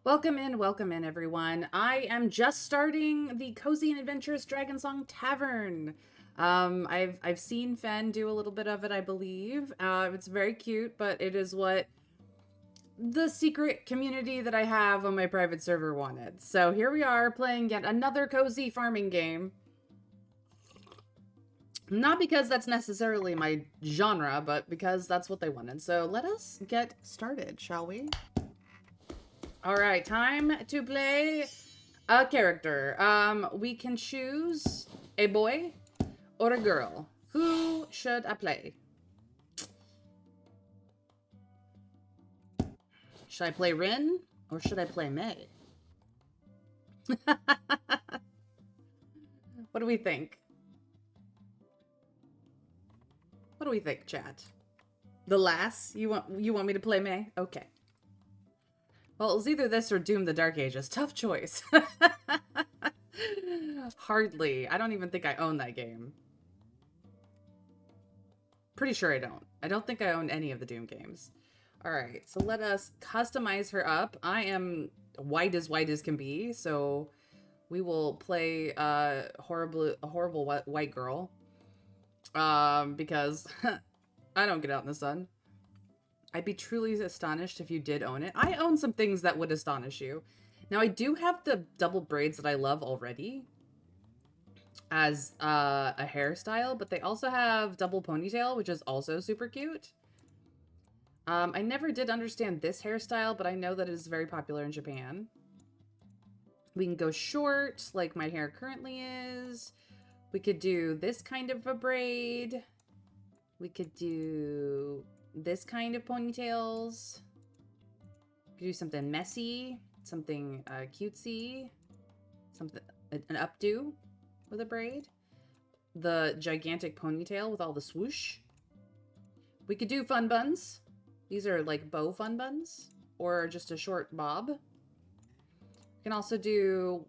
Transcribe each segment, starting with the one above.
Welcome in, everyone. I am just starting the Cozy and Adventurous Dragonsong Tavern. I've seen Fen do a little bit of it, I believe. It's very cute, but it is what the secret community that I have on my private server wanted. So here we are playing yet another cozy farming game. Not because that's necessarily my genre, but because that's what they wanted. So let us get started, shall we? All right, time to play a character. We can choose a boy or a girl. Who should I play? Should I play Rin or should I play May? What do we think? What do we think, chat? The lass? You want me to play May? Okay. Well, it was either this or Doom the Dark Ages. Tough choice. Hardly. I don't even think I own that game. Pretty sure I don't. I don't think I own any of the Doom games. All right, so let us customize her up. I am white as can be, so we will play a horrible white girl. Because I don't get out in the sun. I'd be truly astonished if you did own it. I own some things that would astonish you. Now, I do have the double braids that I love already as a hairstyle, but they also have double ponytail, which is also super cute. I never did understand this hairstyle, but I know that it is very popular in Japan. We can go short, like my hair currently is. We could do this kind of a braid. We could do this kind of ponytails. We could do something messy, something cutesy, something an updo with a braid. The gigantic ponytail with all the swoosh. We could do fun buns. These are like bow fun buns or just a short bob. We can also do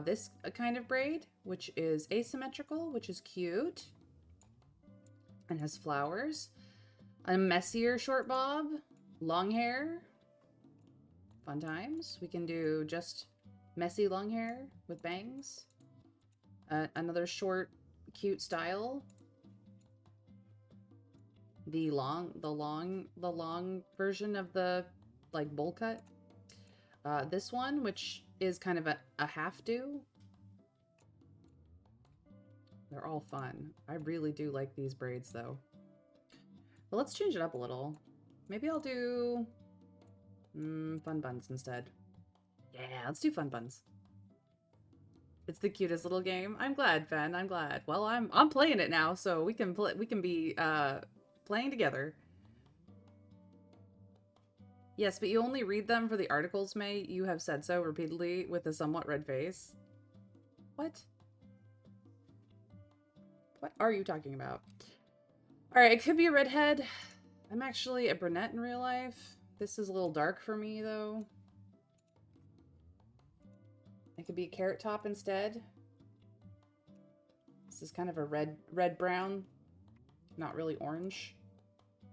this kind of braid, which is asymmetrical, which is cute and has flowers. A messier short bob, long hair, fun times. We can do just messy long hair with bangs. Another short, cute style. The long version of the like bowl cut. This one, which is kind of a half do. They're all fun. I really do like these braids though. But let's change it up a little. Maybe I'll do fun buns instead. Yeah, let's do fun buns. It's the cutest little game. I'm glad, Fen. I'm glad. Well, I'm playing it now, so we can be playing together. Yes, but you only read them for the articles, May. You have said so repeatedly with a somewhat red face. What? What are you talking about? All right, it could be a redhead. I'm actually a brunette in real life. This is a little dark for me, though. It could be a carrot top instead. This is kind of a red-brown, not really orange.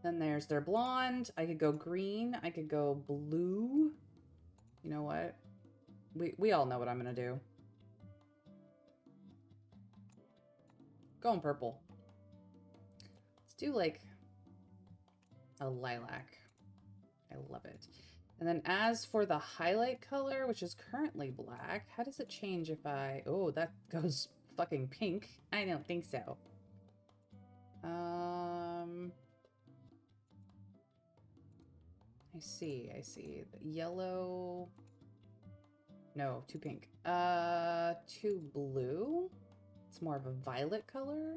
Then there's their blonde. I could go green. I could go blue. You know what? We all know what I'm gonna do. Going purple. Let's do like a lilac. I love it. And then as for the highlight color, which is currently black, how does it change if I... Oh, that goes fucking pink. I don't think so. I see. The yellow... No, too pink. Too blue? It's more of a violet color?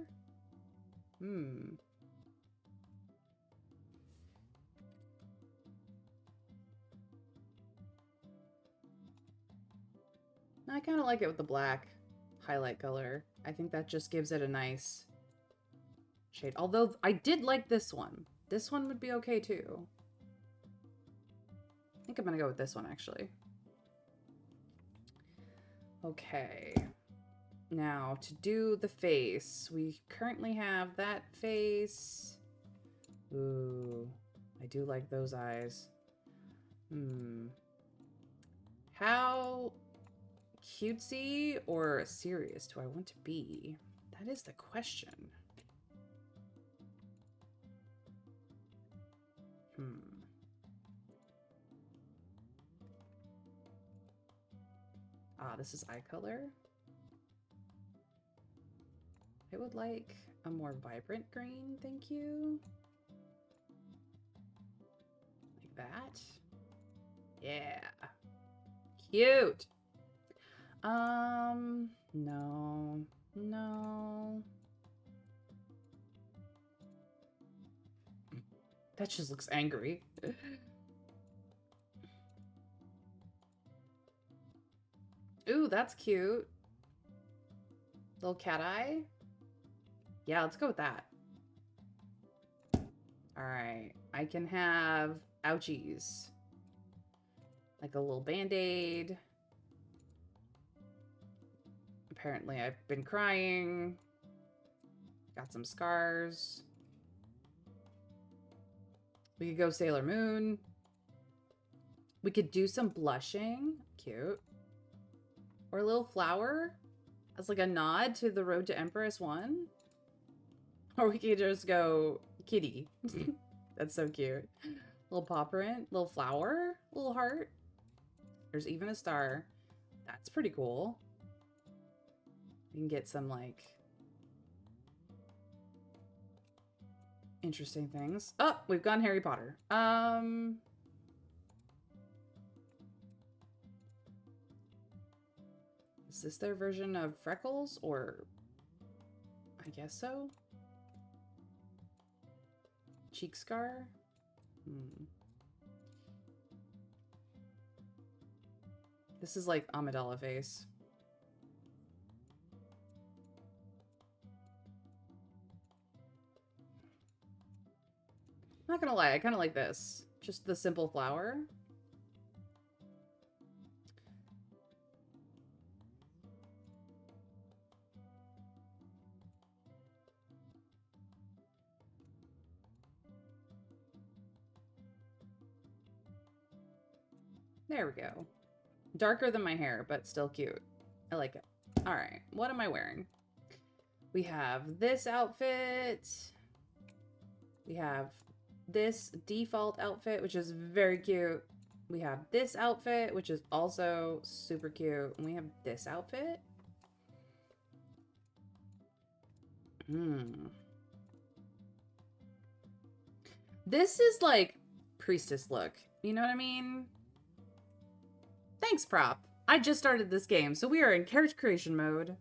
I kind of like it with the black highlight color. I think that just gives it a nice shade. Although I did like this one. This one would be okay too. I think I'm gonna go with this one actually. Okay. Now to do the face, we currently have that face. Ooh, I do like those eyes. How cutesy or serious do I want to be? That is the question. Ah, this is eye color. I would like a more vibrant green, thank you. Like that. Yeah. Cute. No. No. That just looks angry. Ooh, that's cute. Little cat eye. Yeah, let's go with that. All right. I can have ouchies. Like a little band-aid. Apparently I've been crying. Got some scars. We could go Sailor Moon. We could do some blushing. Cute. Or a little flower as like a nod to the Road to Empress 1. Or we could just go kitty. That's so cute. Little paw print, little flower, little heart. There's even a star. That's pretty cool. You can get some like interesting things. Oh, we've gone Harry Potter. Is this their version of Freckles, or I guess so? Cheek scar? This is like Amidala face. Not gonna lie, I kind of like this. Just the simple flower. There we go. Darker than my hair, but still cute. I like it. All right, what am I wearing? We have this outfit. We have this default outfit, which is very cute. We have this outfit, which is also super cute. And we have this outfit. This is like priestess look. You know what I mean? Thanks, prop. I just started this game, so we are in character creation mode.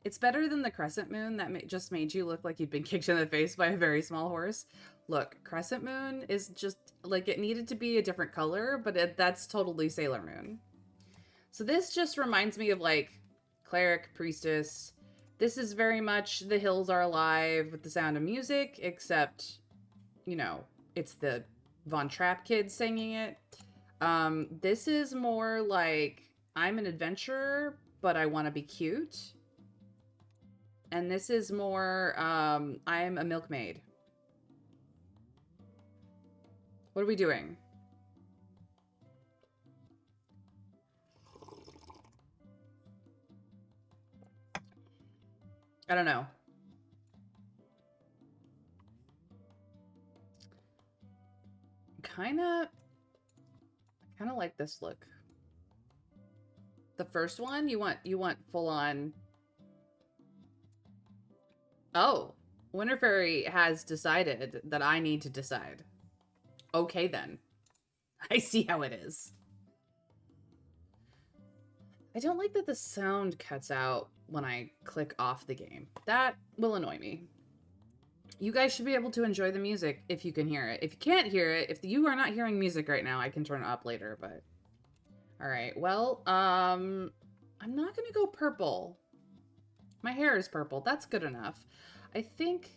It's better than the crescent moon that just made you look like you'd been kicked in the face by a very small horse. Look, crescent moon is just, like, it needed to be a different color, but that's totally Sailor Moon. So this just reminds me of, like, cleric, priestess. This is very much The Hills Are Alive with the Sound of Music, except, you know, it's the Von Trapp kids singing it. This is more like I'm an adventurer, but I want to be cute. And this is more, I'm a milkmaid. What are we doing? I don't know. Kind of like this look. The first one, you want full on. Oh, Winter Fairy has decided that I need to decide. Okay, then. I see how it is. I don't like that the sound cuts out when I click off the game. That will annoy me. You guys should be able to enjoy the music if you can hear it. If you can't hear it, if you are not hearing music right now, I can turn it up later, but... Alright, well, I'm not gonna go purple. My hair is purple. That's good enough. I think...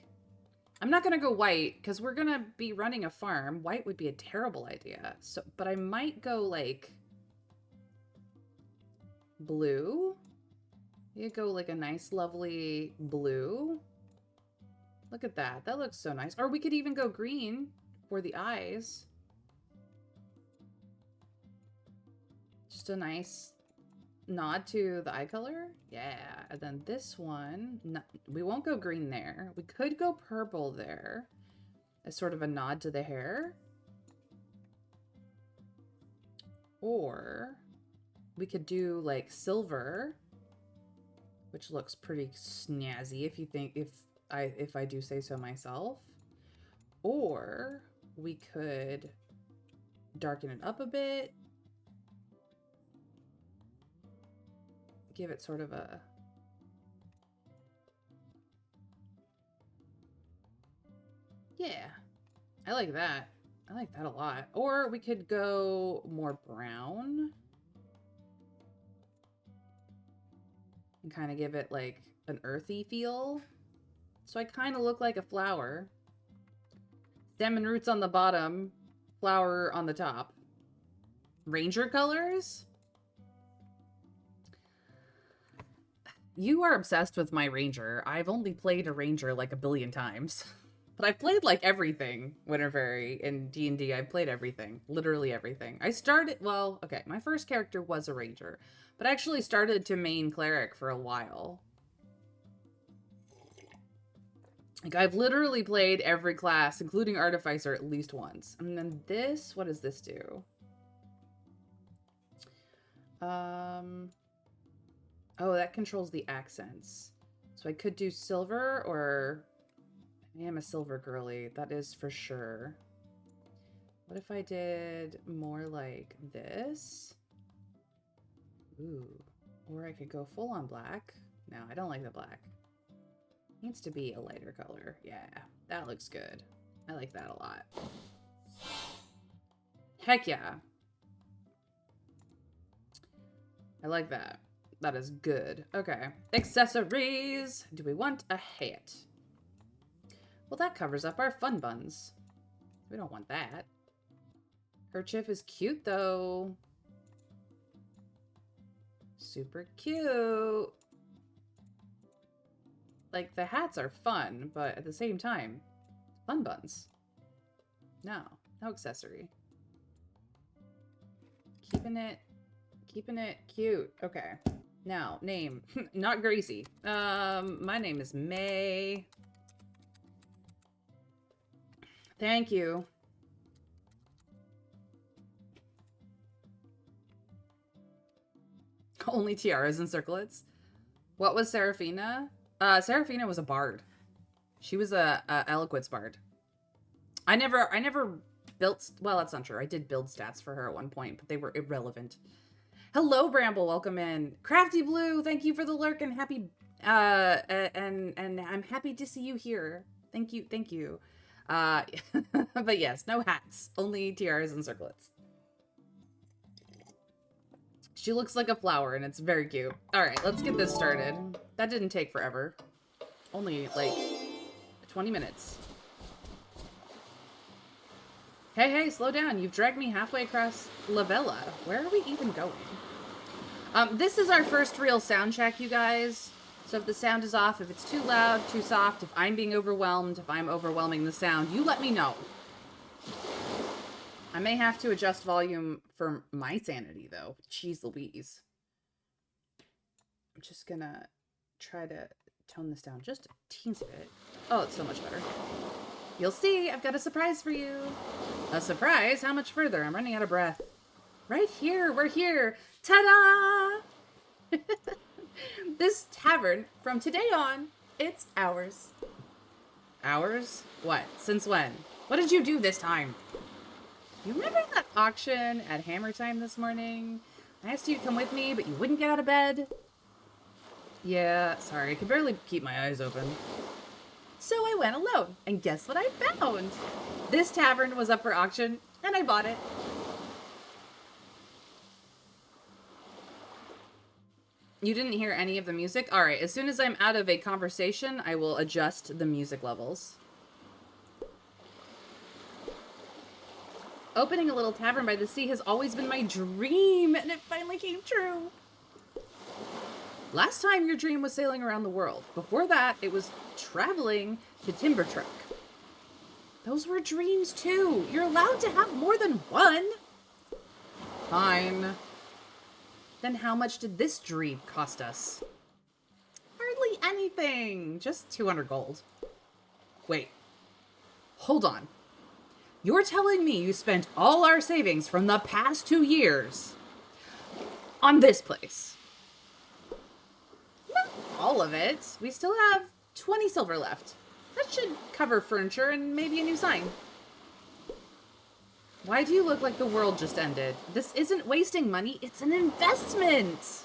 I'm not gonna go white, because we're gonna be running a farm. White would be a terrible idea. So, but I might go, like... blue? You go, like, a nice, lovely blue. Look at that. That looks so nice. Or we could even go green for the eyes. Just Just a nice nod to the eye color. Yeah. And then this one, we won't go green there. We could go purple there as sort of a nod to the hair. Or we could do like silver, which looks pretty snazzy if you think, if I do say so myself. Or we could darken it up a bit. Give it sort of a... Yeah, I like that. I like that a lot. Or we could go more brown. And kind of give it like an earthy feel. So I kind of look like a flower. Stem and roots on the bottom, flower on the top. Ranger colors? You are obsessed with my ranger. I've only played a ranger like a billion times. But I've played like everything, Winter Fairy, in D&D. I've played everything. Literally everything. I started, well, okay, my first character was a ranger. But I actually started to main cleric for a while. Like, I've literally played every class, including Artificer, at least once. And then this, what does this do? Oh, that controls the accents. So I could do silver, or... I am a silver girly, that is for sure. What if I did more like this? Ooh. Or I could go full on black. No, I don't like the black. Needs to be a lighter color. Yeah, that looks good. I like that a lot. Heck yeah. I like that. That is good. Okay. Accessories. Do we want a hat? Well, that covers up our fun buns. We don't want that. Kerchief is cute, though. Super cute. Like, the hats are fun, but at the same time, fun buns. No. No accessory. Keeping it cute. Okay. Now, name. Not Gracie. My name is May. Thank you. Only tiaras and circlets. What was Seraphina? Seraphina was a bard. She was a eloquence bard. I never built... Well, that's not true. I did build stats for her at one point, but they were irrelevant. Hello, Bramble. Welcome in. Crafty Blue, thank you for the lurk and happy... and I'm happy to see you here. Thank you, thank you. But yes, no hats. Only tiaras and circlets. She looks like a flower, and it's very cute. Alright, let's get this started. That didn't take forever. Only, like, 20 minutes. Hey, hey, slow down. You've dragged me halfway across Lavella. Where are we even going? This is our first real sound check, you guys. So if the sound is off, if it's too loud, too soft, if I'm being overwhelmed, if I'm overwhelming the sound, you let me know. I may have to adjust volume for my sanity, though. Jeez Louise. I'm just gonna try to tone this down just a teensy bit. Oh, it's so much better. You'll see, I've got a surprise for you. A surprise? How much further? I'm running out of breath. Right here, we're here. Ta-da! This tavern, from today on, it's ours. Ours? What? Since when? What did you do this time? You remember that auction at Hammer Time this morning? I asked you to come with me, but you wouldn't get out of bed. Yeah, sorry, I could barely keep my eyes open. So I went alone, and guess what I found? This tavern was up for auction, and I bought it. You didn't hear any of the music? Alright, as soon as I'm out of a conversation, I will adjust the music levels. Opening a little tavern by the sea has always been my dream, and it finally came true. Last time your dream was sailing around the world. Before that, it was traveling to Timber Truck. Those were dreams too. You're allowed to have more than one. Fine. Then how much did this dream cost us? Hardly anything. Just 200 gold. Wait. Hold on. You're telling me you spent all our savings from the past 2 years on this place? Not all of it. We still have 20 silver left. That should cover furniture and maybe a new sign. Why do you look like the world just ended? This isn't wasting money, it's an investment!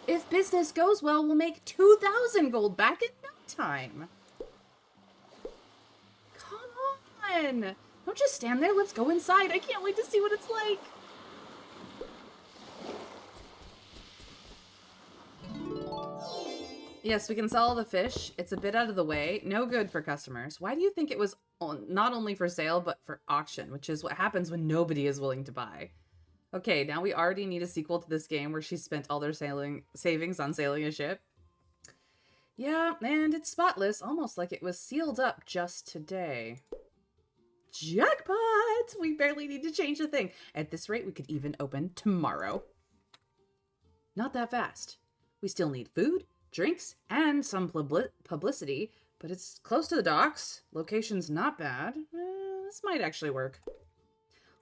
If business goes well, we'll make 2,000 gold back in no time. Come on! Don't just stand there, let's go inside. I can't wait to see what it's like. Yes, we can sell all the fish. It's a bit out of the way. No good for customers. Why do you think it was not only for sale, but for auction, which is what happens when nobody is willing to buy? Okay, now we already need a sequel to this game where she spent all their savings on sailing a ship. Yeah, and it's spotless, almost like it was sealed up just today. Jackpot! We barely need to change a thing. At this rate, we could even open tomorrow. Not that fast. We still need food, drinks, and some publicity, but it's close to the docks. Location's not bad. This might actually work.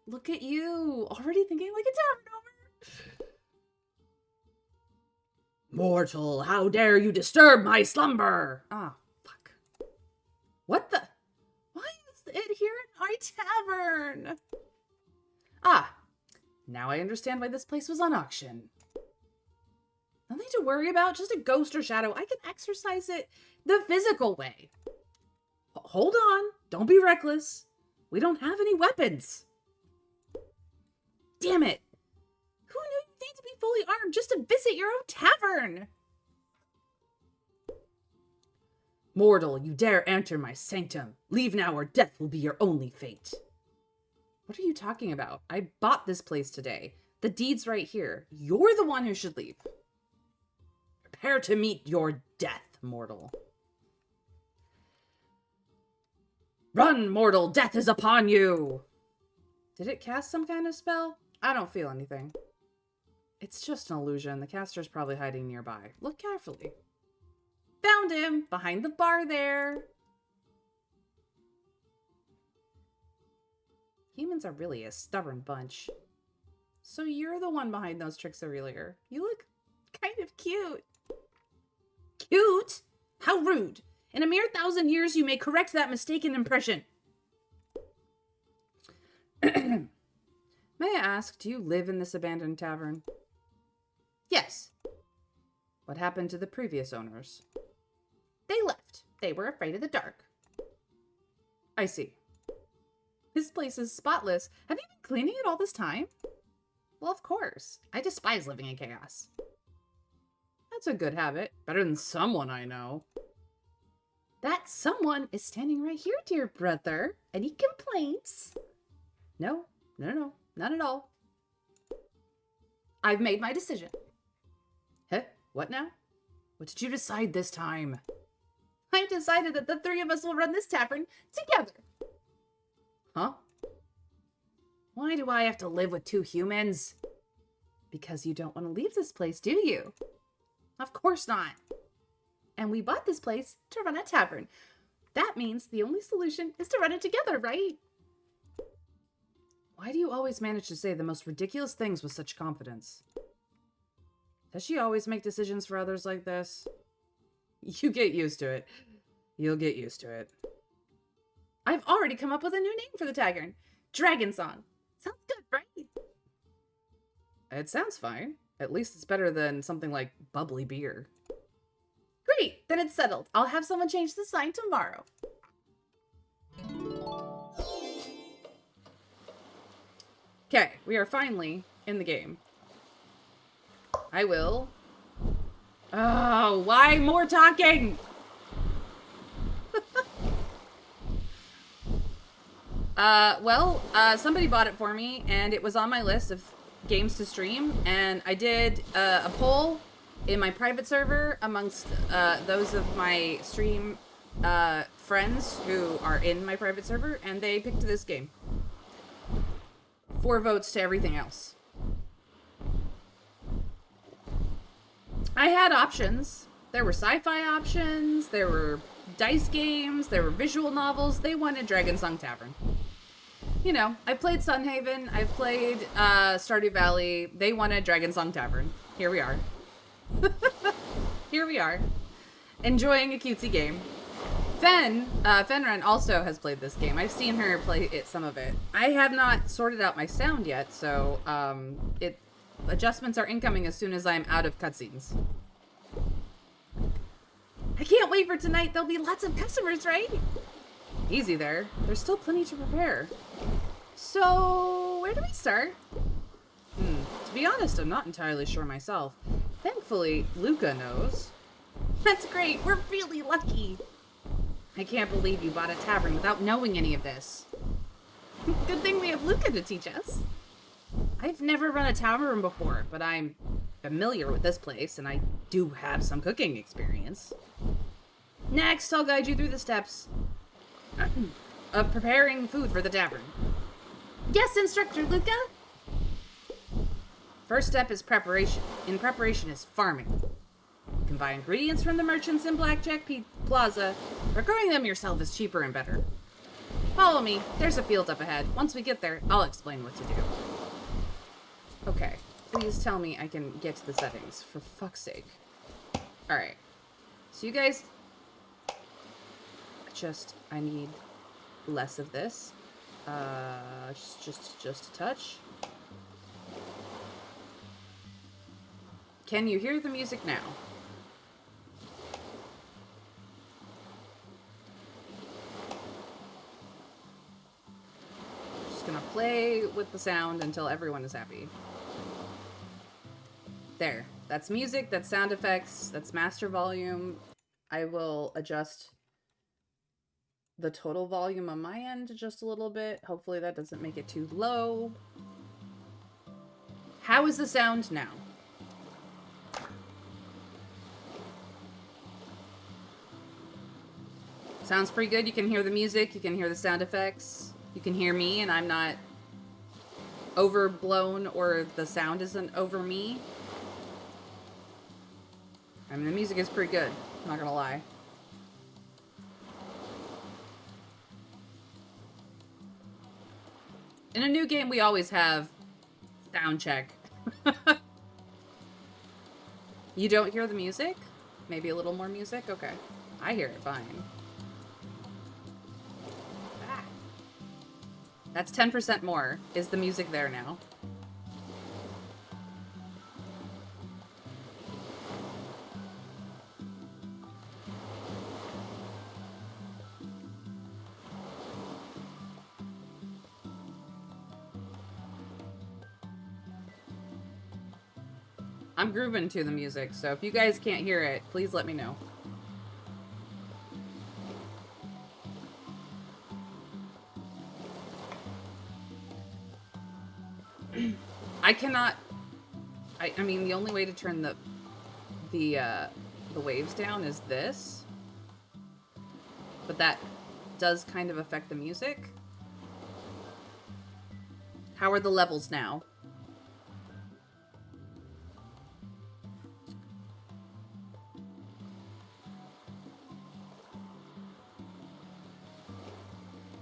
Look at you, already thinking like a tavern owner. Mortal, how dare you disturb my slumber? Ah, fuck. What the? Why is it here in our tavern? Ah, now I understand why this place was on auction. Nothing to worry about, just a ghost or shadow. I can exercise it the physical way. Hold on, don't be reckless. We don't have any weapons. Damn it. Who knew you need to be fully armed just to visit your own tavern? Mortal, you dare enter my sanctum. Leave now or death will be your only fate. What are you talking about? I bought this place today. The deed's right here. You're the one who should leave. Prepare to meet your death, mortal. Run, mortal, death is upon you! Did it cast some kind of spell? I don't feel anything. It's just an illusion. The caster's probably hiding nearby. Look carefully. Found him! Behind the bar there! Humans are really a stubborn bunch. So you're the one behind those tricks earlier. You look kind of cute. Cute? How rude. In a mere 1,000 years, you may correct that mistaken impression. May I ask, do you live in this abandoned tavern? Yes. What happened to the previous owners? They left. They were afraid of the dark. I see. This place is spotless. Have you been cleaning it all this time? Well, of course. I despise living in chaos. That's a good habit. Better than someone I know. That someone is standing right here, dear brother. Any complaints? No, not at all. I've made my decision. Huh? What now? What did you decide this time? I've decided that the three of us will run this tavern together. Huh? Why do I have to live with two humans? Because you don't want to leave this place, do you? Of course not. And we bought this place to run a tavern. That means the only solution is to run it together, right? Why do you always manage to say the most ridiculous things with such confidence? Does she always make decisions for others like this? You get used to it. You'll get used to it. I've already come up with a new name for the tavern. Dragon Song. Sounds good, right? It sounds fine. At least it's better than something like bubbly beer. Great, then it's settled. I'll have someone change the sign tomorrow. Okay, we are finally in the game. I will. Oh, why more talking? Somebody bought it for me, and it was on my list of games to stream, and I did a poll in my private server amongst those of my stream friends who are in my private server, and they picked this game. 4 votes to everything else. I had options. There were sci-fi options, there were dice games, there were visual novels. They wanted Dragonsong Tavern. You know, I played Sunhaven, I've played Stardew Valley. They wanted Dragonsong Tavern. Here we are. Here we are. Enjoying a cutesy game. Fenren also has played this game. I've seen her play some of it. I have not sorted out my sound yet, so adjustments are incoming as soon as I'm out of cutscenes. I can't wait for tonight. There'll be lots of customers, right? Easy there. There's still plenty to prepare. So, where do we start? To be honest, I'm not entirely sure myself. Thankfully, Luca knows. That's great. We're really lucky. I can't believe you bought a tavern without knowing any of this. Good thing we have Luca to teach us. I've never run a tavern before, but I'm familiar with this place, and I do have some cooking experience. Next, I'll guide you through the steps of preparing food for the tavern. Yes, Instructor Luca! First step is preparation. In preparation is farming. You can buy ingredients from the merchants in Blackjack Plaza, but growing them yourself is cheaper and better. Follow me. There's a field up ahead. Once we get there, I'll explain what to do. Okay. Please tell me I can get to the settings, for fuck's sake. Alright. So you guys... I need less of this. Just a touch. Can you hear the music now? Just gonna play with the sound until everyone is happy. There. That's music, that's sound effects, that's master volume. I will adjust the total volume on my end just a little bit. Hopefully that doesn't make it too low. How is the sound now? Sounds pretty good. You can hear the music, you can hear the sound effects, you can hear me, and I'm not overblown or the sound isn't over me. I mean, the music is pretty good, I'm not gonna lie. In a new game, we always have sound check. You don't hear the music? Maybe a little more music? Okay. I hear it fine. Ah. That's 10% more. Is the music there now? I'm grooving to the music, so if you guys can't hear it, please let me know. I cannot... I mean, the only way to turn the waves down is this. But that does kind of affect the music. How are the levels now?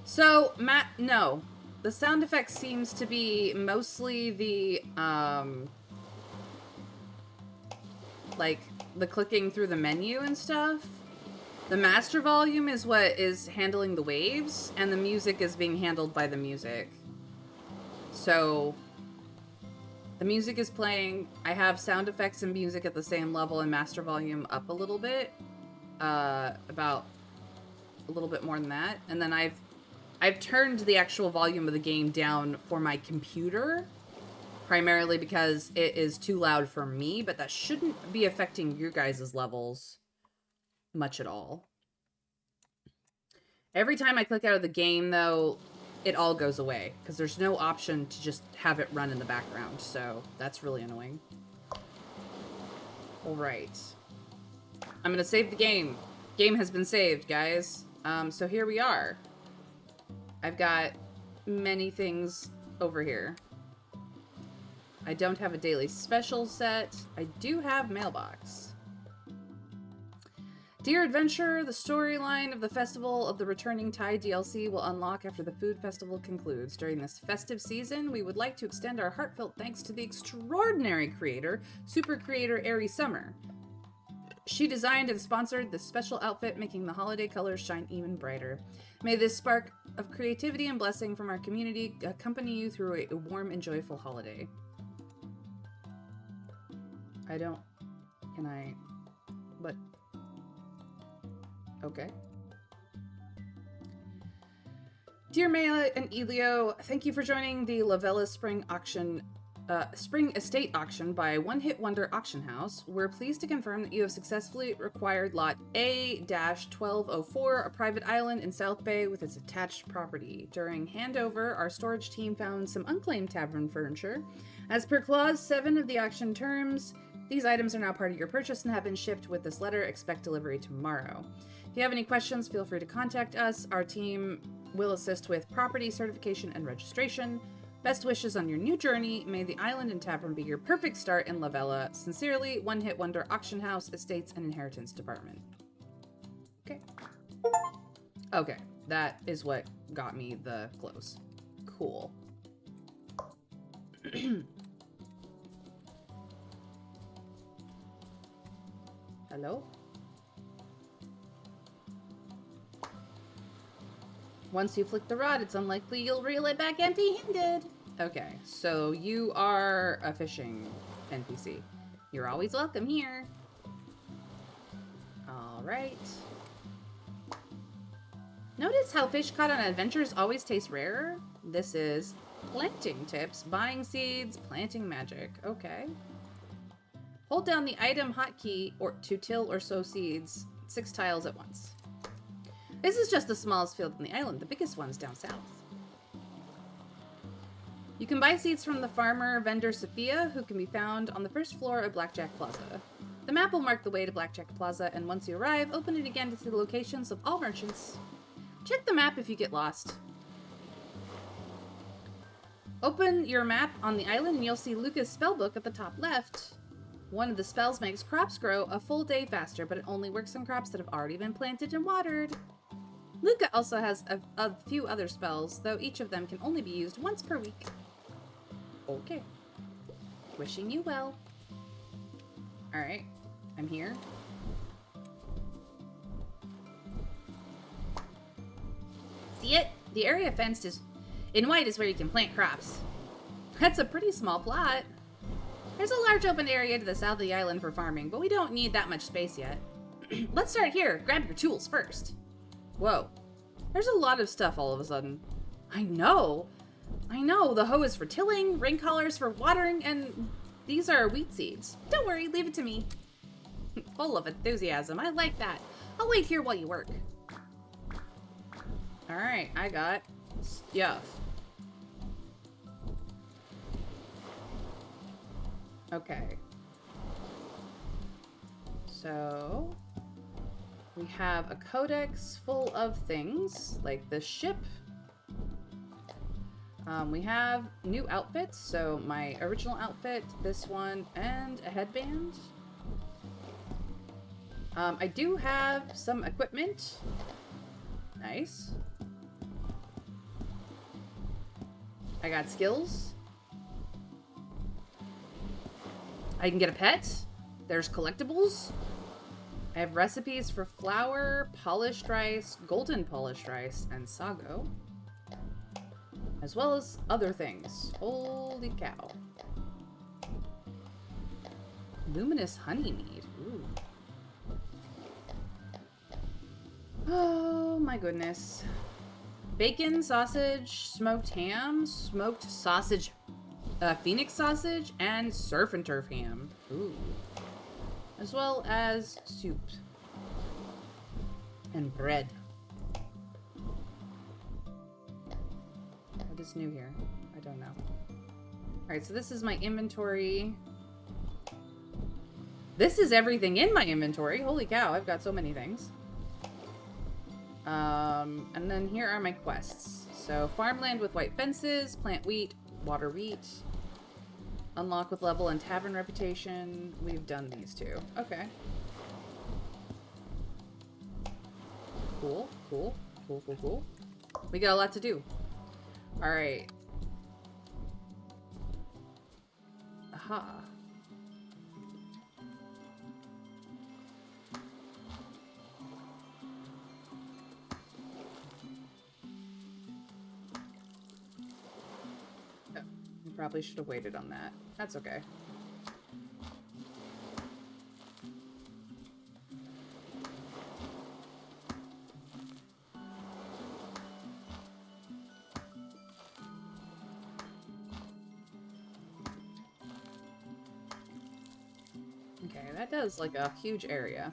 So, no. The sound effect seems to be mostly the, like, the clicking through the menu and stuff. The master volume is what is handling the waves, and the music is being handled by the music. So, the music is playing. I have sound effects and music at the same level and master volume up a little bit. About a little bit more than that. And then I've turned the actual volume of the game down for my computer, primarily because it is too loud for me, but that shouldn't be affecting your guys' levels much at all. Every time I click out of the game, though, it all goes away, because there's no option to just have it run in the background, so that's really annoying. Alright. I'm gonna save the game. Game has been saved, guys. So here we are. I've got many things over here. I don't have a daily special set. I do have mailbox. Dear Adventurer, the storyline of the Festival of the Returning Tide DLC will unlock after the food festival concludes. During this festive season, we would like to extend our heartfelt thanks to the extraordinary creator, super creator Airy Summer. She designed and sponsored this special outfit, making the holiday colors shine even brighter. May this spark of creativity and blessing from our community accompany you through a warm and joyful holiday. But... Okay. Dear Maya and Elio, thank you for joining the Lavella Spring Estate Auction by One Hit Wonder Auction House. We're pleased to confirm that you have successfully acquired Lot A-1204, a private island in South Bay with its attached property. During handover, our storage team found some unclaimed tavern furniture. As per Clause 7 of the auction terms, these items are now part of your purchase and have been shipped with this letter. Expect delivery tomorrow. If you have any questions, feel free to contact us. Our team will assist with property certification and registration. Best wishes on your new journey. May the island and tavern be your perfect start in Lavella. Sincerely, One Hit Wonder Auction House, Estates and Inheritance Department. Okay. Okay, that is what got me the clothes. Cool. Hello? Once you flick the rod, it's unlikely you'll reel it back empty-handed. Okay, so you are a fishing NPC. You're always welcome here. Alright. Notice how fish caught on adventures always taste rarer? This is planting tips, buying seeds, planting magic. Okay. Hold down the item hotkey to till or sow seeds 6 tiles at once. This is just the smallest field on the island. The biggest one's down south. You can buy seeds from the farmer vendor Sophia, who can be found on the first floor of Blackjack Plaza. The map will mark the way to Blackjack Plaza, and once you arrive, open it again to see the locations of all merchants. Check the map if you get lost. Open your map on the island and you'll see Luca's spellbook at the top left. One of the spells makes crops grow a full day faster, but it only works on crops that have already been planted and watered. Luca also has a few other spells, though each of them can only be used once per week. Okay. Wishing you well. Alright, I'm here. See it? The area fenced in white is where you can plant crops. That's a pretty small plot. There's a large open area to the south of the island for farming, but we don't need that much space yet. Let's start here. Grab your tools first. Whoa. There's a lot of stuff all of a sudden. I know. The hoe is for tilling, ring collars for watering, and these are wheat seeds. Don't worry, leave it to me. Full of enthusiasm. I like that. I'll wait here while you work. Alright, I got stuff. Okay. So, we have a codex full of things, like the ship. We have new outfits, so my original outfit, this one, and a headband. I do have some equipment. Nice. I got skills. I can get a pet. There's collectibles. I have recipes for flour, polished rice, golden polished rice, and sago. As well as other things. Holy cow. Luminous honey mead. Ooh. Oh my goodness. Bacon, sausage, smoked ham, smoked sausage, phoenix sausage, and surf and turf ham. Ooh. As well as soup. And bread. What is new here? I don't know. Alright, so this is my inventory. This is everything in my inventory. Holy cow, I've got so many things. And then here are my quests. So, farmland with white fences, plant wheat, water wheat. Unlock with level and tavern reputation. We've done these two. Okay. Cool, cool, cool, cool, cool. We got a lot to do. Alright. Aha. Oh, we probably should have waited on that. That's okay. Okay, that does like a huge area.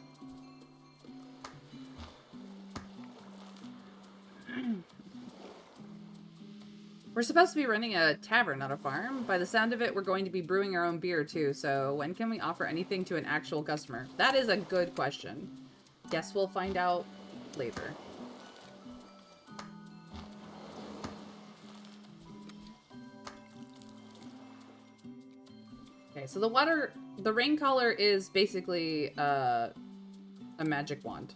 We're supposed to be running a tavern, not a farm. By the sound of it, we're going to be brewing our own beer too, so when can we offer anything to an actual customer? That is a good question. Guess we'll find out later. Okay, so the rain collar is basically a magic wand.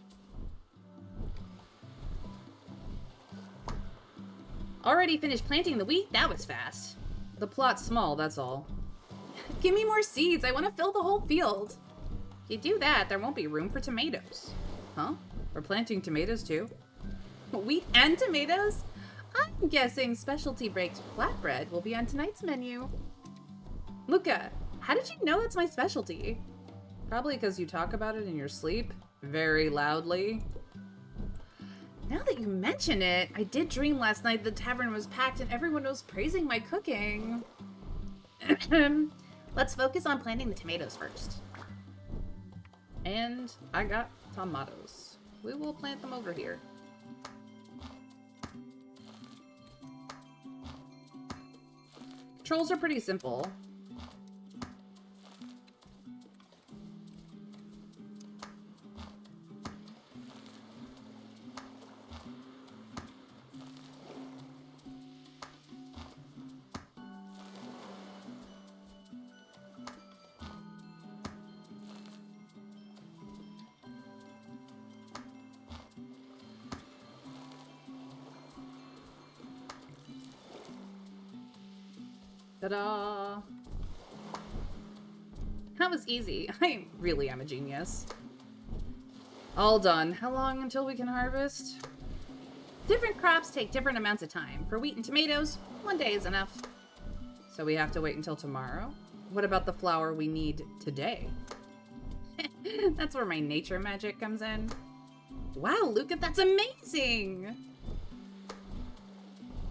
Already finished planting the wheat? That was fast. The plot's small, that's all. Give me more seeds. I want to fill the whole field. If you do that, there won't be room for tomatoes. Huh? We're planting tomatoes too? Wheat and tomatoes? I'm guessing specialty baked flatbread will be on tonight's menu. Luca, how did you know it's my specialty? Probably because you talk about it in your sleep very loudly. Now that you mention it, I did dream last night the tavern was packed and everyone was praising my cooking. Let's focus on planting the tomatoes first. And I got tomatoes. We will plant them over here. Controls are pretty simple. Ta-da! That was easy. I really am a genius. All done. How long until we can harvest? Different crops take different amounts of time. For wheat and tomatoes, 1 day is enough. So we have to wait until tomorrow? What about the flour we need today? That's where my nature magic comes in. Wow, Luca, that's amazing!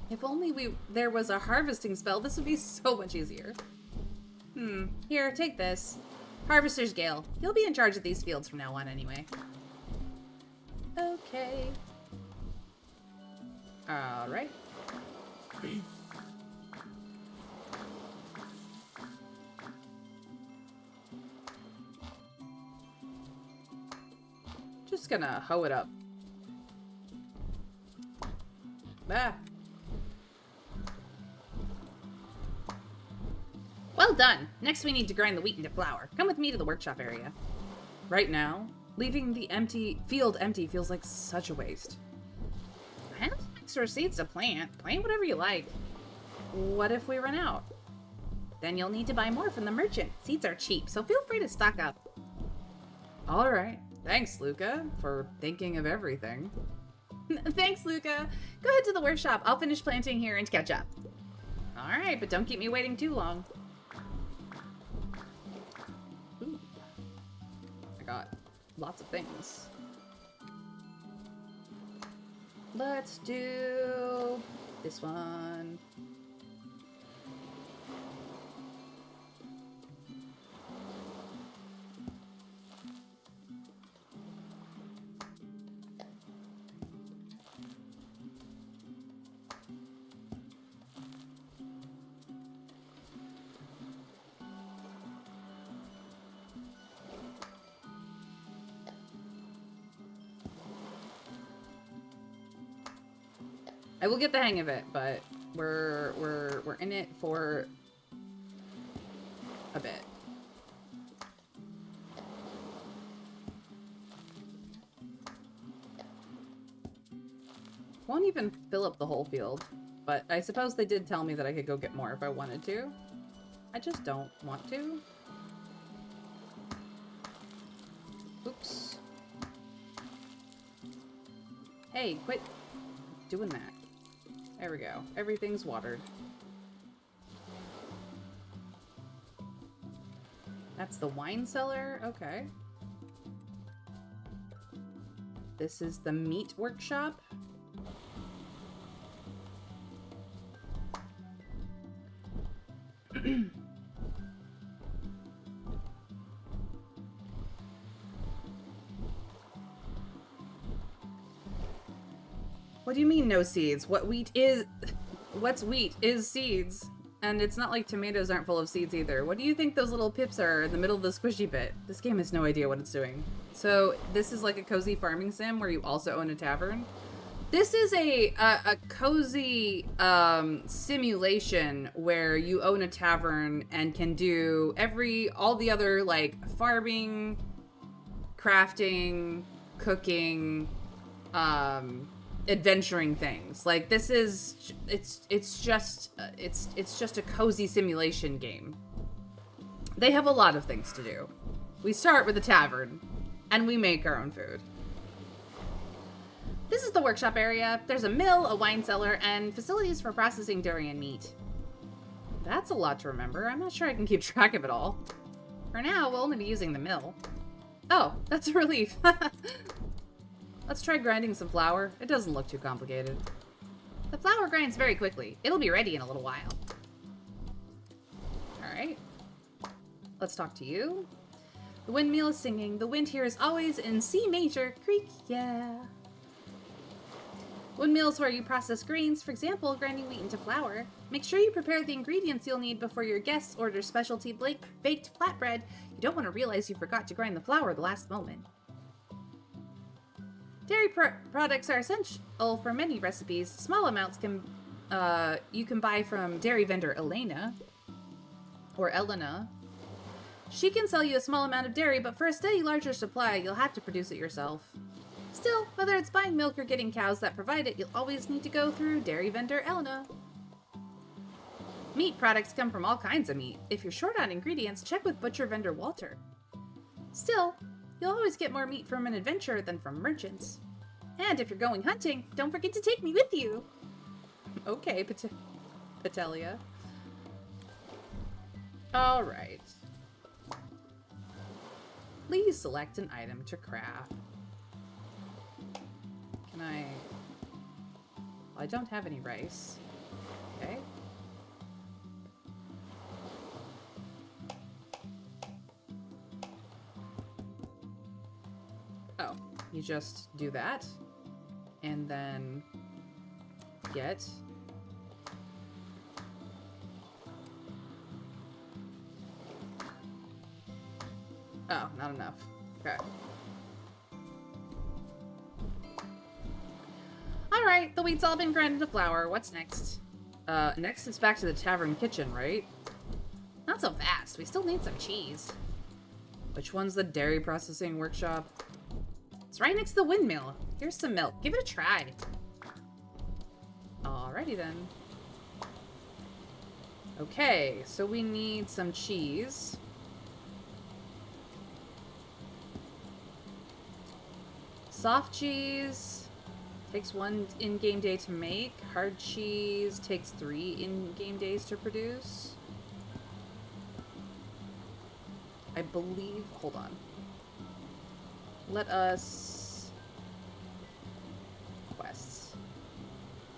If only there was a harvesting spell, this would be so much easier. Here, take this. Harvester's Gale. You'll be in charge of these fields from now on anyway. Okay. Alright. Just gonna hoe it up. Ah. Well done! Next we need to grind the wheat into flour. Come with me to the workshop area. Right now, leaving the field empty feels like such a waste. I have extra seeds to plant. Plant whatever you like. What if we run out? Then you'll need to buy more from the merchant. Seeds are cheap, so feel free to stock up. Alright. Thanks, Luca, for thinking of everything. Thanks, Luca. Go ahead to the workshop. I'll finish planting here and catch up. Alright, but don't keep me waiting too long. Ooh. I got lots of things. Let's do this one. I will get the hang of it, but we're in it for a bit. Won't even fill up the whole field, but I suppose they did tell me that I could go get more if I wanted to. I just don't want to. Oops. Hey, quit doing that. There we go. Everything's watered. That's the wine cellar. Okay. This is the meat workshop. What do you mean no seeds? What's wheat is seeds. And it's not like tomatoes aren't full of seeds either. What do you think those little pips are in the middle of the squishy bit? This game has no idea what it's doing. So this is like a cozy farming sim where you also own a tavern. This is a cozy simulation where you own a tavern and can do all the other like farming, crafting, cooking, adventuring things. Like this is it's just a cozy simulation game. They have a lot of things to do. We start with a tavern and we make our own food. This is the workshop area. There's a mill, a wine cellar, and facilities for processing dairy and meat. That's a lot to remember. I'm not sure I can keep track of it all. For now, we'll only be using the mill. Oh, that's a relief. Let's try grinding some flour. It doesn't look too complicated. The flour grinds very quickly. It'll be ready in a little while. Alright. Let's talk to you. The windmill is singing. The wind here is always in C major. Creak, yeah. Windmill is where you process grains, for example, grinding wheat into flour. Make sure you prepare the ingredients you'll need before your guests order specialty baked flatbread. You don't want to realize you forgot to grind the flour at the last moment. Dairy products are essential for many recipes. Small amounts you can buy from dairy vendor Elena, or Elena. She can sell you a small amount of dairy, but for a steady larger supply, you'll have to produce it yourself. Still, whether it's buying milk or getting cows that provide it, you'll always need to go through dairy vendor Elena. Meat products come from all kinds of meat. If you're short on ingredients, check with butcher vendor Walter. Still, you'll always get more meat from an adventurer than from merchants. And if you're going hunting, don't forget to take me with you. Okay, Patelia. Alright. Please select an item to craft. Can I... Well, I don't have any rice. Okay. Oh, you just do that. And then get... Oh, not enough. Okay. Alright, the wheat's all been ground into flour. What's next? Next it's back to the tavern kitchen, right? Not so fast. We still need some cheese. Which one's the dairy processing workshop? It's right next to the windmill. Here's some milk. Give it a try. Alrighty then. Okay, so we need some cheese. Soft cheese takes 1 in-game day to make. Hard cheese takes 3 in-game days to produce. I believe... Hold on. Let us... Quests.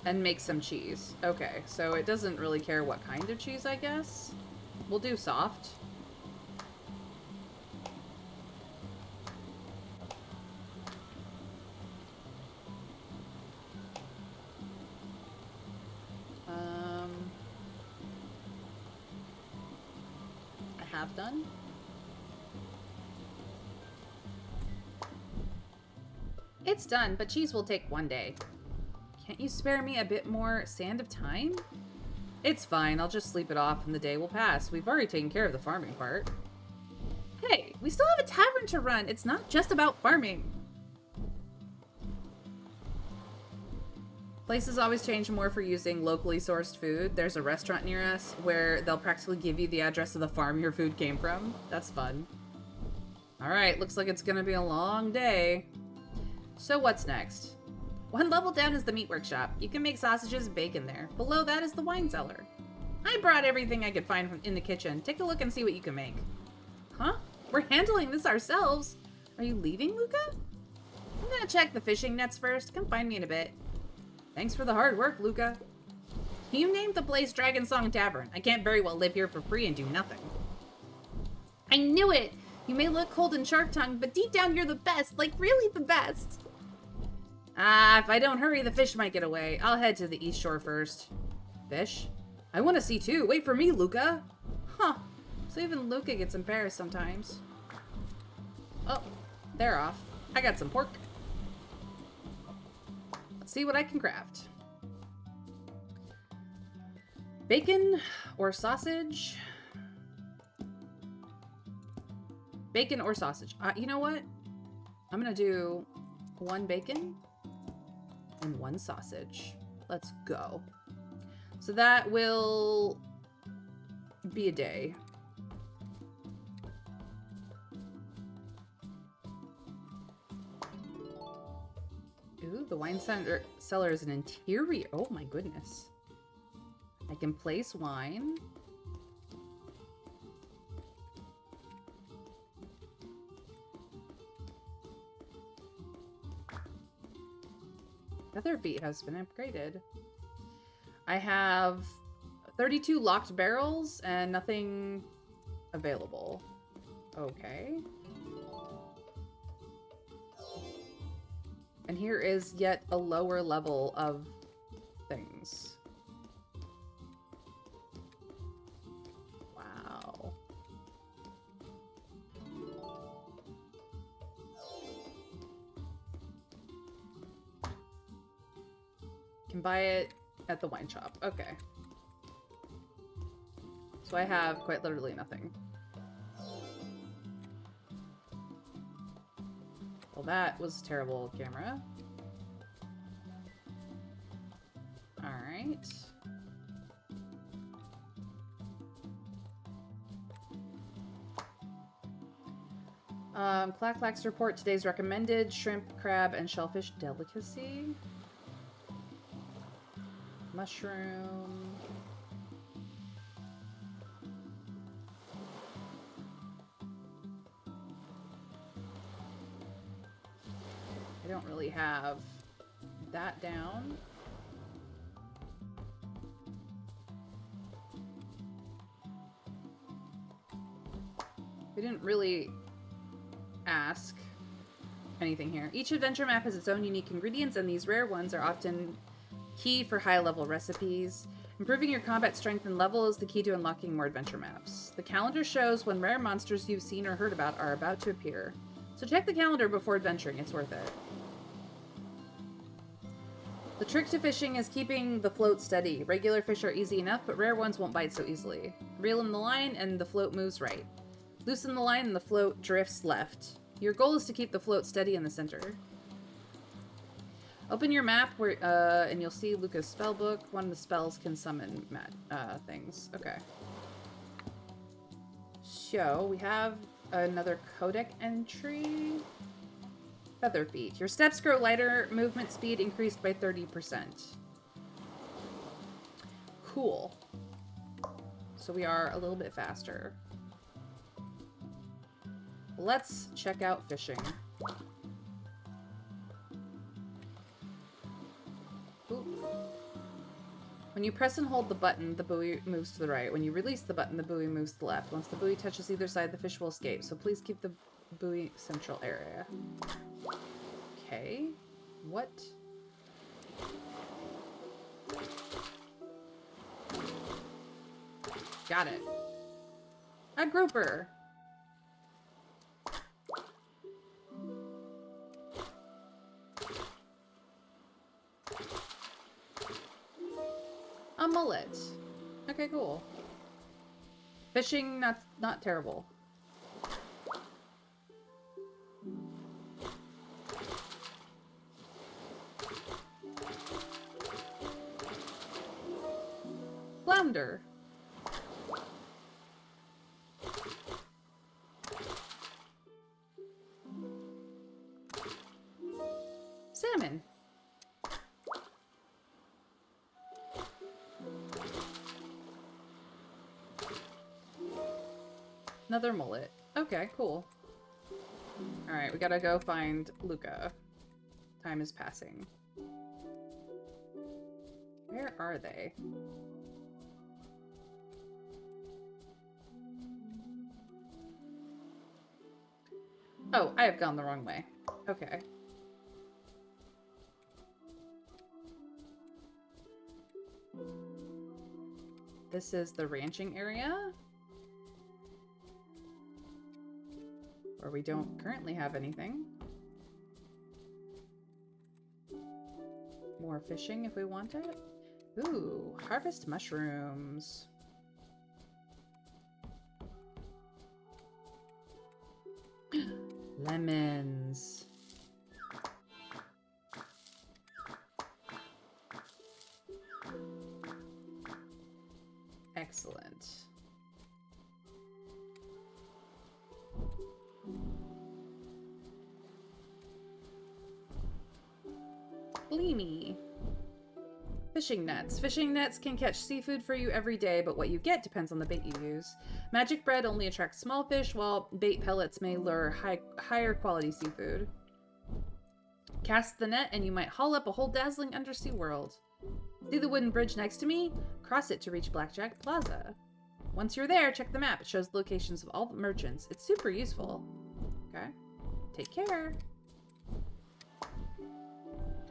And make some cheese. Okay, so it doesn't really care what kind of cheese, I guess. We'll do soft. Done. It's done, but cheese will take 1 day. Can't you spare me a bit more sand of time? It's fine. I'll just sleep it off and the day will pass. We've already taken care of the farming part. Hey, we still have a tavern to run. It's not just about farming. Places always change more for using locally sourced food. There's a restaurant near us where they'll practically give you the address of the farm your food came from. That's fun. Alright, looks like it's gonna be a long day. So what's next? One level down is the meat workshop. You can make sausages and bacon there. Below that is the wine cellar. I brought everything I could find in the kitchen. Take a look and see what you can make. Huh? We're handling this ourselves. Are you leaving, Luca? I'm gonna check the fishing nets first. Come find me in a bit. Thanks for the hard work, Luca. You named the place Dragon Song Tavern. I can't very well live here for free and do nothing. I knew it! You may look cold and sharp-tongued, but deep down you're the best. Like, really the best. Ah, if I don't hurry, the fish might get away. I'll head to the east shore first. Fish? I want to see too. Wait for me, Luca. Huh. So even Luca gets embarrassed sometimes. Oh, they're off. I got some pork. Let's see what I can craft. Bacon or sausage? Bacon or sausage. You know what? I'm gonna do 1 bacon and 1 sausage. Let's go. So that will be a day. Ooh, the wine cellar is an interior. Oh my goodness. I can place wine. Feather feet has been upgraded. I have 32 locked barrels and nothing available. Okay. And here is yet a lower level of things. Wow. Can buy it at the wine shop. Okay. So I have quite literally nothing. Well, that was terrible, camera. Alright. Clack Clack's report. Today's recommended shrimp, crab, and shellfish delicacy. Mushroom. I don't really have that down. We didn't really ask anything here. Each adventure map has its own unique ingredients, and these rare ones are often key for high-level recipes. Improving your combat strength and level is the key to unlocking more adventure maps. The calendar shows when rare monsters you've seen or heard about are about to appear. So check the calendar before adventuring, it's worth it. The trick to fishing is keeping the float steady. Regular fish are easy enough, but rare ones won't bite so easily. Reel in the line and the float moves right. Loosen the line and the float drifts left. Your goal is to keep the float steady in the center. Open your map where, and you'll see Luca's spellbook. One of the spells can summon things. Okay. So, we have another codec entry. Feather feet. Your steps grow lighter, movement speed increased by 30%. Cool. So we are a little bit faster. Let's check out fishing. Ooh. When you press and hold the button, the buoy moves to the right. When you release the button, the buoy moves to the left. Once the buoy touches either side, the fish will escape. So please keep the buoy central area. Okay. What? Got it. A grouper. A mullet. Okay, cool. Fishing, not terrible. Flounder. Salmon. Another mullet. Okay, cool. Alright, we gotta go find Luca. Time is passing. Where are they? Oh, I have gone the wrong way. Okay. This is the ranching area, where we don't currently have anything. More fishing if we want it. Ooh, harvest mushrooms. Lemons. Excellent. Bleemy. Fishing nets. Fishing nets can catch seafood for you every day, but what you get depends on the bait you use. Magic bread only attracts small fish, while bait pellets may lure higher quality seafood. Cast the net and you might haul up a whole dazzling undersea world. See the wooden bridge next to me? Cross it to reach Blackjack Plaza. Once you're there, check the map. It shows the locations of all the merchants. It's super useful. Okay. Take care.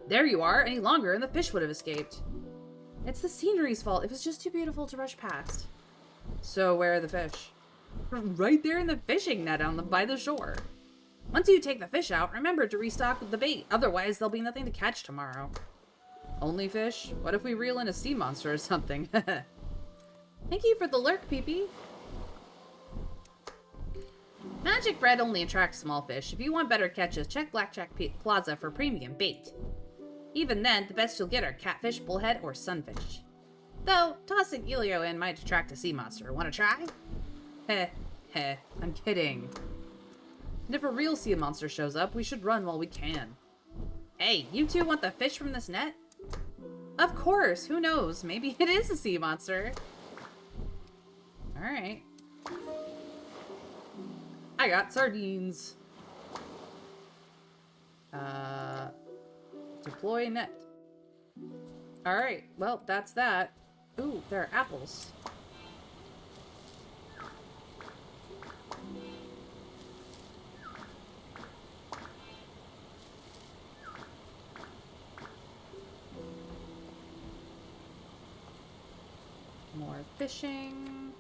There you are. Any longer and the fish would have escaped. It's the scenery's fault. It was just too beautiful to rush past. So where are the fish? Right there in the fishing net by the shore. Once you take the fish out, remember to restock with the bait. Otherwise, there'll be nothing to catch tomorrow. Only fish? What if we reel in a sea monster or something? Thank you for the lurk, Pee-Pee. Magic bread only attracts small fish. If you want better catches, check Blackjack Plaza for premium bait. Even then, the best you'll get are catfish, bullhead, or sunfish. Though, tossing Elio in might attract a sea monster. Wanna try? Heh, heh, I'm kidding. And if a real sea monster shows up, we should run while we can. Hey, you two want the fish from this net? Of course, who knows? Maybe it is a sea monster. Alright. I got sardines. Deploy net. Alright, well, that's that. Ooh, there are apples. More fishing.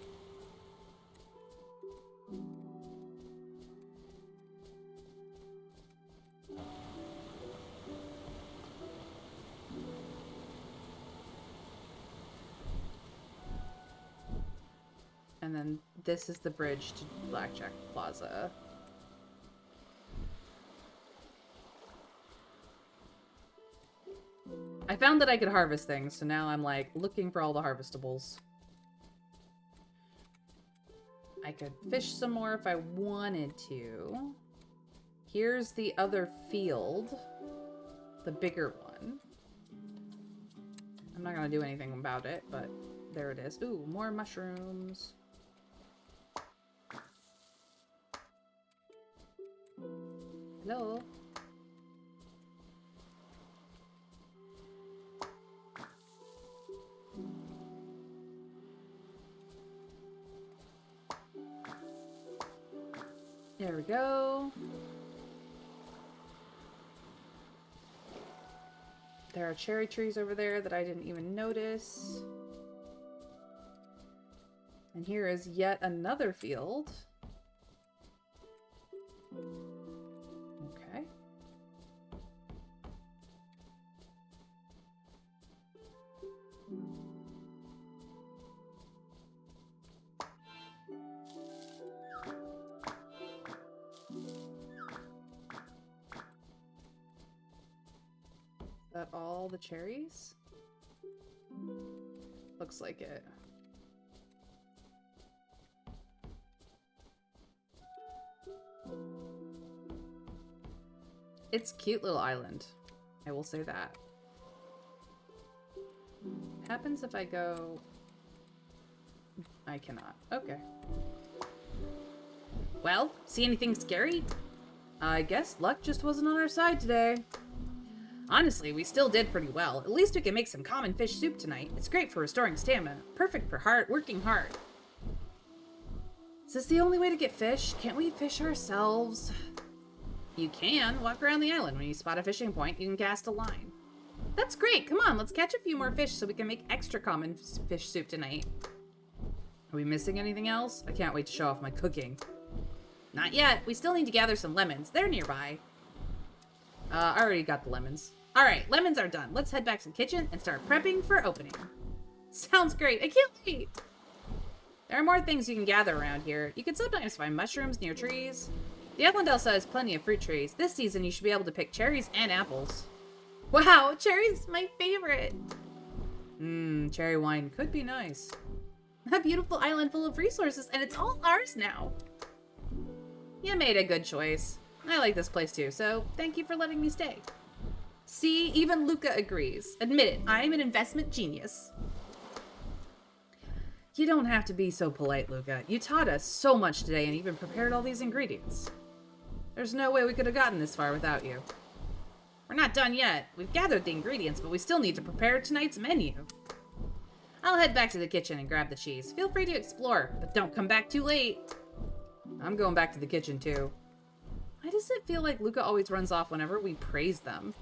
And then this is the bridge to Blackjack Plaza. I found that I could harvest things, so now I'm like looking for all the harvestables. I could fish some more if I wanted to. Here's the other field. The bigger one. I'm not gonna do anything about it, but there it is. Ooh, more mushrooms. Hello? There we go. There are cherry trees over there that I didn't even notice. And here is yet another field. Okay. that all the cherries? Looks like it. It's a cute little island. I will say that. Happens if I go... I cannot. Okay. Well, see anything scary? I guess luck just wasn't on our side today. Honestly, we still did pretty well. At least we can make some common fish soup tonight. It's great for restoring stamina. Perfect for working hard. Is this the only way to get fish? Can't we fish ourselves? You can. Walk around the island. When you spot a fishing point, you can cast a line. That's great. Come on, let's catch a few more fish so we can make extra common fish soup tonight. Are we missing anything else? I can't wait to show off my cooking. Not yet. We still need to gather some lemons. They're nearby. I already got the lemons. Alright, lemons are done. Let's head back to the kitchen and start prepping for opening. Sounds great. I can't wait. There are more things you can gather around here. You can sometimes find mushrooms near trees. The island also has plenty of fruit trees. This season, you should be able to pick cherries and apples. Wow, cherries my favorite. Cherry wine could be nice. A beautiful island full of resources, and it's all ours now. You made a good choice. I like this place too, so thank you for letting me stay. See, even Luca agrees. Admit it, I'm an investment genius. You don't have to be so polite, Luca. You taught us so much today and even prepared all these ingredients. There's no way we could have gotten this far without you. We're not done yet. We've gathered the ingredients, but we still need to prepare tonight's menu. I'll head back to the kitchen and grab the cheese. Feel free to explore, but don't come back too late. I'm going back to the kitchen too. Why does it feel like Luca always runs off whenever we praise them?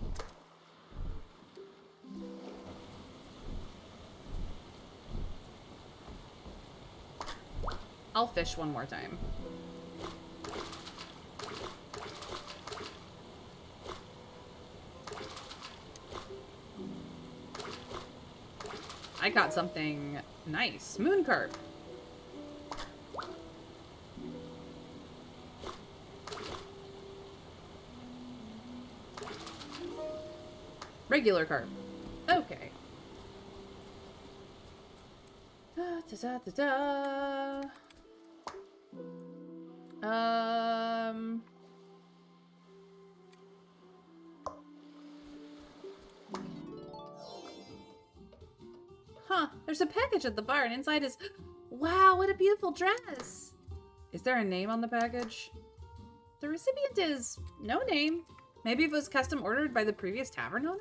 I'll fish one more time. I got something nice. Moon carp. Regular carp. Okay. Da, da, da, da, da. Huh, there's a package at the bar and inside is... Wow, what a beautiful dress! Is there a name on the package? The recipient is no name. Maybe it was custom ordered by the previous tavern owner?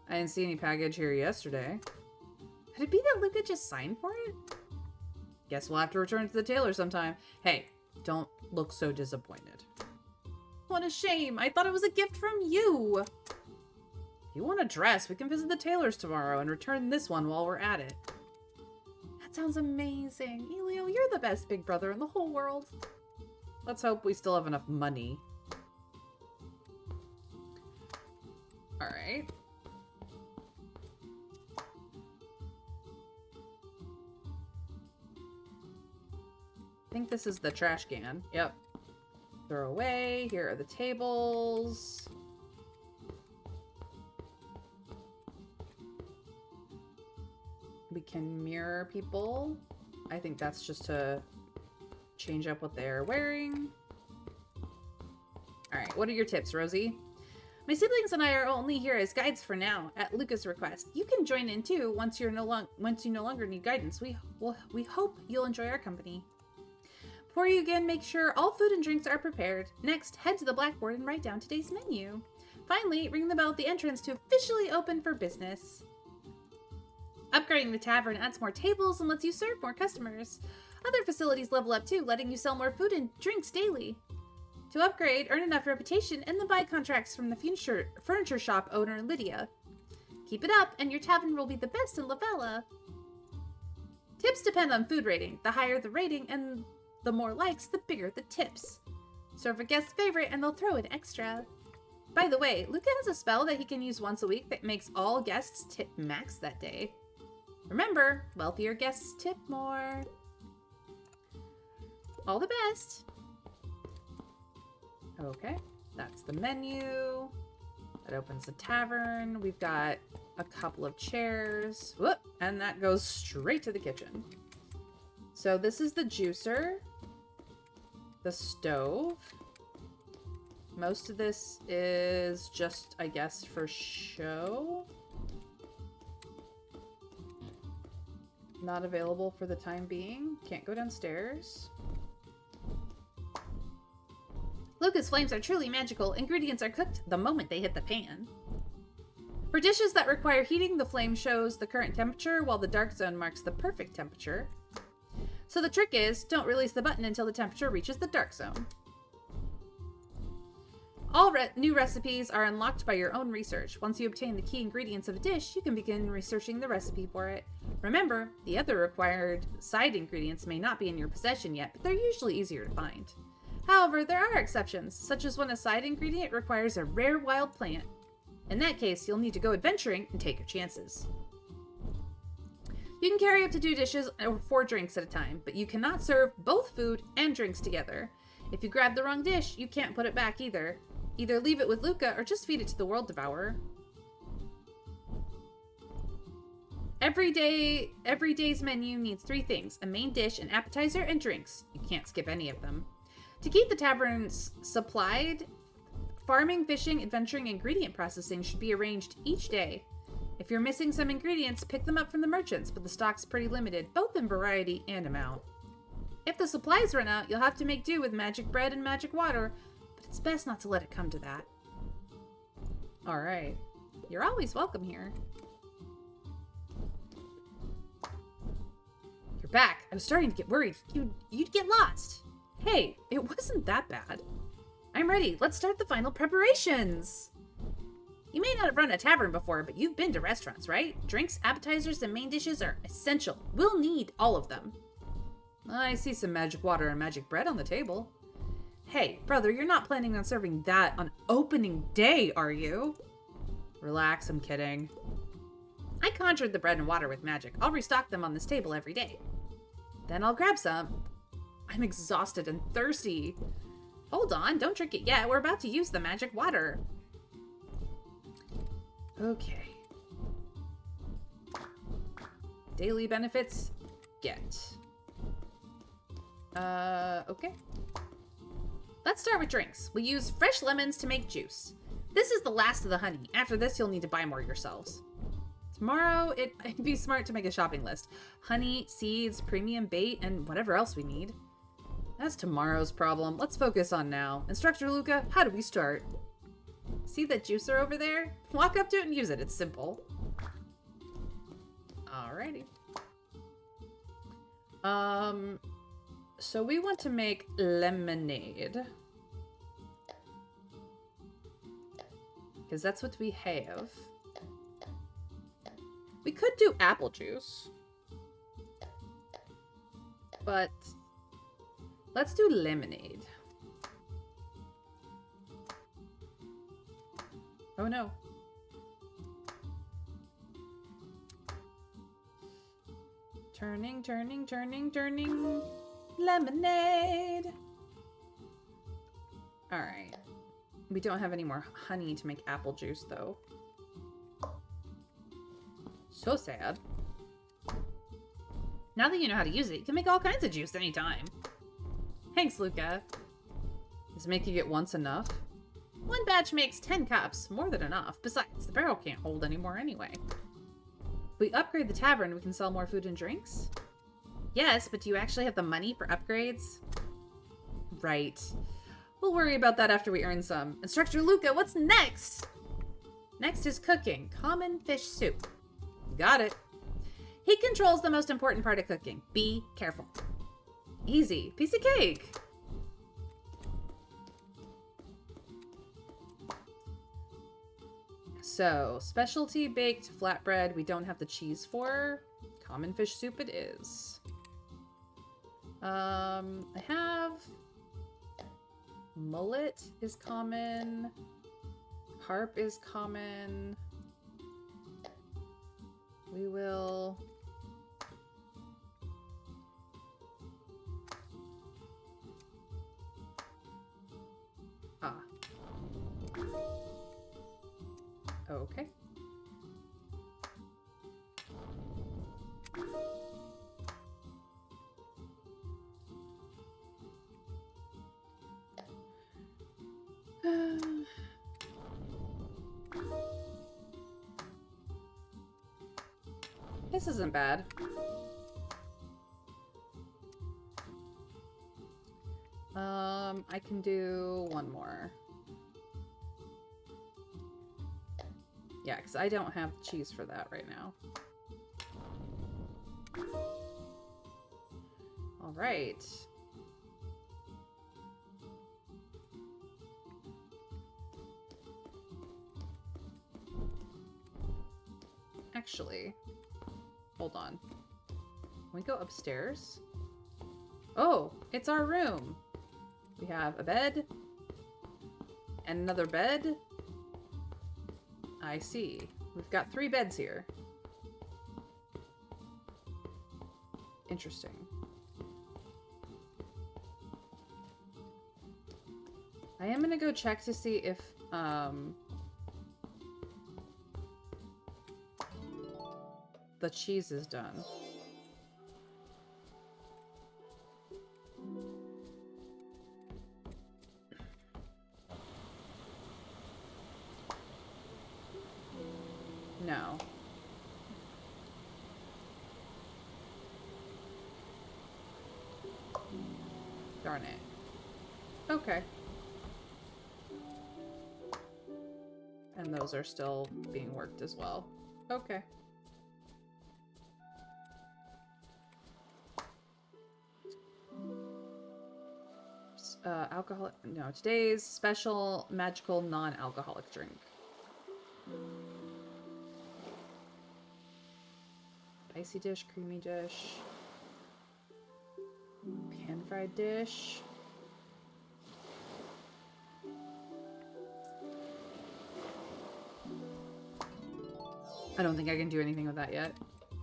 I didn't see any package here yesterday. Could it be that Luca just signed for it? Guess we'll have to return to the tailor sometime. Hey, don't look so disappointed. What a shame. I thought it was a gift from you. If you want a dress, we can visit the tailor's tomorrow and return this one while we're at it. That sounds amazing. Elio, you're the best big brother in the whole world. Let's hope we still have enough money. All right. I think this is the trash can. Yep. Throw away. Here are the tables. We can mirror people. I think that's just to change up what they're wearing. All right, what are your tips, Rosie? My siblings and I are only here as guides for now, at Luca's request. You can join in too once you no longer need guidance. We hope you'll enjoy our company. Before you again, make sure all food and drinks are prepared. Next, head to the blackboard and write down today's menu. Finally, ring the bell at the entrance to officially open for business. Upgrading the tavern adds more tables and lets you serve more customers. Other facilities level up too, letting you sell more food and drinks daily. To upgrade, earn enough reputation, and then buy contracts from the furniture shop owner, Lydia. Keep it up, and your tavern will be the best in Lavella. Tips depend on food rating. The higher the rating and the more likes, the bigger the tips. Serve a guest favorite, and they'll throw in extra. By the way, Luca has a spell that he can use once a week that makes all guests tip max that day. Remember, wealthier guests tip more. All the best. Okay, that's the menu. That opens the tavern. We've got a couple of chairs. Whoop! And that goes straight to the kitchen. So this is the juicer. The stove. Most of this is just, I guess, for show. Not available for the time being. Can't go downstairs. Lucas flames are truly magical. Ingredients are cooked the moment they hit the pan. For dishes that require heating, the flame shows the current temperature, while the dark zone marks the perfect temperature. So the trick is, don't release the button until the temperature reaches the dark zone. All new recipes are unlocked by your own research. Once you obtain the key ingredients of a dish, you can begin researching the recipe for it. Remember, the other required side ingredients may not be in your possession yet, but they're usually easier to find. However, there are exceptions, such as when a side ingredient requires a rare wild plant. In that case, you'll need to go adventuring and take your chances. You can carry up to 2 dishes or 4 drinks at a time, but you cannot serve both food and drinks together. If you grab the wrong dish, you can't put it back either. Either leave it with Luca or just feed it to the World Devourer. Every day's menu needs 3 things: a main dish, an appetizer, and drinks. You can't skip any of them. To keep the taverns supplied, farming, fishing, adventuring, and ingredient processing should be arranged each day. If you're missing some ingredients, pick them up from the merchants, but the stock's pretty limited, both in variety and amount. If the supplies run out, you'll have to make do with magic bread and magic water, but it's best not to let it come to that. Alright. You're always welcome here. You're back. I was starting to get worried you'd get lost. Hey, it wasn't that bad. I'm ready. Let's start the final preparations. You may not have run a tavern before, but you've been to restaurants, right? Drinks, appetizers, and main dishes are essential. We'll need all of them. I see some magic water and magic bread on the table. Hey, brother, you're not planning on serving that on opening day, are you? Relax, I'm kidding. I conjured the bread and water with magic. I'll restock them on this table every day. Then I'll grab some. I'm exhausted and thirsty. Hold on, don't drink it yet. We're about to use the magic water. Okay. Daily benefits, get. Okay. Let's start with drinks. We'll use fresh lemons to make juice. This is the last of the honey. After this, you'll need to buy more yourselves. Tomorrow, it'd be smart to make a shopping list. Honey, seeds, premium bait, and whatever else we need. That's tomorrow's problem. Let's focus on now. Instructor Luca, how do we start? See that juicer over there? Walk up to it and use it. It's simple. Alrighty. So we want to make lemonade. Because that's what we have. We could do apple juice. But let's do lemonade. Oh no. Turning, turning, turning, turning. Lemonade. Alright. We don't have any more honey to make apple juice, though. So sad. Now that you know how to use it, you can make all kinds of juice anytime. Thanks, Luca. Does making it once enough? 1 batch makes 10 cups, more than enough. Besides, the barrel can't hold any more anyway. If we upgrade the tavern, we can sell more food and drinks? Yes, but do you actually have the money for upgrades? Right. We'll worry about that after we earn some. Instructor Luca, what's next? Next is cooking. Common fish soup. Got it. He controls the most important part of cooking. Be careful. Easy. Piece of cake. So, specialty baked flatbread we don't have the cheese for. Common fish soup it is. I have... mullet is common. Harp is common. We will... Okay. This isn't bad. I can do one more. Yeah, because I don't have cheese for that right now. All right. Actually, hold on. Can we go upstairs? Oh, it's our room. We have a bed and another bed. I see. We've got 3 beds here. Interesting. I am gonna go check to see if, the cheese is done. No. Darn it. Okay. And those are still being worked as well. Okay. Alcoholic. No, today's special magical non-alcoholic drink. Icy dish, creamy dish, pan-fried dish. I don't think I can do anything with that yet.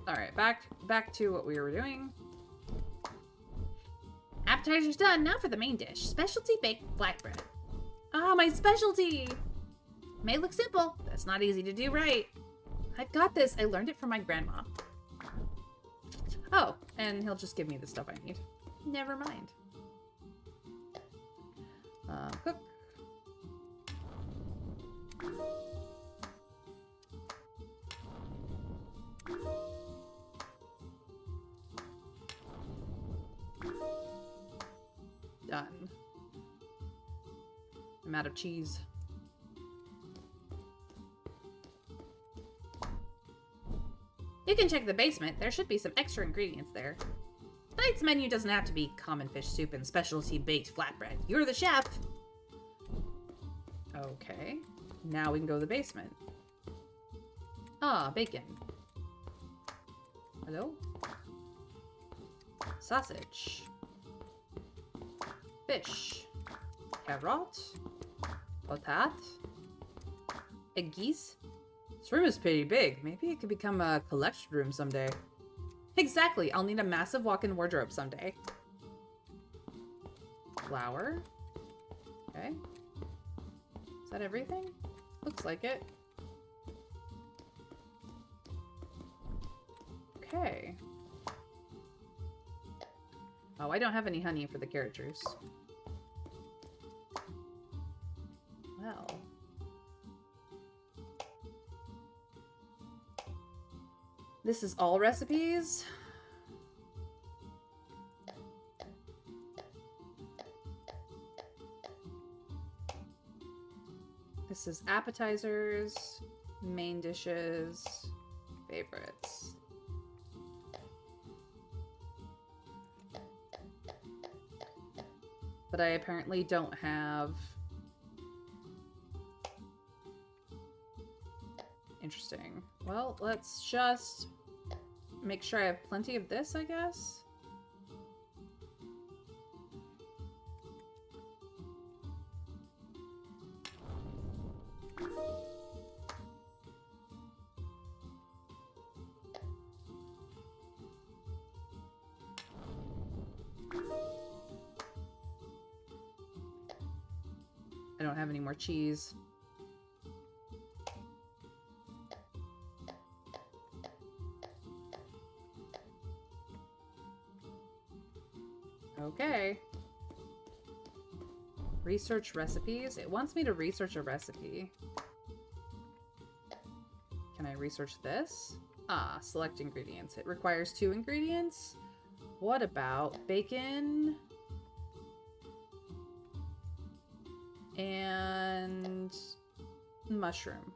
All right, back to what we were doing. Appetizer's done. Now for the main dish. Specialty baked flatbread. Ah, my specialty! May look simple. That's not easy to do right. I've got this. I learned it from my grandma. Oh, and he'll just give me the stuff I need. Never mind. Cook. Done. I'm out of cheese. You can check the basement. There should be some extra ingredients there. Tonight's menu doesn't have to be common fish soup and specialty baked flatbread. You're the chef. Okay. Now we can go to the basement. Ah, bacon. Hello? Sausage. Fish. Carrot. Potat. Eggs. This room is pretty big. Maybe it could become a collection room someday. Exactly. I'll need a massive walk-in wardrobe someday. Flour. Okay. Is that everything? Looks like it. Okay. Oh, I don't have any honey for the carrot juice. Well. This is all recipes. This is appetizers, main dishes, favorites. But I apparently don't have... Interesting. Well, let's just make sure I have plenty of this, I guess. I don't have any more cheese. Okay. Research recipes. It wants me to research a recipe. Can I research this? Ah, select ingredients. It requires 2 ingredients. What about bacon and mushroom?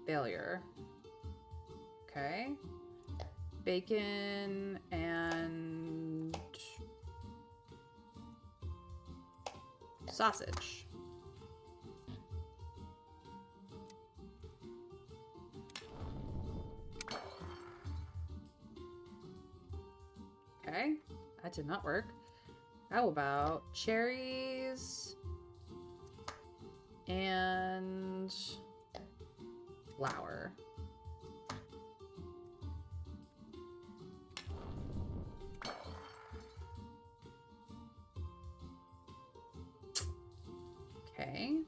Failure. Okay. Bacon and sausage. Okay, that did not work. How about cherries and flour? Okay.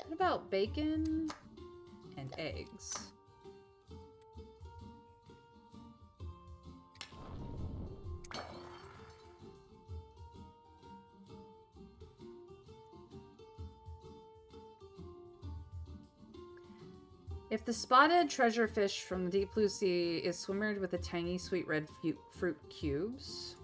What about bacon and eggs? If the spotted treasure fish from the deep blue sea is swimmered with the tiny sweet red fruit cubes.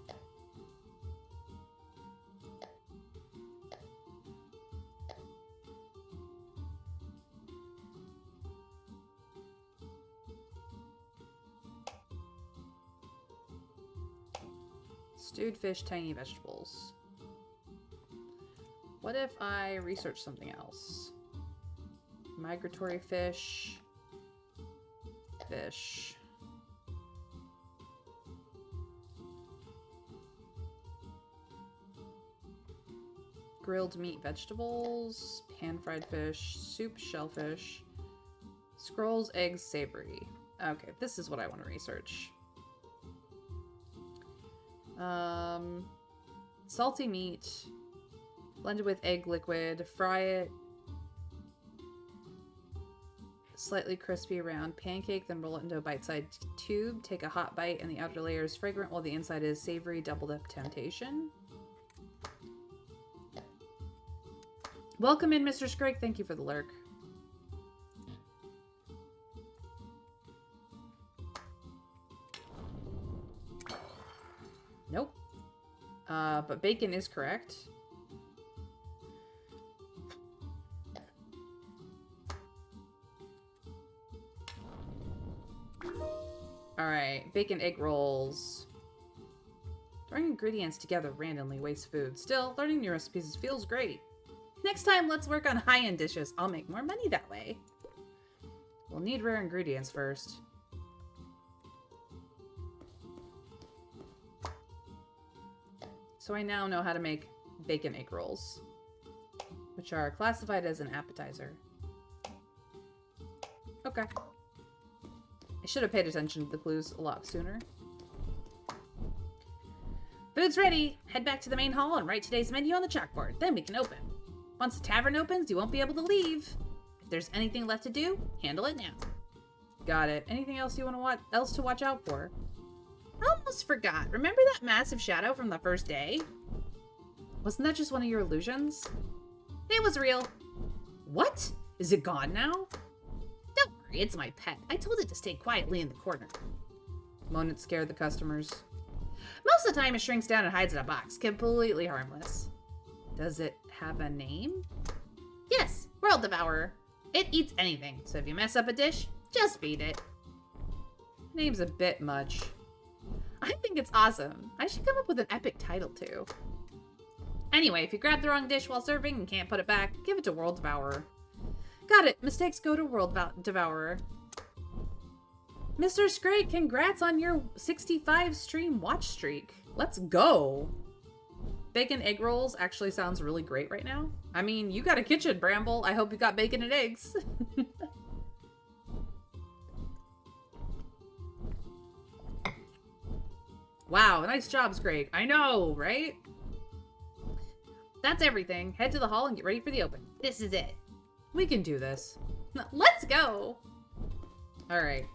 Stewed fish, tiny vegetables. What if I research something else? Migratory fish. Fish. Grilled meat, vegetables. Pan-fried fish. Soup, shellfish. Scrolls, eggs, savory. Okay, this is what I want to research. Salty meat. Blended with egg liquid. Fry it. Slightly crispy around pancake, then roll it into a bite-sized tube. Take a hot bite, and the outer layer is fragrant while the inside is savory. Doubled up temptation. Welcome in, Mr. Scrake. Thank you for the lurk. Nope. But bacon is correct. Alright, bacon egg rolls. Throwing ingredients together randomly wastes food. Still, learning new recipes feels great. Next time, let's work on high-end dishes. I'll make more money that way. We'll need rare ingredients first. So I now know how to make bacon egg rolls, which are classified as an appetizer. Okay. I should have paid attention to the clues a lot sooner. Food's ready. Head back to the main hall and write today's menu on the chalkboard. Then we can open. Once the tavern opens, you won't be able to leave. If there's anything left to do, handle it now. Got it. Anything else you want to watch out for? I almost forgot. Remember that massive shadow from the first day? Wasn't that just one of your illusions? It was real. What? Is it gone now? Don't worry, it's my pet. I told it to stay quietly in the corner. Won't it scare the customers? Most of the time it shrinks down and hides in a box, completely harmless. Does it have a name? Yes, World Devourer. It eats anything, so if you mess up a dish, just feed it. Name's a bit much. I think it's awesome. I should come up with an epic title too. Anyway, if you grab the wrong dish while serving and can't put it back, give it to World Devourer. Got it. Mistakes go to World Devourer. Mr. Scrake, congrats on your 65 stream watch streak. Let's go. Bacon egg rolls actually sounds really great right now. I mean, you got a kitchen, Bramble. I hope you got bacon and eggs. Wow, nice job, Scrake. I know, right? That's everything. Head to the hall and get ready for the open. This is it. We can do this. Let's go. All right.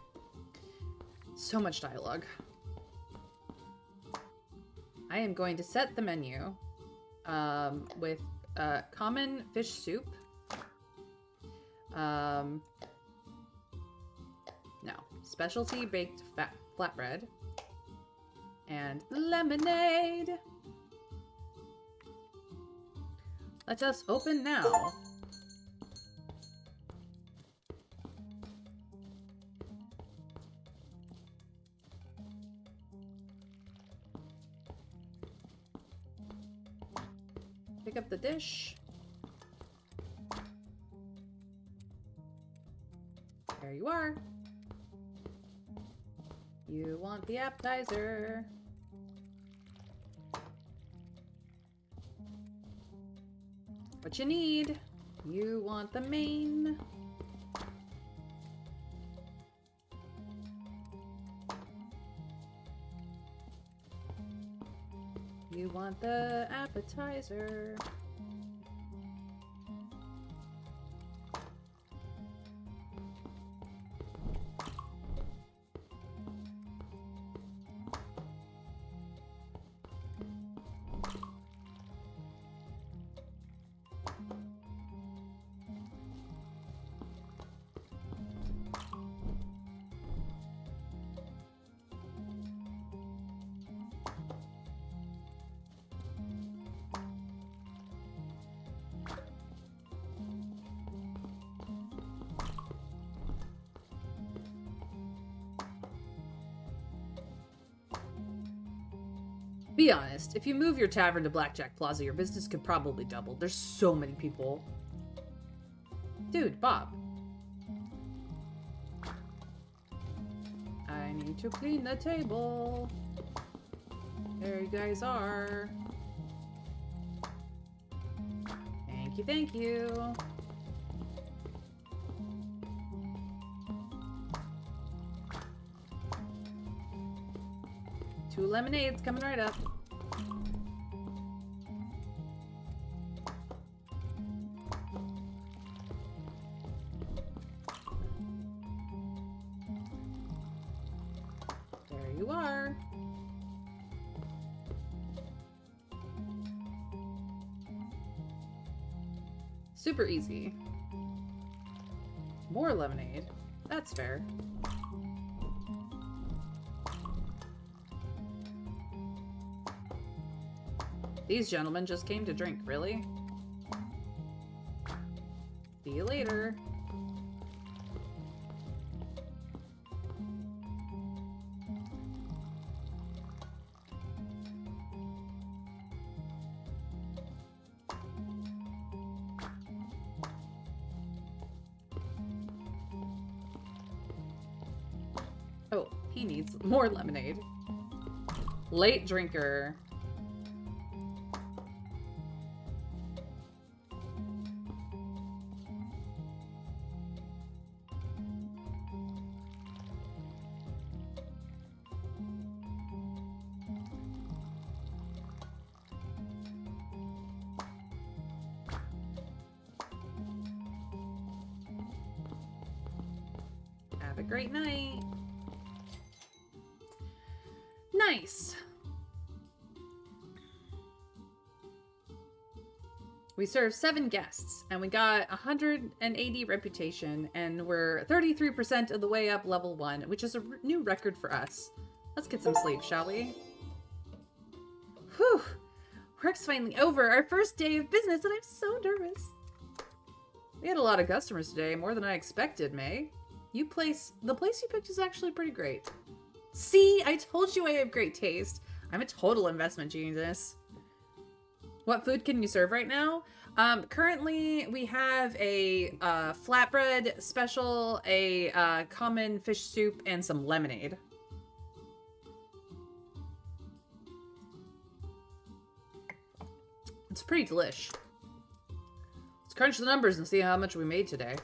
So much dialogue. I am going to set the menu with common fish soup. No. Specialty baked flatbread. And lemonade. Let us open now. Pick up the dish. There you are. You want the appetizer. What you need? You want the main. You want the appetizer. Be honest, if you move your tavern to Blackjack Plaza, your business could probably double. There's so many people. Dude, Bob. I need to clean the table. There you guys are. Thank you, thank you. Two lemonades coming right up. There you are. Super easy. More lemonade. That's fair. These gentlemen just came to drink, really? See you later. Oh, he needs more lemonade. Late drinker. Have a great night. Nice. We served 7 guests, and we got 180 reputation, and we're 33% of the way up level 1, which is a new record for us. Let's get some sleep, shall we? Whew! Work's finally over, our first day of business, and I'm so nervous. We had a lot of customers today, more than I expected, May. The place you picked is actually pretty great. See, I told you I have great taste. I'm a total investment genius. What food can you serve right now? Currently, we have a flatbread special, a common fish soup, and some lemonade. It's pretty delish. Let's crunch the numbers and see how much we made today.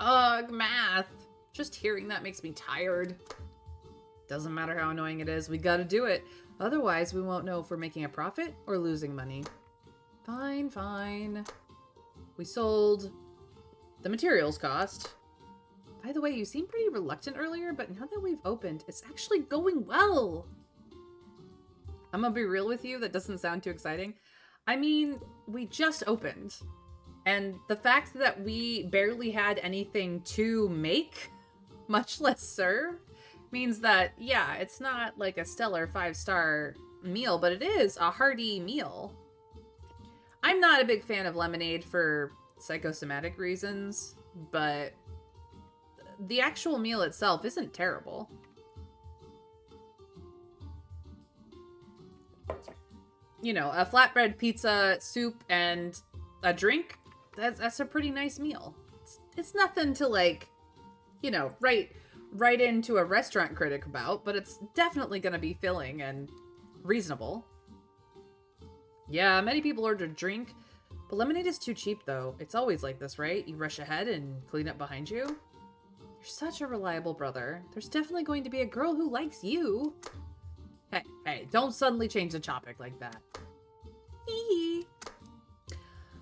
Ugh, math. Just hearing that makes me tired. Doesn't matter how annoying it is, we gotta do it. Otherwise, we won't know if we're making a profit or losing money. Fine, fine. We sold the materials cost. By the way, you seemed pretty reluctant earlier, but now that we've opened, it's actually going well. I'm gonna be real with you, that doesn't sound too exciting. I mean, we just opened. And the fact that we barely had anything to make, much less serve, means that, yeah, it's not like a stellar 5-star meal, but it is a hearty meal. I'm not a big fan of lemonade for psychosomatic reasons, but the actual meal itself isn't terrible. You know, a flatbread pizza, soup, and a drink, that's a pretty nice meal. It's nothing to, like, you know, write into a restaurant critic about, but it's definitely going to be filling and reasonable. Yeah, many people order drink, but lemonade is too cheap, though. It's always like this, right? You rush ahead and clean up behind you. You're such a reliable brother. There's definitely going to be a girl who likes you. Hey, don't suddenly change the topic like that. Hee.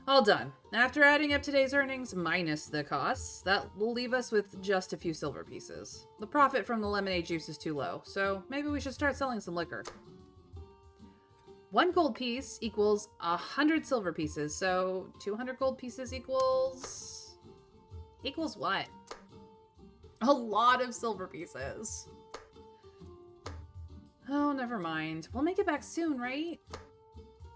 All done. After adding up today's earnings minus the costs, that will leave us with just a few silver pieces. The profit from the lemonade juice is too low, so maybe we should start selling some liquor. 1 gold piece equals 100 silver pieces, so 200 gold pieces equals... Equals what? A lot of silver pieces. Oh, never mind. We'll make it back soon, right?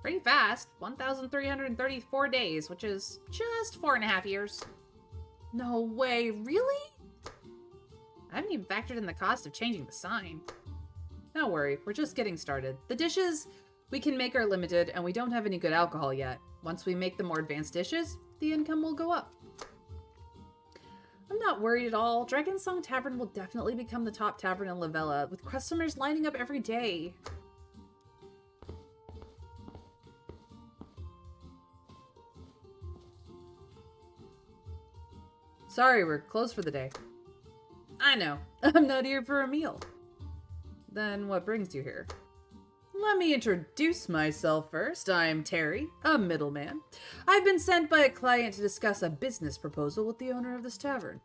Pretty fast. 1,334 days, which is just 4.5 years. No way, really? I haven't even factored in the cost of changing the sign. Don't worry, we're just getting started. The dishes we can make are limited, and we don't have any good alcohol yet. Once we make the more advanced dishes, the income will go up. I'm not worried at all. Dragonsong Tavern will definitely become the top tavern in Lavella, with customers lining up every day. Sorry, we're closed for the day. I know. I'm not here for a meal. Then what brings you here? Let me introduce myself first. I'm Terry, a middleman. I've been sent by a client to discuss a business proposal with the owner of this tavern.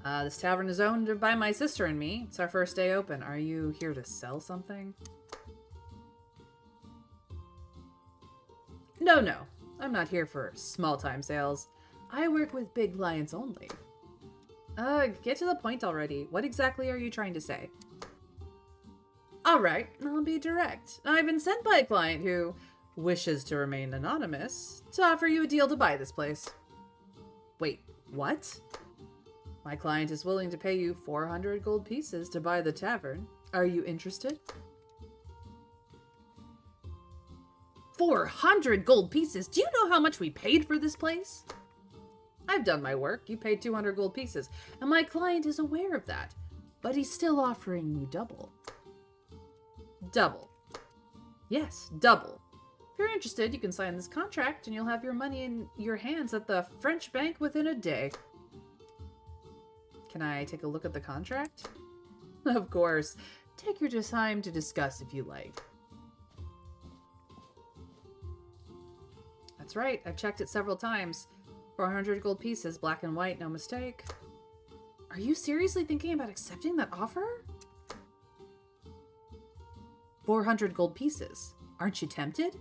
This tavern is owned by my sister and me. It's our first day open. Are you here to sell something? No. I'm not here for small-time sales. I work with big clients only. Get to the point already. What exactly are you trying to say? Alright, I'll be direct. I've been sent by a client who wishes to remain anonymous to offer you a deal to buy this place. Wait, what? My client is willing to pay you 400 gold pieces to buy the tavern. Are you interested? 400 gold pieces? Do you know how much we paid for this place? I've done my work. You paid 200 gold pieces, and my client is aware of that. But he's still offering you double. Double. Yes, double. If you're interested, you can sign this contract, and you'll have your money in your hands at the French bank within a day. Can I take a look at the contract? Of course. Take your time to discuss if you like. That's right. I've checked it several times. 400 gold pieces, black and white, no mistake. Are you seriously thinking about accepting that offer? 400 gold pieces. Aren't you tempted?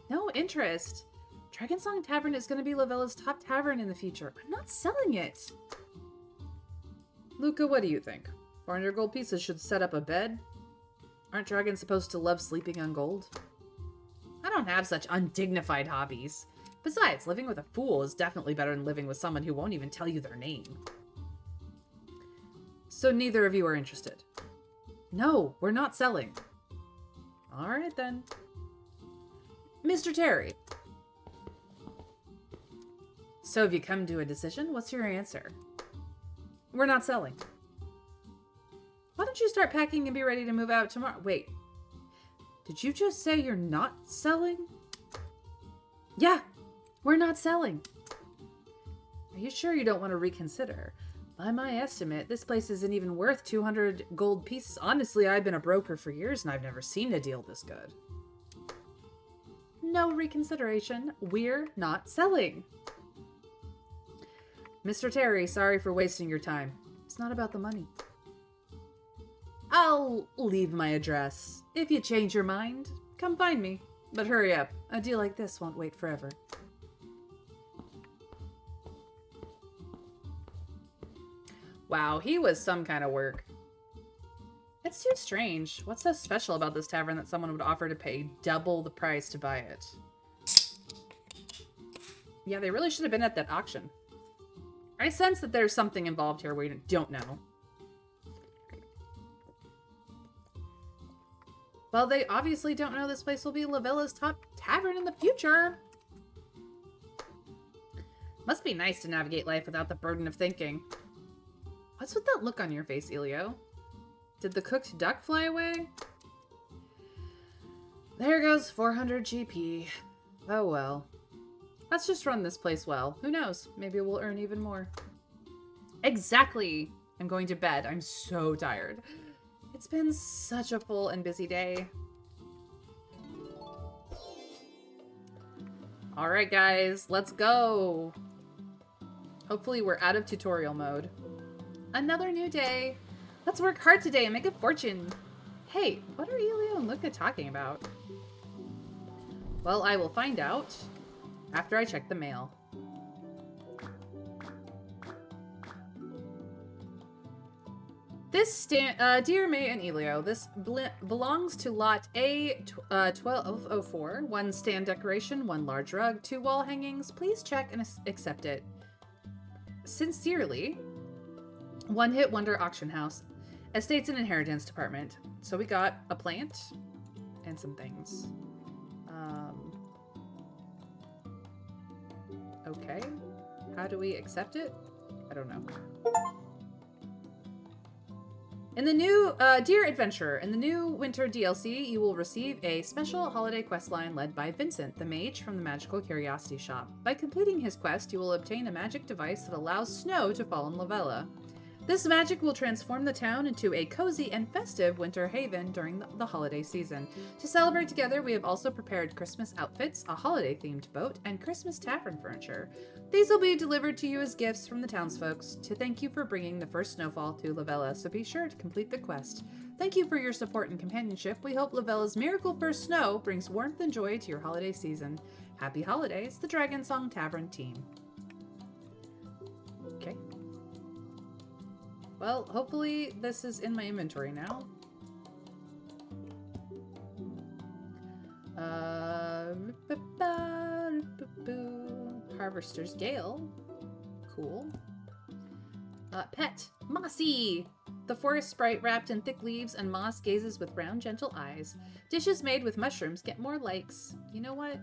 No interest. Dragonsong Tavern is going to be Lavella's top tavern in the future. I'm not selling it. Luca, what do you think? 400 gold pieces should set up a bed? Aren't dragons supposed to love sleeping on gold? I don't have such undignified hobbies. Besides, living with a fool is definitely better than living with someone who won't even tell you their name. So neither of you are interested? No, we're not selling. Alright then. Mr. Terry. So have you come to a decision? What's your answer? We're not selling. Why don't you start packing and be ready to move out tomorrow? Wait. Did you just say you're not selling? Yeah, we're not selling. Are you sure you don't want to reconsider? By my estimate, this place isn't even worth 200 gold pieces. Honestly, I've been a broker for years and I've never seen a deal this good. no reconsideration. We're not selling. Mr. Terry, sorry for wasting your time. It's not about the money. I'll leave my address. If you change your mind, come find me. But hurry up. A deal like this won't wait forever. Wow, he was some kind of work. It's too strange. What's so special about this tavern that someone would offer to pay double the price to buy it? Yeah, they really should have been at that auction. I sense that there's something involved here we don't know. Well, they obviously don't know this place will be Lavella's top tavern in the future. Must be nice to navigate life without the burden of thinking. What's with that look on your face, Elio? Did the cooked duck fly away? There goes 400 GP. Oh well. Let's just run this place well. Who knows? Maybe we'll earn even more. Exactly! I'm going to bed. I'm so tired. It's been such a full and busy day. Alright guys, let's go! Hopefully we're out of tutorial mode. Another new day. Let's work hard today and make a fortune. Hey, what are Elio and Luca talking about? Well, I will find out after I check the mail. This, dear May and Elio, this belongs to lot A1204. 1 stand decoration, 1 large rug, 2 wall hangings. Please check and accept it. Sincerely, One Hit Wonder Auction House. Estates and Inheritance Department. So we got a plant and some things. Okay. How do we accept it? I don't know. In the new, Dear Adventurer, in the new winter DLC, you will receive a special holiday quest line led by Vincent, the mage from the Magical Curiosity Shop. By completing his quest, you will obtain a magic device that allows snow to fall in Lavella. This magic will transform the town into a cozy and festive winter haven during the holiday season. To celebrate together, we have also prepared Christmas outfits, a holiday-themed boat, and Christmas tavern furniture. These will be delivered to you as gifts from the townsfolk to thank you for bringing the first snowfall to Lavella, so be sure to complete the quest. Thank you for your support and companionship. We hope Lavella's miracle first snow brings warmth and joy to your holiday season. Happy holidays, the Dragon Song Tavern team. Okay. Well, hopefully this is in my inventory now. Harvester's Gale. Cool. Pet. Mossy! The forest sprite wrapped in thick leaves and moss gazes with round, gentle eyes. Dishes made with mushrooms get more likes. You know what?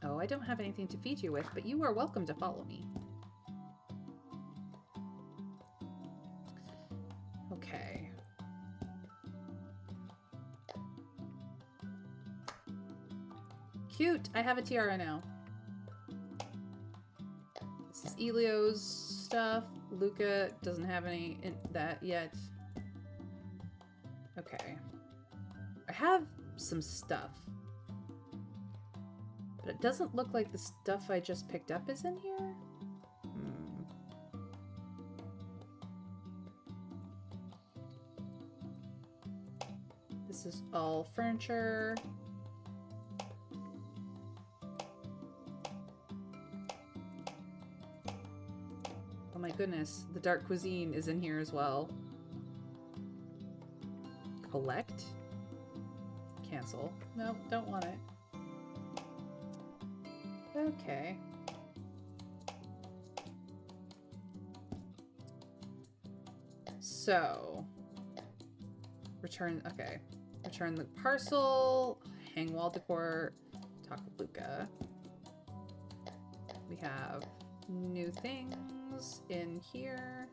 Oh, I don't have anything to feed you with, but you are welcome to follow me. Okay. Cute! I have a tiara now. This is Elio's stuff. Luca doesn't have any in that yet. Okay. I have some stuff. But it doesn't look like the stuff I just picked up is in here. This is all furniture. Oh my goodness, the dark cuisine is in here as well. Collect? Cancel. No, don't want it. Okay. So, return, okay. Return the parcel, hang wall decor, talk with Luca. We have new things in here.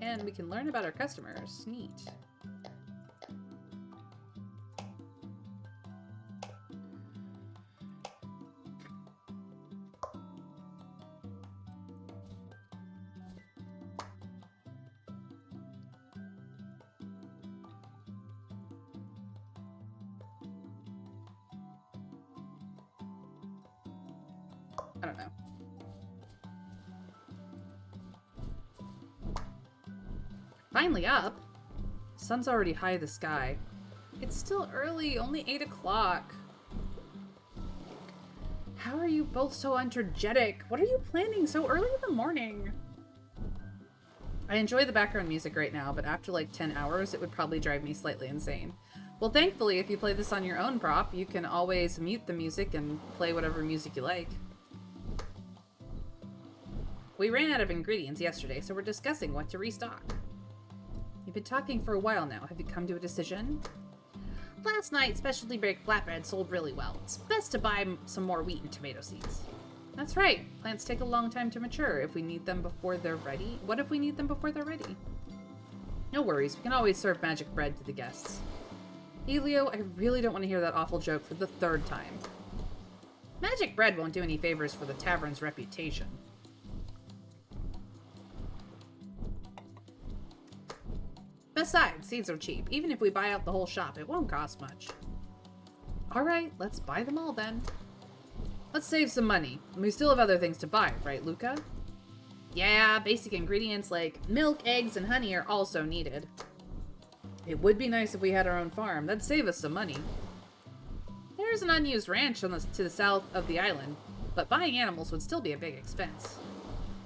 And we can learn about our customers. Neat. I don't know. Finally up. Sun's already high in the sky. It's still early, only 8 o'clock. How are you both so energetic? What are you planning so early in the morning? I enjoy the background music right now, but after like 10 hours, it would probably drive me slightly insane. Well, thankfully, if you play this on your own prop, you can always mute the music and play whatever music you like. We ran out of ingredients yesterday, so we're discussing what to restock. You've been talking for a while now. Have you come to a decision? Last night, specialty baked flatbread sold really well. It's best to buy some more wheat and tomato seeds. That's right. Plants take a long time to mature. If we need them before they're ready. What if we need them before they're ready? No worries. We can always serve magic bread to the guests. Elio, I really don't want to hear that awful joke for the 3rd time. Magic bread won't do any favors for the tavern's reputation. Besides, seeds are cheap. Even if we buy out the whole shop, it won't cost much. Alright, let's buy them all then. Let's save some money. We still have other things to buy, right, Luca? Yeah, basic ingredients like milk, eggs, and honey are also needed. It would be nice if we had our own farm. That'd save us some money. There's an unused ranch to the south of the island, but buying animals would still be a big expense.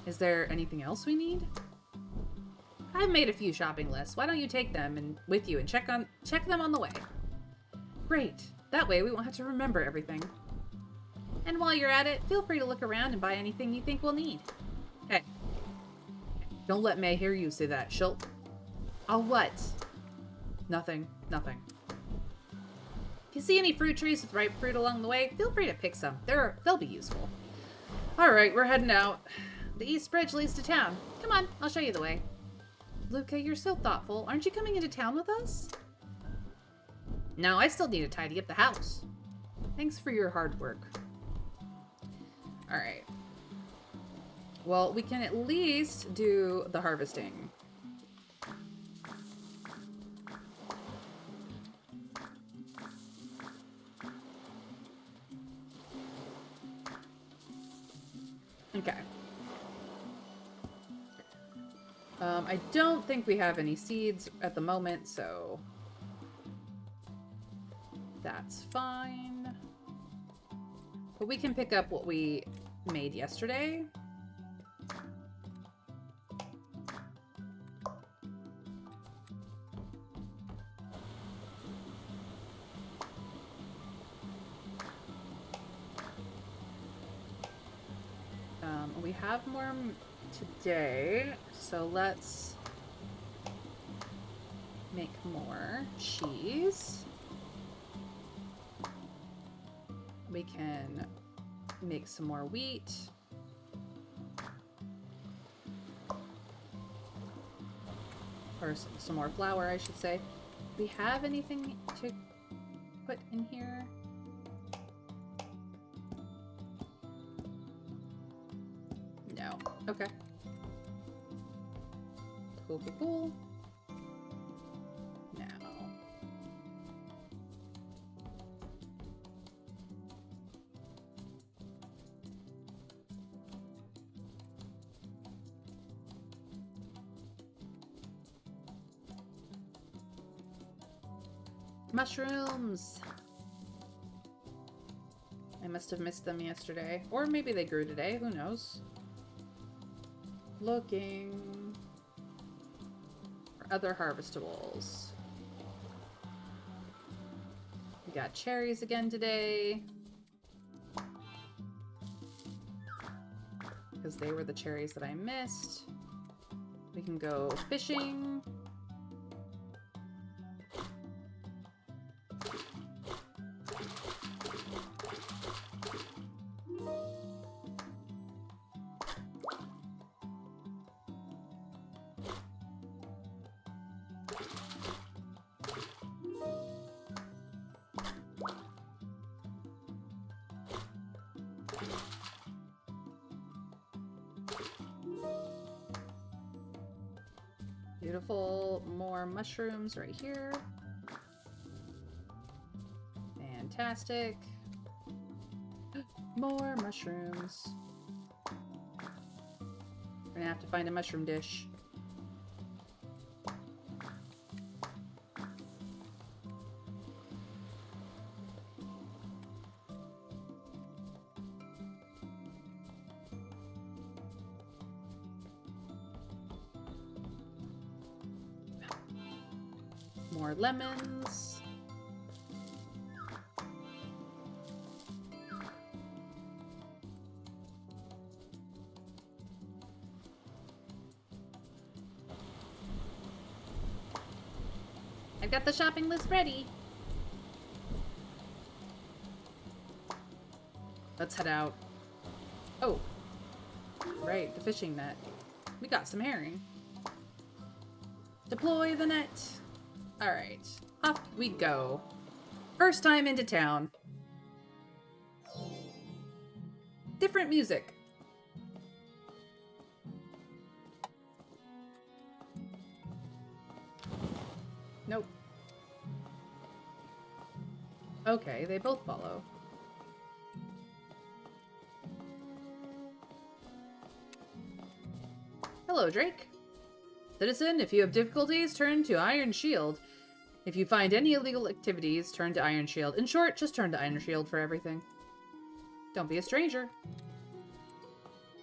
Is there anything else we need? I've made a few shopping lists. Why don't you take them with you and check them on the way? Great. That way we won't have to remember everything. And while you're at it, feel free to look around and buy anything you think we'll need. Hey. Don't let May hear you say that. She'll... Oh, what? Nothing. Nothing. If you see any fruit trees with ripe fruit along the way, feel free to pick some. They'll be useful. Alright, we're heading out. The east bridge leads to town. Come on, I'll show you the way. Luca, you're so thoughtful. Aren't you coming into town with us? No, I still need to tidy up the house. Thanks for your hard work. Alright. Well, we can at least do the harvesting. Okay. I don't think we have any seeds at the moment, so that's fine. But we can pick up what we made yesterday. We have more today, so let's make more cheese. We can make some more wheat. Or some more flour, I should say. Do we have anything to put in here? No. Okay. Cool, cool, cool. Now. Mushrooms! I must have missed them yesterday. Or maybe they grew today, who knows? Looking for other harvestables. We got cherries again today. Because they were the cherries that I missed. We can go fishing. Beautiful. More mushrooms right here. Fantastic. More mushrooms. We're gonna have to find a mushroom dish. More lemons. I've got the shopping list ready. Let's head out. Oh, right, the fishing net. We got some herring. Deploy the net. All right, off we go. First time into town. Different music. Nope. Okay, they both follow. Hello, Drake. Citizen, if you have difficulties, turn to Iron Shield. If you find any illegal activities, turn to Iron Shield. In short, just turn to Iron Shield for everything. Don't be a stranger.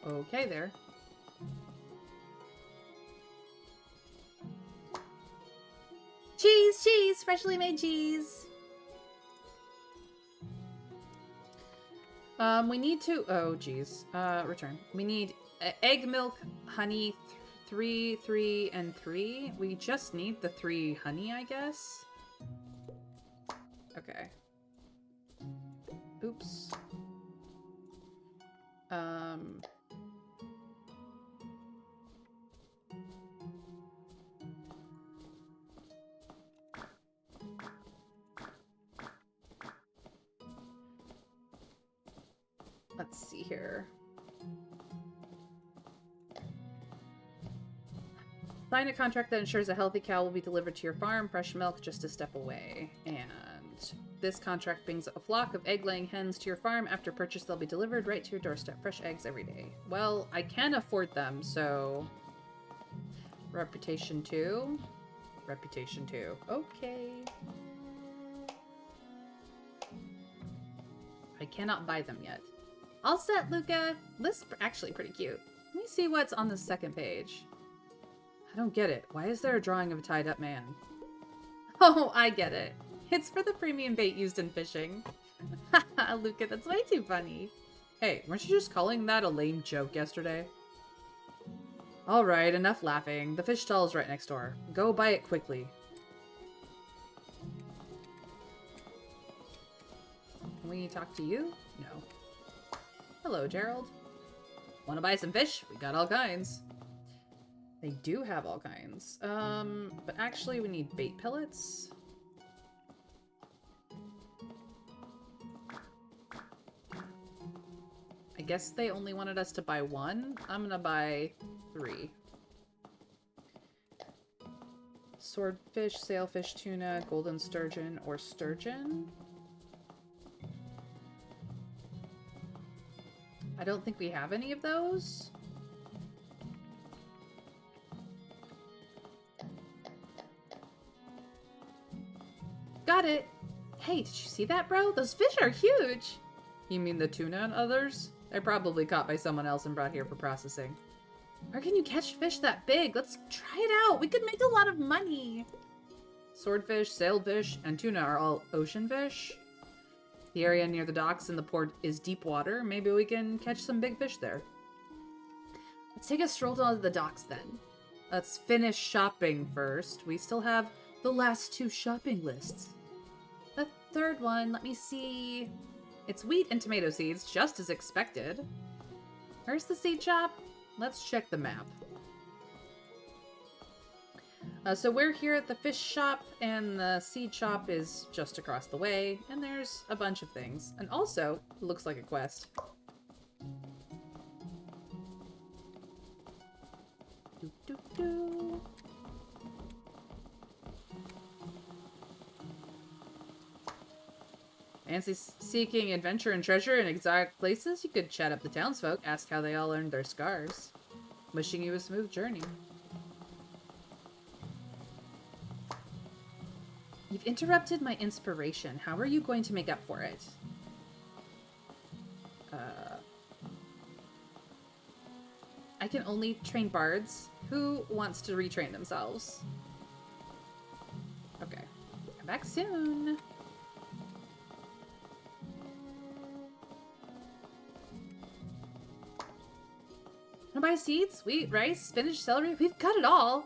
Okay, there. Cheese, cheese, freshly made cheese. We need to, oh geez, return. We need egg, milk, honey, 3, 3, and 3. We just need the 3 honey, I guess. Okay. Oops. Let's see here. Sign a contract that ensures a healthy cow will be delivered to your farm, fresh milk just a step away. And this contract brings a flock of egg-laying hens to your farm. After purchase, they'll be delivered right to your doorstep. Fresh eggs every day. Well, I can afford them, so... Reputation 2. Reputation 2. Okay. I cannot buy them yet. All set, Luca. List's actually pretty cute. Let me see what's on the second page. I don't get it. Why is there a drawing of a tied-up man? Oh, I get it. It's for the premium bait used in fishing. Haha, Luca, that's way too funny. Hey, weren't you just calling that a lame joke yesterday? Alright, enough laughing. The fish stall is right next door. Go buy it quickly. Can we talk to you? No. Hello, Gerald. Want to buy some fish? We got all kinds. They do have all kinds. But actually we need bait pellets. I guess they only wanted us to buy 1. I'm gonna buy 3. Swordfish, sailfish, tuna, golden sturgeon, or sturgeon? I don't think we have any of those. Got it. Hey, did you see that, bro? Those fish are huge. You mean the tuna and others? They're probably caught by someone else and brought here for processing. Where can you catch fish that big? Let's try it out. We could make a lot of money. Swordfish, sailfish, and tuna are all ocean fish. The area near the docks and the port is deep water. Maybe we can catch some big fish there. Let's take a stroll down to the docks then. Let's finish shopping first. We still have the last 2 shopping lists. The third one, let me see. It's wheat and tomato seeds, just as expected. Where's the seed shop? Let's check the map. So we're here at the fish shop, and the seed shop is just across the way, and there's a bunch of things. And also, looks like a quest. Doo -doo -doo. Fancy seeking adventure and treasure in exotic places? You could chat up the townsfolk, ask how they all earned their scars. Wishing you a smooth journey. You've interrupted my inspiration. How are you going to make up for it? I can only train bards. Who wants to retrain themselves? Okay. Come back soon. Wanna buy seeds, wheat, rice, spinach, celery? We've got it all.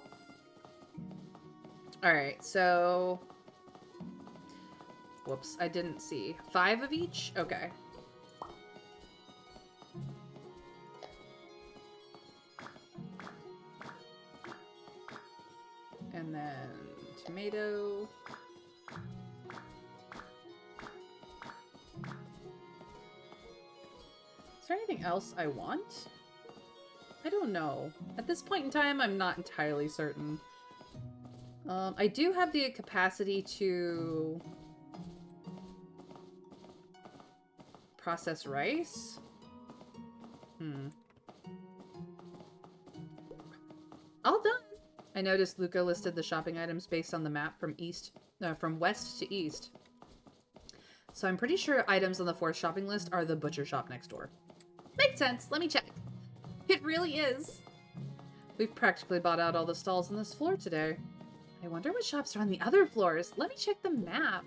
Alright, so... Whoops, I didn't see. 5 of each? Okay. And then tomato. Is there anything else I want? I don't know. At this point in time, I'm not entirely certain. I do have the capacity to process rice. All done. I noticed Luca listed the shopping items based on the map from west to east. So I'm pretty sure items on the 4th shopping list are the butcher shop next door. Makes sense. Let me check. It really is. We've practically bought out all the stalls on this floor today. I wonder what shops are on the other floors. Let me check the map.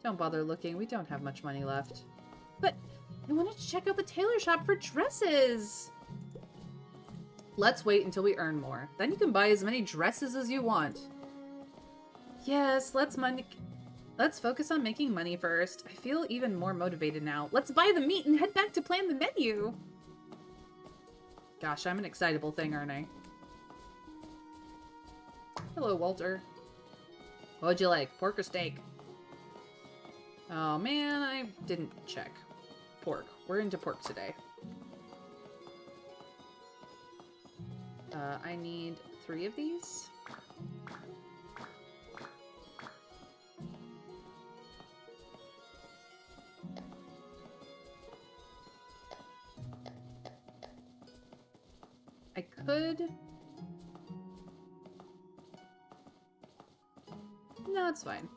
Don't bother looking. We don't have much money left. But I wanted to check out the tailor shop for dresses. Let's wait until we earn more. Then you can buy as many dresses as you want. Yes, let's focus on making money first. I feel even more motivated now. Let's buy the meat and head back to plan the menu. Gosh, I'm an excitable thing, aren't I? Hello, Walter. What'd you like, pork or steak? Oh man, I didn't check. Pork. We're into pork today. I need 3 of these. I could... No, it's fine.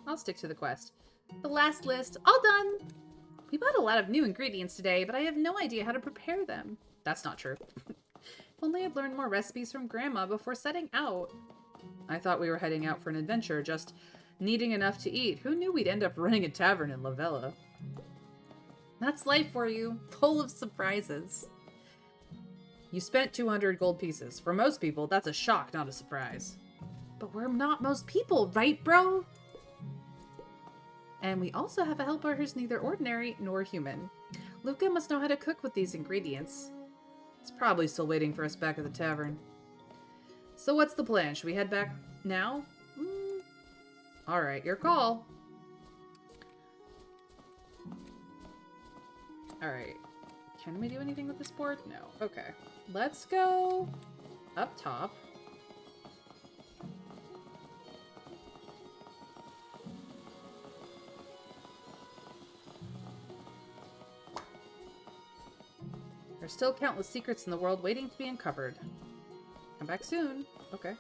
I'll stick to the quest. The last list, all done! We bought a lot of new ingredients today, but I have no idea how to prepare them. That's not true. If only I'd learned more recipes from Grandma before setting out. I thought we were heading out for an adventure, just needing enough to eat. Who knew we'd end up running a tavern in Lavella? That's life for you, full of surprises. You spent 200 gold pieces. For most people, that's a shock, not a surprise. But we're not most people, right, bro? And we also have a helper who's neither ordinary nor human. Luca must know how to cook with these ingredients. He's probably still waiting for us back at the tavern. So what's the plan? Should we head back now? Alright, your call. Alright. Can we do anything with this board? No. Okay. Let's go up top. There's still countless secrets in the world waiting to be uncovered. Come back soon. Okay.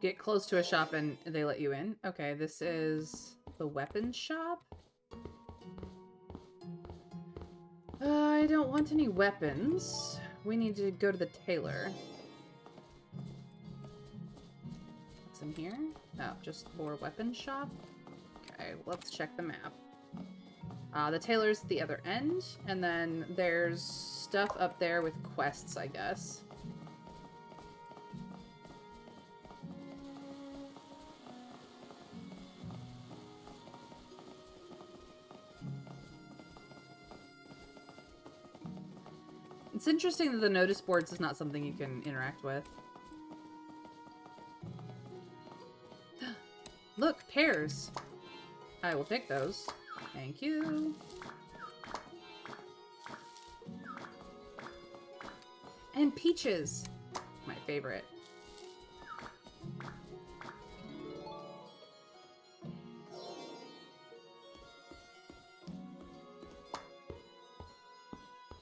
Get close to a shop and they let you in. Okay, this is the weapons shop. I don't want any weapons. We need to go to the tailor. What's in here? Oh, just more weapons shop? Okay, let's check the map. The tailor's at the other end, and then there's stuff up there with quests, I guess. It's interesting that the notice boards is not something you can interact with. Pears. I will take those. Thank you. And peaches. My favorite.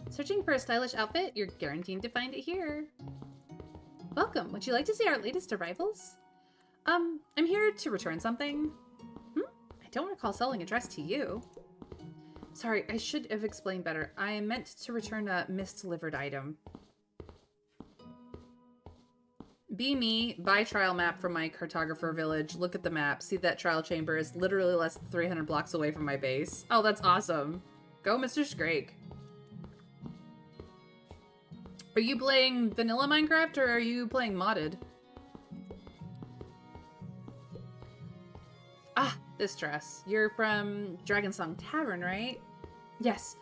Searching for a stylish outfit? You're guaranteed to find it here. Welcome. Would you like to see our latest arrivals? I'm here to return something. I don't recall selling a dress to you. Sorry, I should have explained better. I meant to return a misdelivered item. Be me, buy trial map from my cartographer village, look at the map, see that trial chamber is literally less than 300 blocks away from my base. Oh, that's awesome. Go, Mr. Scrake. Are you playing vanilla Minecraft or are you playing modded? Ah, this dress. You're from Dragonsong Tavern, right? Yes.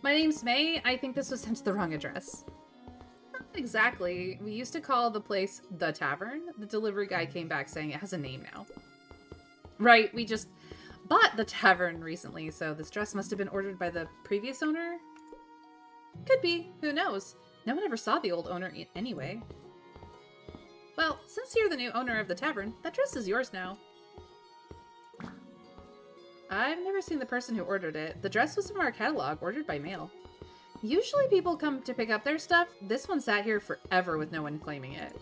My name's May. I think this was sent to the wrong address. Not exactly. We used to call the place the Tavern. The delivery guy came back saying it has a name now. Right, we just bought the Tavern recently, so this dress must have been ordered by the previous owner? Could be. Who knows? No one ever saw the old owner anyway. Well, since you're the new owner of the tavern, that dress is yours now. I've never seen the person who ordered it. The dress was from our catalog, ordered by mail. Usually people come to pick up their stuff. This one sat here forever with no one claiming it.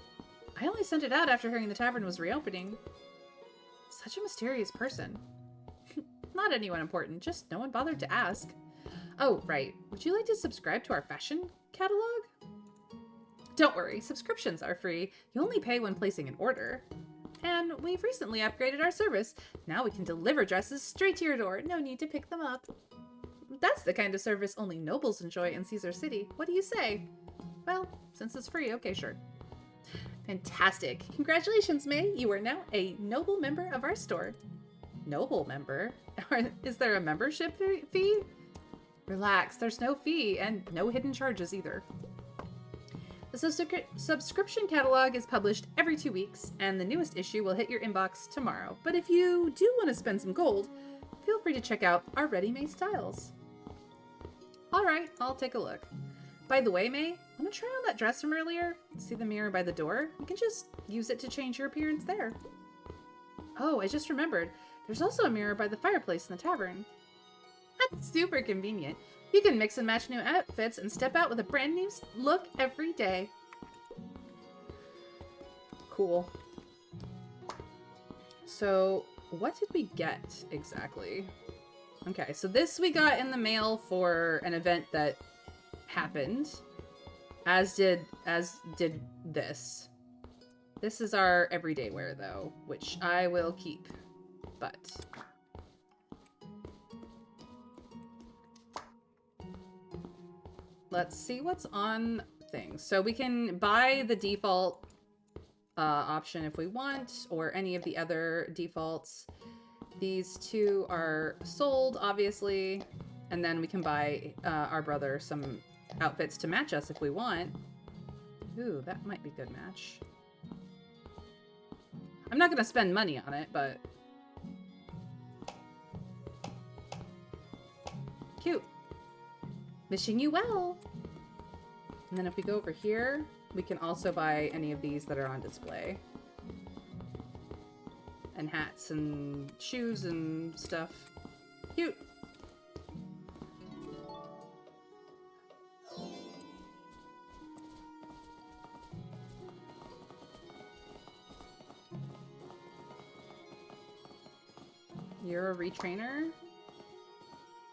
I only sent it out after hearing the tavern was reopening. Such a mysterious person. Not anyone important, just no one bothered to ask. Oh, right. Would you like to subscribe to our fashion catalog? Don't worry, subscriptions are free. You only pay when placing an order. And we've recently upgraded our service. Now we can deliver dresses straight to your door. No need to pick them up. That's the kind of service only nobles enjoy in Caesar City. What do you say? Well, since it's free, okay, sure. Fantastic. Congratulations, May. You are now a noble member of our store. Noble member? Is there a membership fee? Relax, there's no fee and no hidden charges either. The subscription catalog is published every 2 weeks, and the newest issue will hit your inbox tomorrow. But if you do want to spend some gold, feel free to check out our ready-made styles. Alright, I'll take a look. By the way, May, want to try on that dress from earlier? See the mirror by the door? You can just use it to change your appearance there. Oh, I just remembered. There's also a mirror by the fireplace in the tavern. That's super convenient. You can mix and match new outfits and step out with a brand new look every day. Cool. So, what did we get exactly? Okay, so this we got in the mail for an event that happened, as did this. This is our everyday wear though, which I will keep, but let's see what's on things. So we can buy the default option if we want, or any of the other defaults. These two are sold, obviously, and then we can buy our brother some outfits to match us if we want. Ooh, that might be a good match. I'm not gonna spend money on it, but cute. Wishing you well. And then if we go over here, we can also buy any of these that are on display. And hats and shoes and stuff. Cute. You're a retrainer?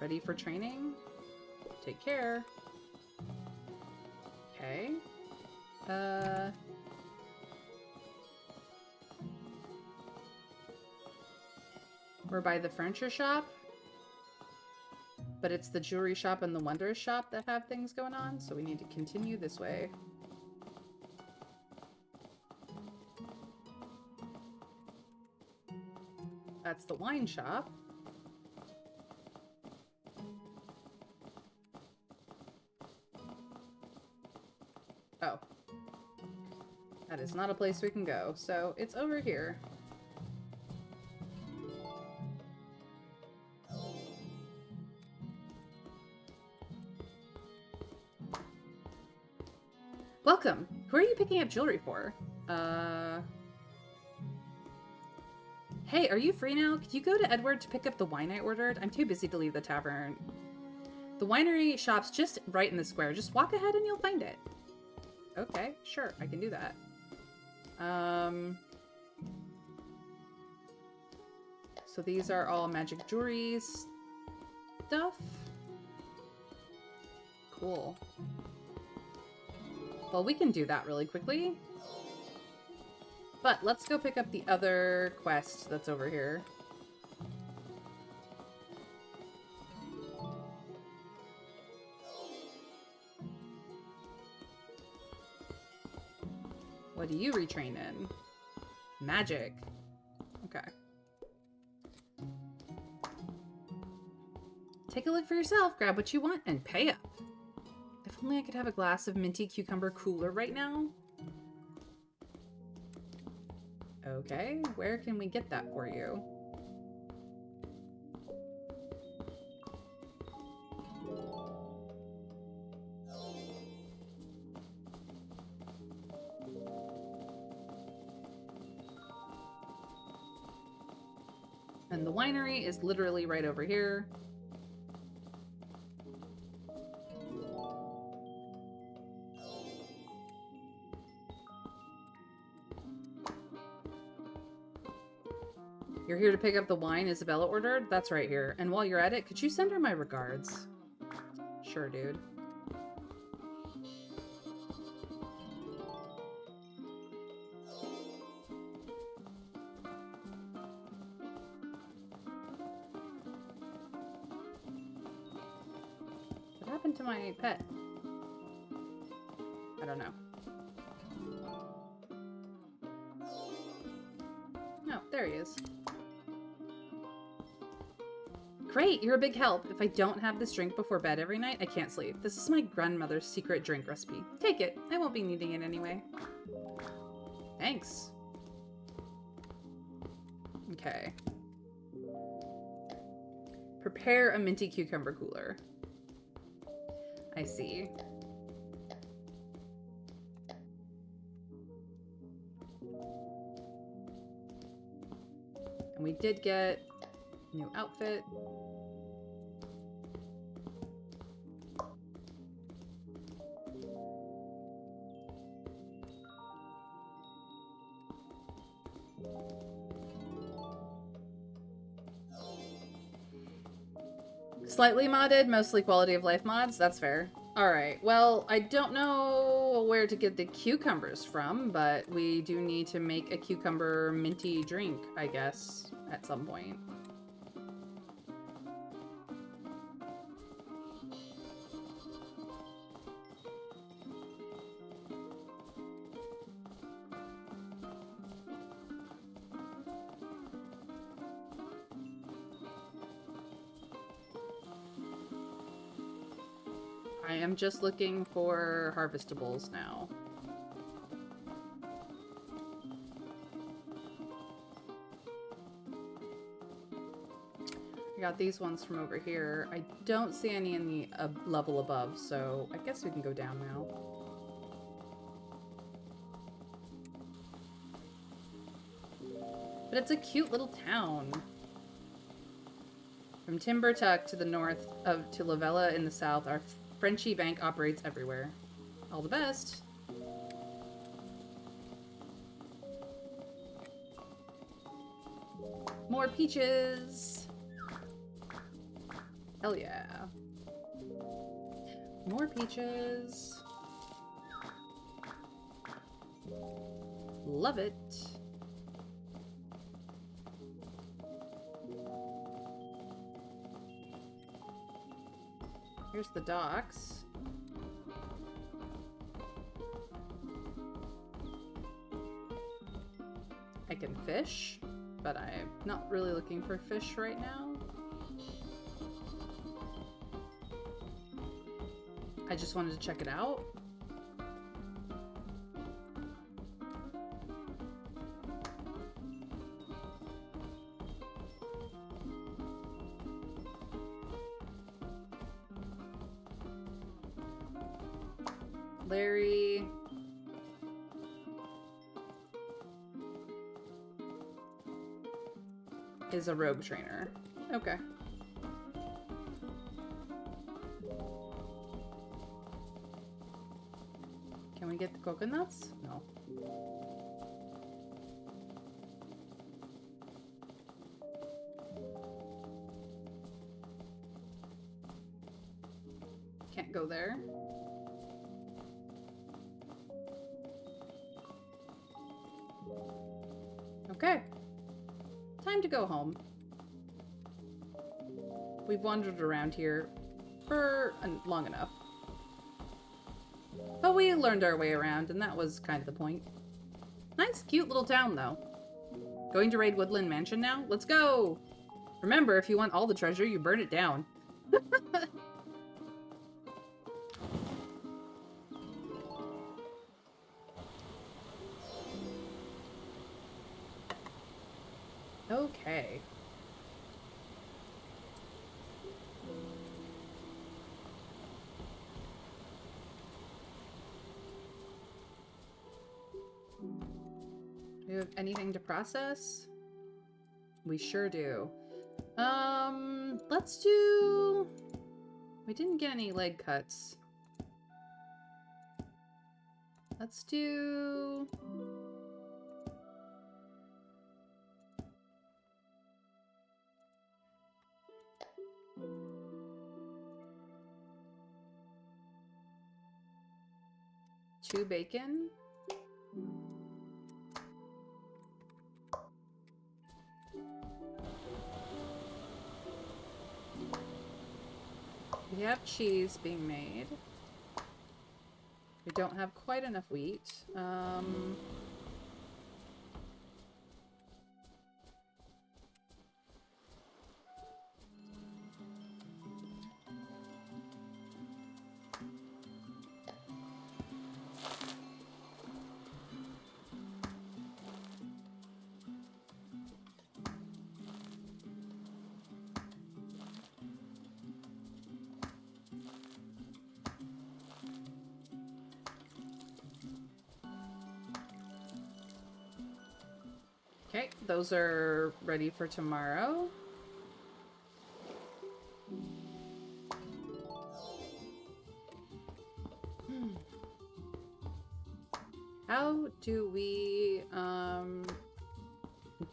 Ready for training? Take care. Okay. We're by the furniture shop. But it's the jewelry shop and the wonders shop that have things going on, so we need to continue this way. That's the wine shop. Oh. That is not a place we can go, so it's over here. Welcome. Who are you picking up jewelry for? Hey, are you free now? Could you go to Edward to pick up the wine I ordered? I'm too busy to leave the tavern. The winery shop's just right in the square. Just walk ahead and you'll find it. Okay, sure, I can do that. So these are all magic jewelry stuff. Cool. Well, we can do that really quickly. But let's go pick up the other quest that's over here. What do you retrain in? Magic. Okay. Take a look for yourself, grab what you want, and pay up. If only I could have a glass of minty cucumber cooler right now. Okay, where can we get that for you? And the winery is literally right over here. You're here to pick up the wine Isabella ordered? That's right here. And while you're at it, could you send her my regards? Sure, dude. What happened to my pet? I don't know. Oh, there he is. Great, you're a big help. If I don't have this drink before bed every night, I can't sleep. This is my grandmother's secret drink recipe. Take it. I won't be needing it anyway. Thanks. Okay. Prepare a minty cucumber cooler. I see. And we did get a new outfit. Slightly modded, mostly quality of life mods. That's fair. Alright, well, I don't know where to get the cucumbers from, but we do need to make a cucumber minty drink, I guess, at some point. I am just looking for harvestables now. I got these ones from over here. I don't see any in the level above, so I guess we can go down now. But it's a cute little town. From Timbertuck to the north to Lavella in the south, our Frenchy Bank operates everywhere. All the best. More peaches. Hell yeah. More peaches. Love it. Here's the docks. I can fish, but I'm not really looking for fish right now. I just wanted to check it out. Larry, is a rogue trainer. Okay. Can we get the coconuts? No. Can't go there. Okay. Time to go home. We've wandered around here for long enough. But we learned our way around, and that was kind of the point. Nice, cute little town, though. Going to raid Woodland Mansion now? Let's go! Remember, if you want all the treasure, you burn it down. Okay. Do you have anything to process? We sure do. Let's do... We didn't get any leg cuts. Let's do... Two bacon. We have cheese being made. We don't have quite enough wheat. Okay, those are ready for tomorrow. How do we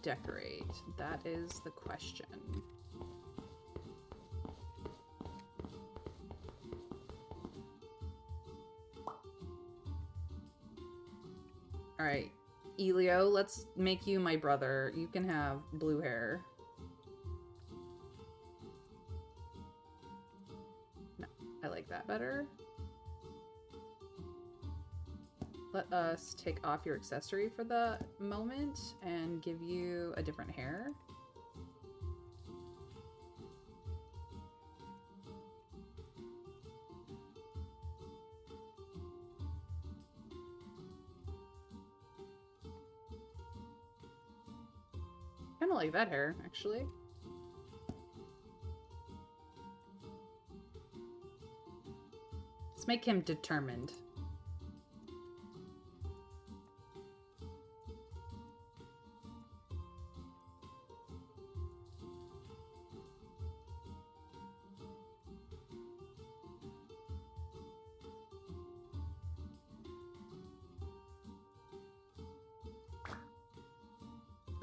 decorate? That is the question. All right. Elio, let's make you my brother. You can have blue hair. No, I like that better. Let us take off your accessory for the moment and give you a different hair. Kind of like that hair, actually. Let's make him determined.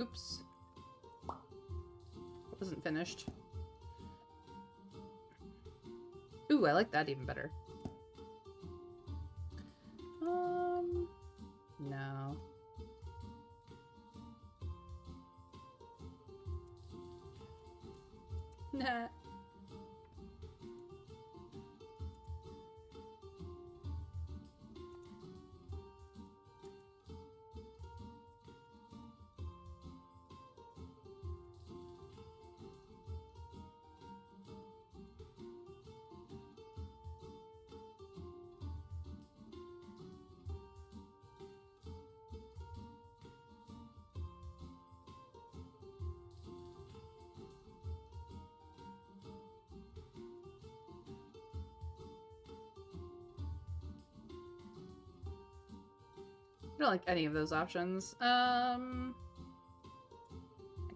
Oops. Wasn't finished. Ooh, I like that even better. No. Nah. I don't like any of those options. I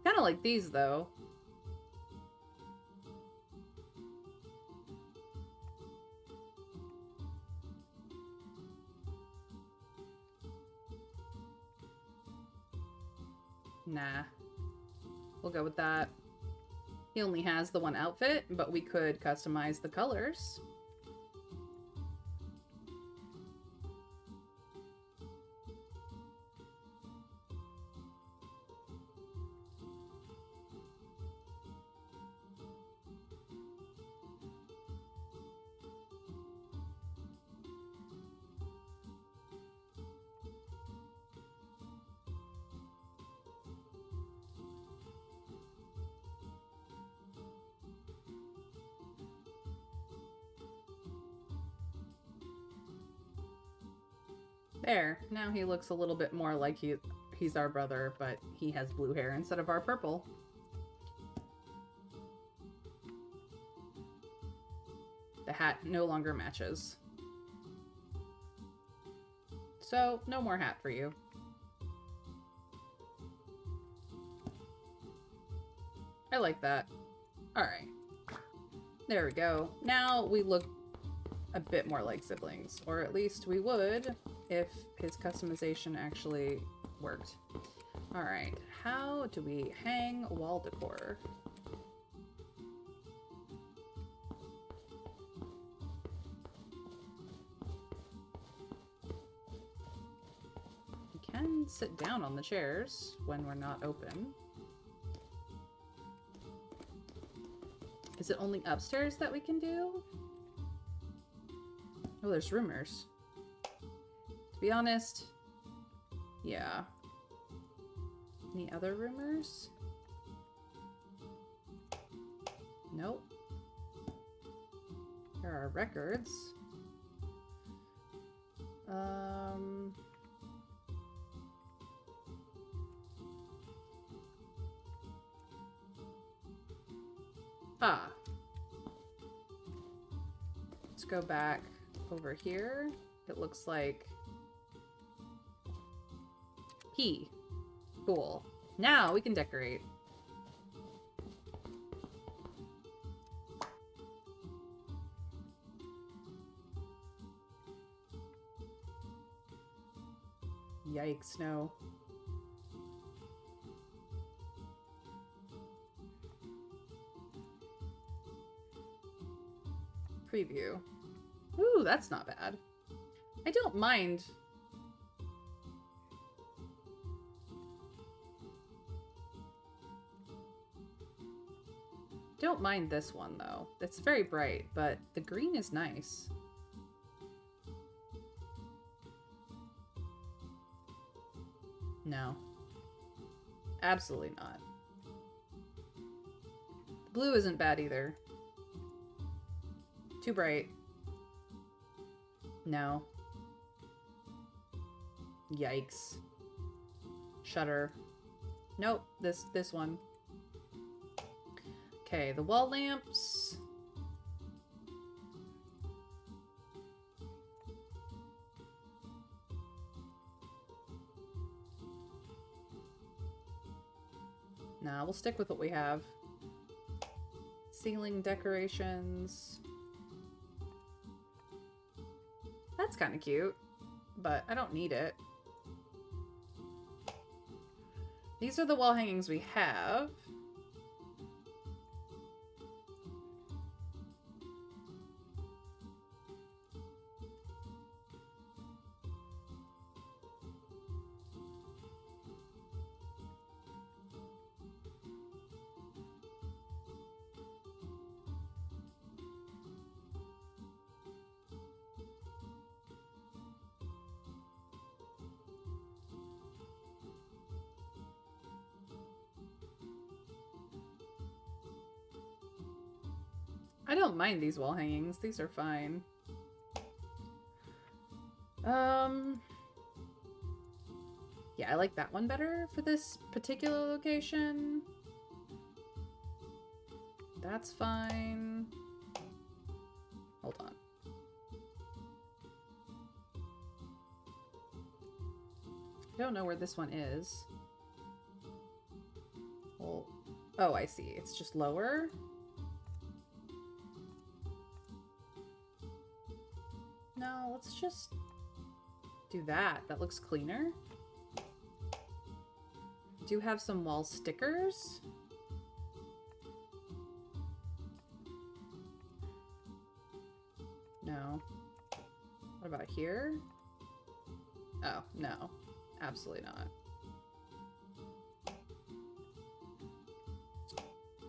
kind of of like these, though. Nah. We'll go with that. He only has the one outfit, but we could customize the colors. There. Now he looks a little bit more like he's our brother, but he has blue hair instead of our purple. The hat no longer matches. So, no more hat for you. I like that. Alright. There we go. Now we look a bit more like siblings. Or at least we would if his customization actually worked. Alright. How do we hang wall decor? We can sit down on the chairs when we're not open. Is it only upstairs that we can do? Oh, there's rumors. To be honest, yeah. Any other rumors? Nope. There are records. Ah. Let's go back over here. It looks like P. Cool. Now we can decorate. Yikes, no. Preview. Ooh, that's not bad. I don't mind. Don't mind this one, though. It's very bright, but the green is nice. No. Absolutely not. Blue isn't bad either. Too bright. No. Yikes. Shutter. Nope, this one. Okay, the wall lamps. Nah, we'll stick with what we have. Ceiling decorations. That's kind of cute, but I don't need it. These are the wall hangings we have. I don't mind these wall hangings. These are fine. Yeah, I like that one better for this particular location. That's fine. Hold on. I don't know where this one is. Well, Oh, I see. It's just lower. No, let's just do that. That looks cleaner. Do have some wall stickers. No. What about here? Oh, no. Absolutely not.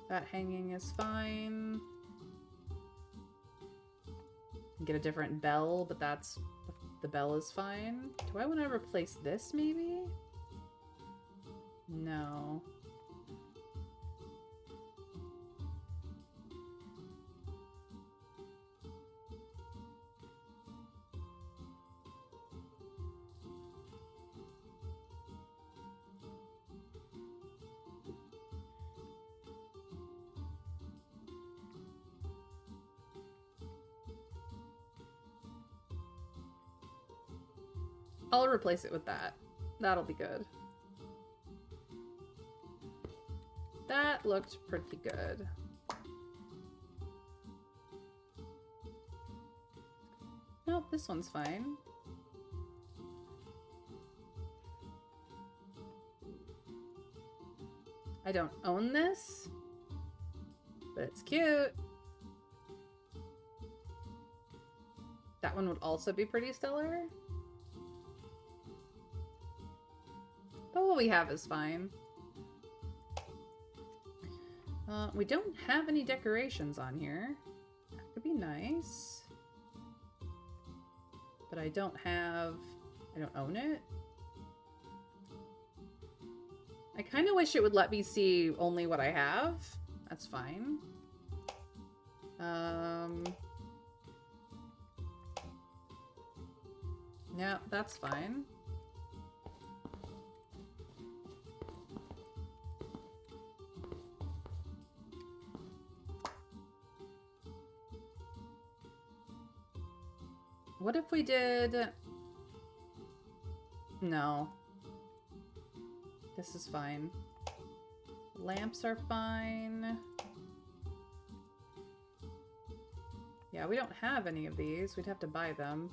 That hanging is fine. Get a different bell, but that's... the bell is fine. Do I want to replace this, maybe? No. I'll replace it with that. That'll be good. That looked pretty good. Nope, this one's fine. I don't own this, but it's cute. That one would also be pretty stellar. But what we have is fine. We don't have any decorations on here. That could be nice. But I don't own it. I kind of wish it would let me see only what I have. That's fine. Yeah, that's fine. What if we did... No. This is fine. Lamps are fine. Yeah, we don't have any of these. We'd have to buy them.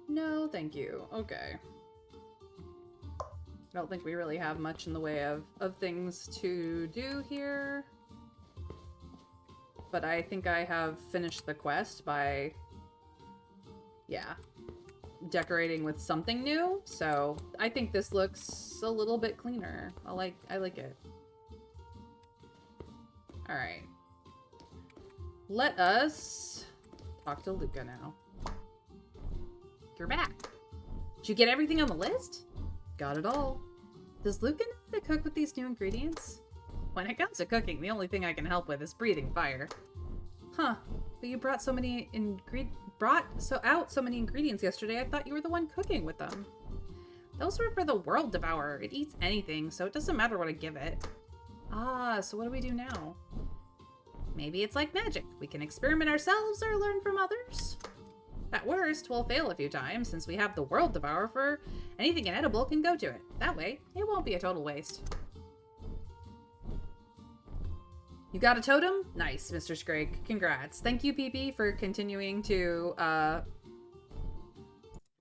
No, thank you. Okay. I don't think we really have much in the way of things to do here. But I think I have finished the quest by, yeah, decorating with something new. So I think this looks a little bit cleaner. I like it. All right. Let us talk to Luca now. You're back. Did you get everything on the list? Got it all. Does Luca know how to cook with these new ingredients? When it comes to cooking, the only thing I can help with is breathing fire. Huh. But you brought so many out so many ingredients yesterday, I thought you were the one cooking with them. Those were for the World Devourer. It eats anything, so it doesn't matter what I give it. Ah, so what do we do now? Maybe it's like magic. We can experiment ourselves or learn from others. At worst, we'll fail a few times, since we have the World Devourer for anything inedible can go to it. That way, it won't be a total waste. You got a totem? Nice, Mr. Scrake. Congrats. Thank you, PP, for continuing to,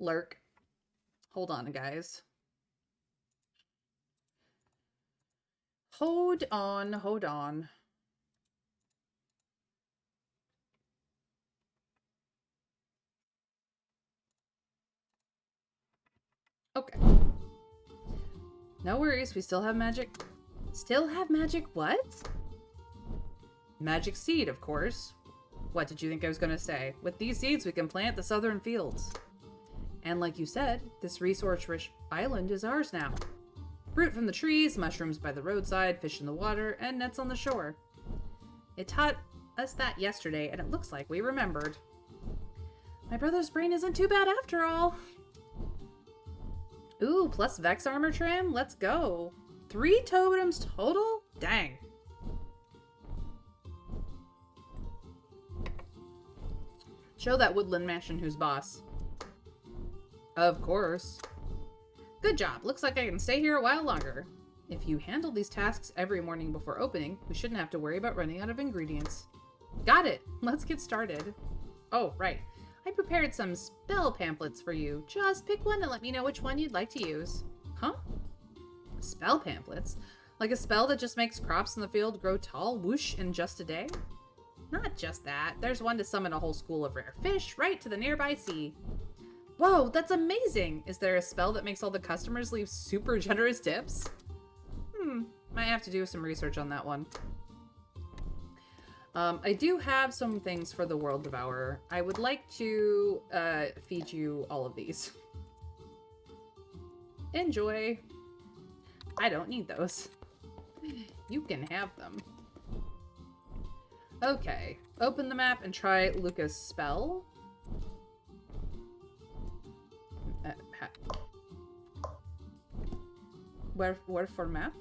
lurk. Hold on, guys. Hold on, hold on. Okay. No worries, we still have magic. Still have magic what? Magic seed, of course. What did you think I was going to say? With these seeds, we can plant the southern fields. And like you said, this resource-rich island is ours now. Fruit from the trees, mushrooms by the roadside, fish in the water, and nets on the shore. It taught us that yesterday, and it looks like we remembered. My brother's brain isn't too bad after all. Ooh, plus Vex armor trim? Let's go. 3 totems total? Dang. Show that woodland mansion who's boss. Of course. Good job. Looks like I can stay here a while longer. If you handle these tasks every morning before opening, we shouldn't have to worry about running out of ingredients. Got it. Let's get started. Oh, right. I prepared some spell pamphlets for you. Just pick one and let me know which one you'd like to use. Huh? Spell pamphlets? Like a spell that just makes crops in the field grow tall, whoosh, in just a day? Not just that. There's one to summon a whole school of rare fish right to the nearby sea. Whoa, that's amazing! Is there a spell that makes all the customers leave super generous tips? Might have to do some research on that one. I do have some things for the World Devourer. I would like to feed you all of these. Enjoy. I don't need those. You can have them. Okay, open the map and try Luca's spell. Where for map?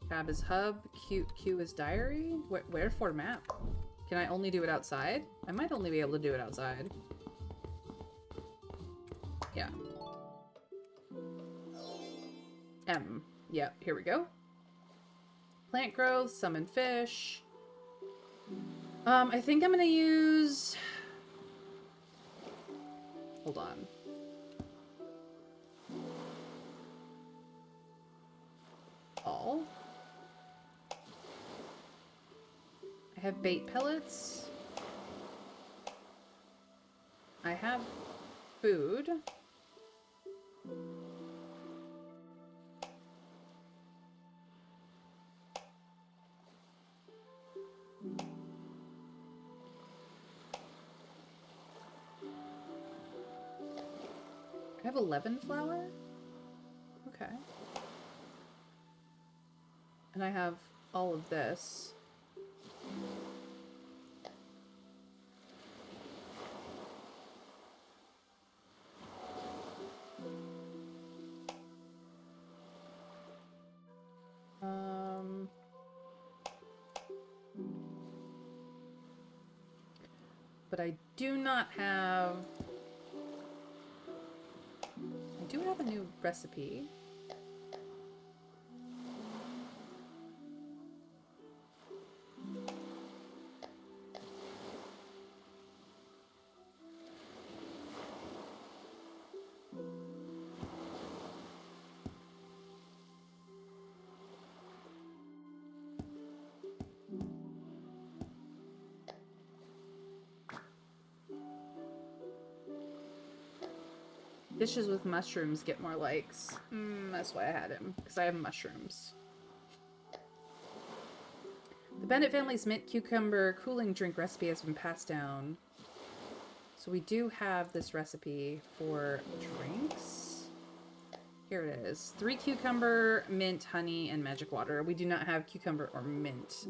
Tab is hub, Q is diary. Where for map? Can I only do it outside? I might only be able to do it outside. Yeah. M. Yeah, here we go. Plant growth, summon fish. I think I'm gonna use... Hold on. All. I have bait pellets. I have food. I have 11 flour? Okay. And I have all of this. But I do not have... I do have a new recipe. Dishes with mushrooms get more likes. That's why I had him, because I have mushrooms. The Bennett family's mint cucumber cooling drink recipe has been passed down. So we do have this recipe for drinks. Here it is. 3 cucumber, mint, honey, and magic water. We do not have cucumber or mint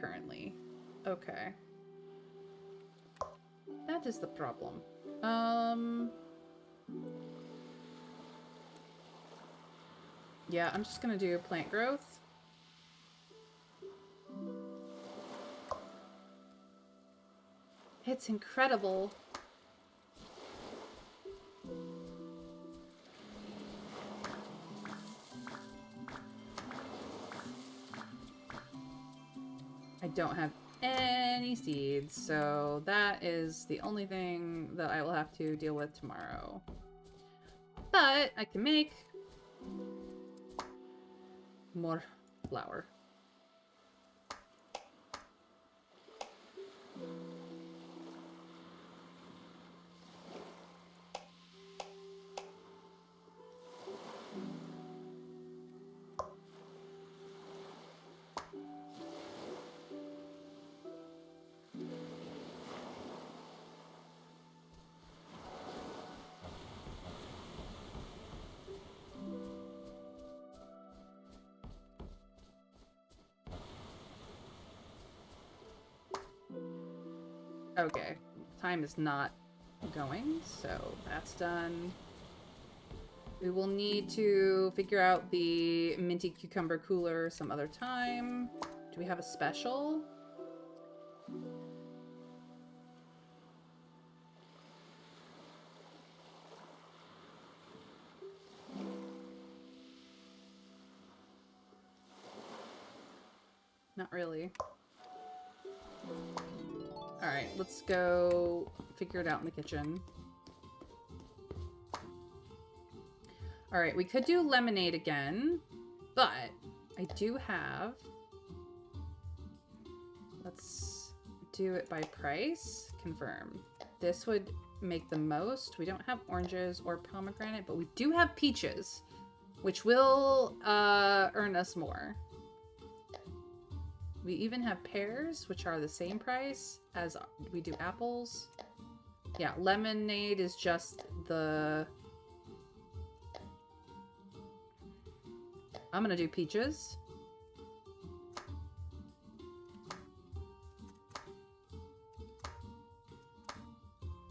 currently. Okay. That is the problem. Yeah, I'm just gonna do plant growth. It's incredible. I don't have any seeds, so that is the only thing that I will have to deal with tomorrow. But I can make more flour. Okay, time is not going, so that's done. We will need to figure out the minty cucumber cooler some other time. Do we have a special? Not really. Alright, let's go figure it out in the kitchen. Alright, we could do lemonade again, but I do have... Let's do it by price. Confirm. This would make the most. We don't have oranges or pomegranate, but we do have peaches, which will earn us more. We even have pears, which are the same price as we do apples. Yeah, lemonade is just the... I'm gonna do peaches.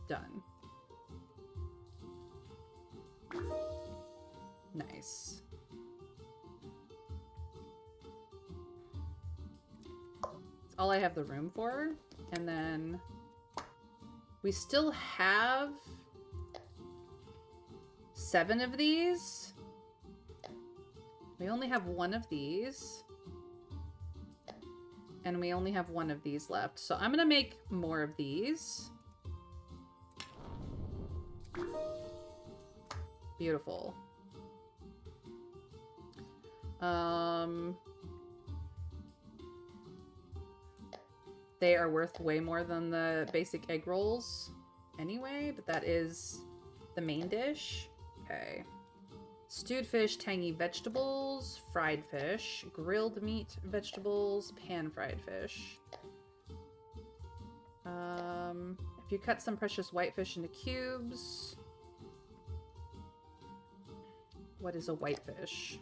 Done. Nice. That's all I have the room for. And then we still have 7 of these. We only have 1 of these. And we only have 1 of these left. So I'm gonna make more of these. Beautiful. They are worth way more than the basic egg rolls anyway, but that is the main dish. Okay. Stewed fish, tangy vegetables, fried fish, grilled meat, vegetables, pan-fried fish. If you cut some precious whitefish into cubes... What is a whitefish?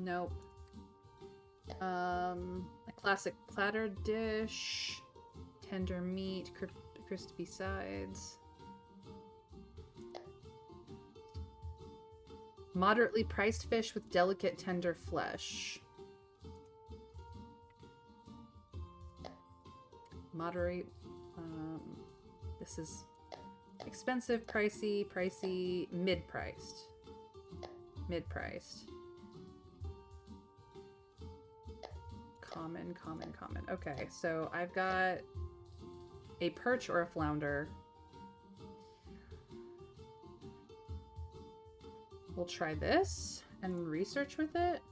Nope. A classic platter dish, tender meat, crispy sides. Moderately priced fish with delicate, tender flesh. Moderate. This is expensive, pricey, mid-priced. Mid-priced. Common. Okay, so I've got a perch or a flounder. We'll try this and research with it.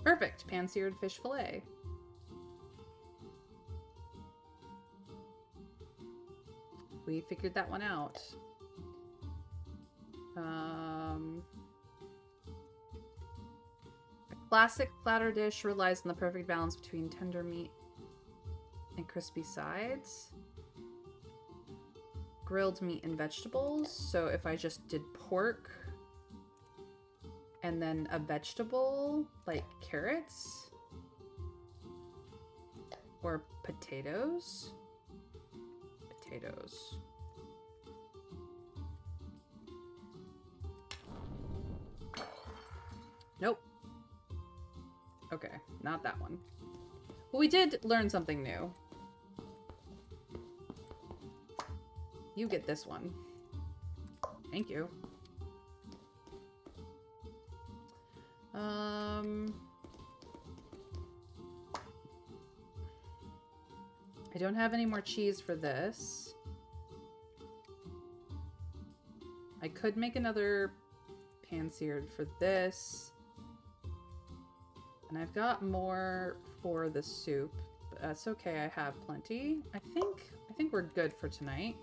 Perfect. Pan-seared fish fillet. We figured that one out. A classic platter dish relies on the perfect balance between tender meat and crispy sides. Grilled meat and vegetables. So if I just did pork and then a vegetable like carrots or potatoes. Nope. Okay, not that one. Well, we did learn something new. You get this one. Thank you. I don't have any more cheese for this. I could make another pan-seared for this. And I've got more for the soup, but that's okay. I have plenty. I think we're good for tonight.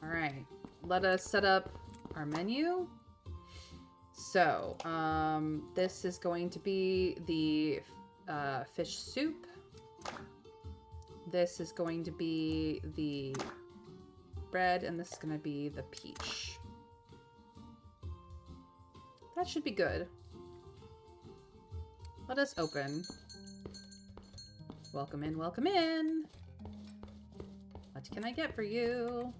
All right, let us set up our menu. So, this is going to be the fish soup. This is going to be the bread, and this is going to be the peach. That should be good. Let us open. Welcome in, welcome in. What can I get for you?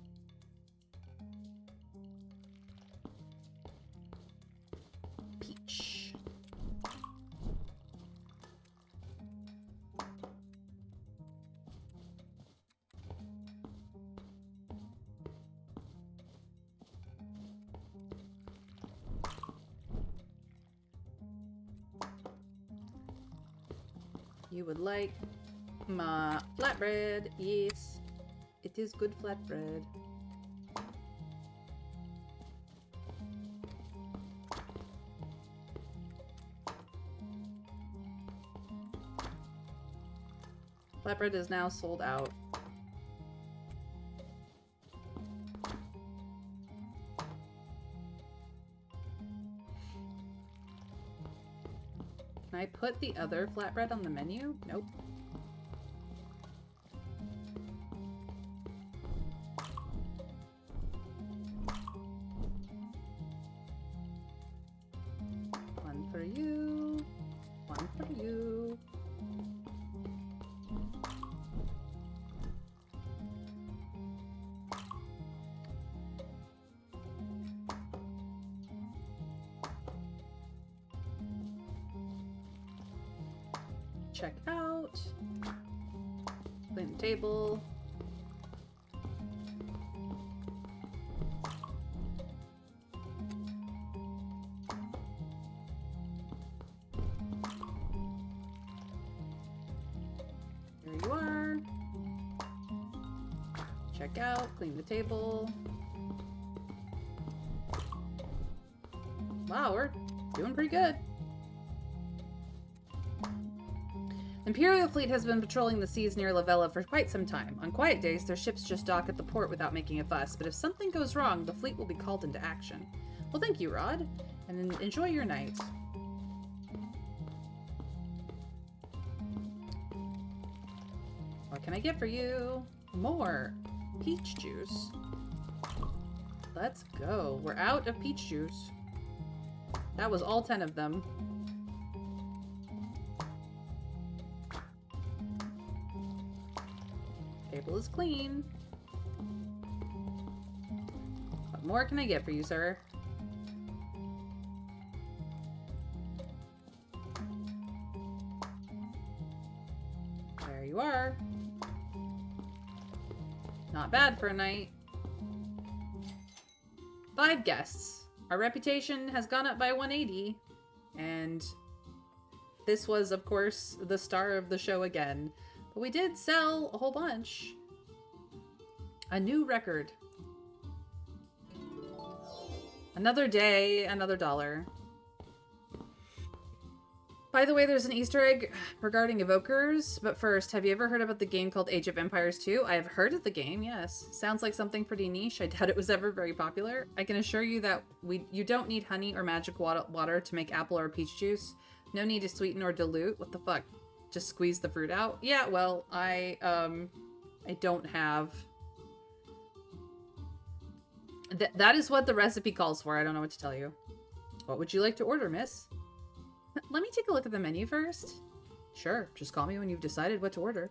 Peach. You would like my flatbread? Yes, it is good flatbread. Flatbread is now sold out. Can I put the other flatbread on the menu? Nope. One for you. One for you. Check out. Clean the table. Here you are. Check out. Clean the table. Wow, we're doing pretty good. The Imperial fleet has been patrolling the seas near Lavella for quite some time. On quiet days, their ships just dock at the port without making a fuss, but if something goes wrong, the fleet will be called into action. Well, thank you, Rod, and enjoy your night. What can I get for you? More peach juice. Let's go. We're out of peach juice. That was all 10 of them. Table is clean. What more can I get for you, sir? There you are. Not bad for a night. 5 guests. Our reputation has gone up by 180. And this was, of course, the star of the show again. But we did sell a whole bunch. A new record. Another day, another $1. By the way, there's an Easter egg regarding evokers. But first, have you ever heard about the game called Age of Empires 2? I have heard of the game, yes. Sounds like something pretty niche. I doubt it was ever very popular. I can assure you that you don't need honey or magic water to make apple or peach juice. No need to sweeten or dilute. What the fuck? Just squeeze the fruit out? Yeah, well, I don't have... That is what the recipe calls for. I don't know what to tell you. What would you like to order, miss? Let me take a look at the menu first. Sure, just call me when you've decided what to order.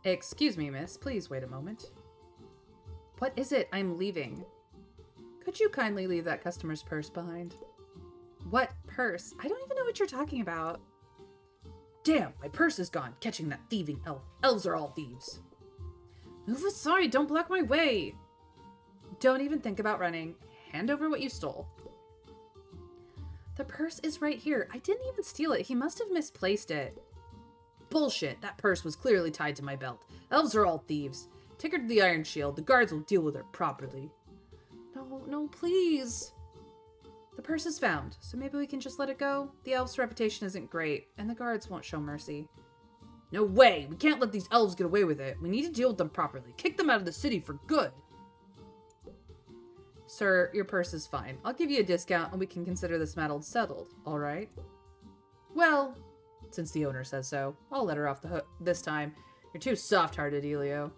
Excuse me, miss. Please wait a moment. What is it? I'm leaving. Could you kindly leave that customer's purse behind? What purse? I don't even know what you're talking about. Damn, my purse is gone. Catching that thieving elf. Elves are all thieves. Move aside, don't block my way. Don't even think about running. Hand over what you stole. The purse is right here. I didn't even steal it. He must have misplaced it. Bullshit. That purse was clearly tied to my belt. Elves are all thieves. Take her to the Iron Shield. The guards will deal with her properly. No, please. The purse is found, so maybe we can just let it go? The elves' reputation isn't great, and the guards won't show mercy. No way! We can't let these elves get away with it. We need to deal with them properly. Kick them out of the city for good. Sir, your purse is fine. I'll give you a discount and we can consider this matter settled, all right? Well, since the owner says so, I'll let her off the hook this time. You're too soft-hearted, Elio.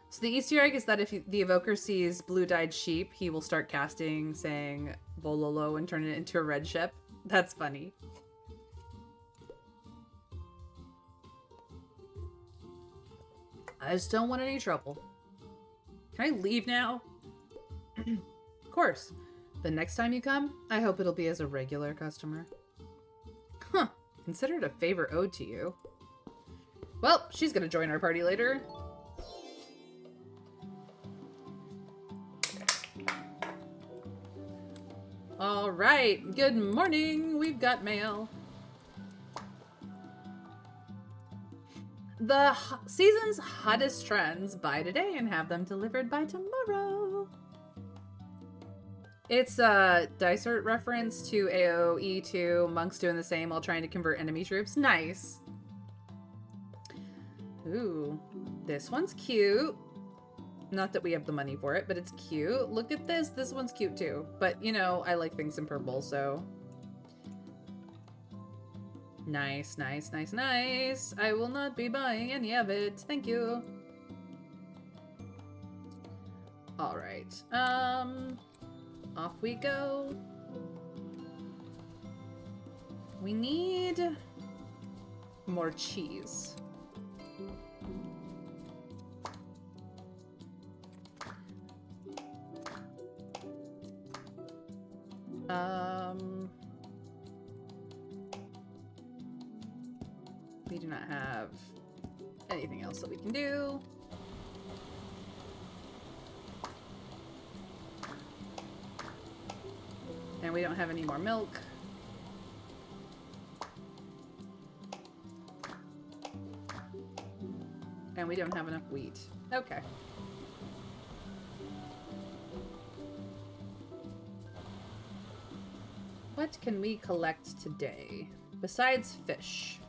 So the Easter egg is that if the evoker sees blue-dyed sheep, he will start casting, saying Vololo, and turn it into a red ship. That's funny. I just don't want any trouble. Can I leave now? Of course. The next time you come, I hope it'll be as a regular customer. Huh. Consider it a favor owed to you. Well, she's gonna join our party later. All right. Good morning. We've got mail. The season's hottest trends. Buy today and have them delivered by tomorrow. It's a Dysart reference to AoE 2, monks doing the same while trying to convert enemy troops. Nice. Ooh, this one's cute. Not that we have the money for it, but it's cute. Look at this. This one's cute too. But, you know, I like things in purple, so... Nice, nice, nice, nice. I will not be buying any of it. Thank you. Alright. Off we go. We need more cheese. We do not have anything else that we can do. And we don't have any more milk. And we don't have enough wheat. Okay. What can we collect today? Besides fish.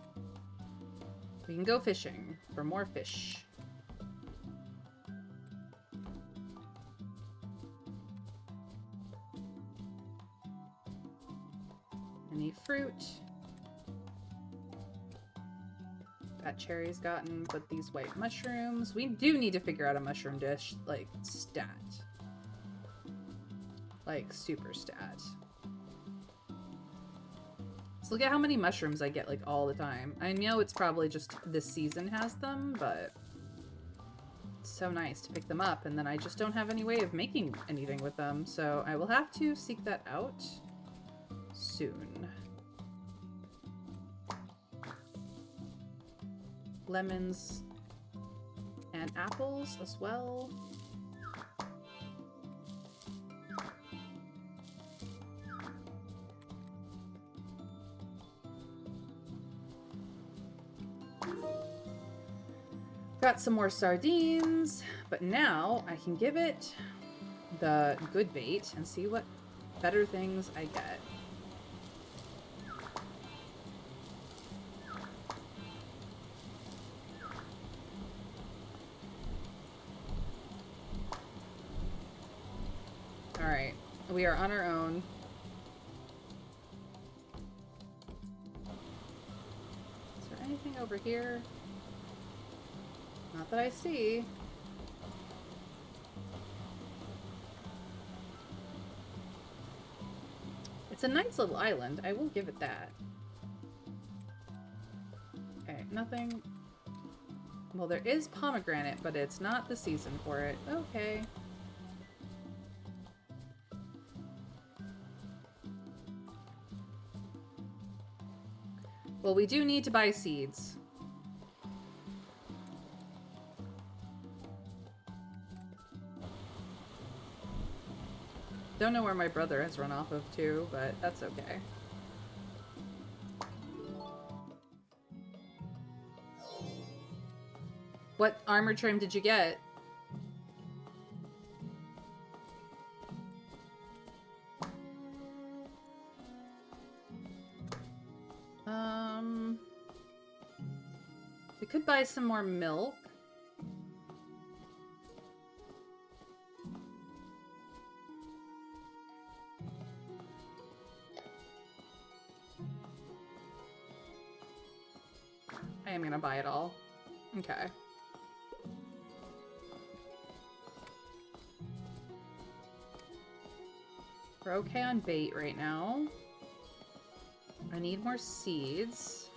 We can go fishing for more fish. Any fruit? That cherry's gotten, but these white mushrooms. We do need to figure out a mushroom dish, like, stat. Like, super stat. So look at how many mushrooms I get, like, all the time. I know it's probably just this season has them, but it's so nice to pick them up, and then I just don't have any way of making anything with them, so I will have to seek that out soon. Lemons and apples as well. Got some more sardines, but now I can give it the good bait and see what better things I get. Alright, we are on our own. Is there anything over here? Not that I see. It's a nice little island. I will give it that. Okay, nothing. Well, there is pomegranate, but it's not the season for it. Okay. Well, we do need to buy seeds. Don't know where my brother has run off of to, but that's okay. What armor trim did you get? We could buy some more milk. I am gonna buy it all. Okay. We're okay on bait right now. I need more seeds.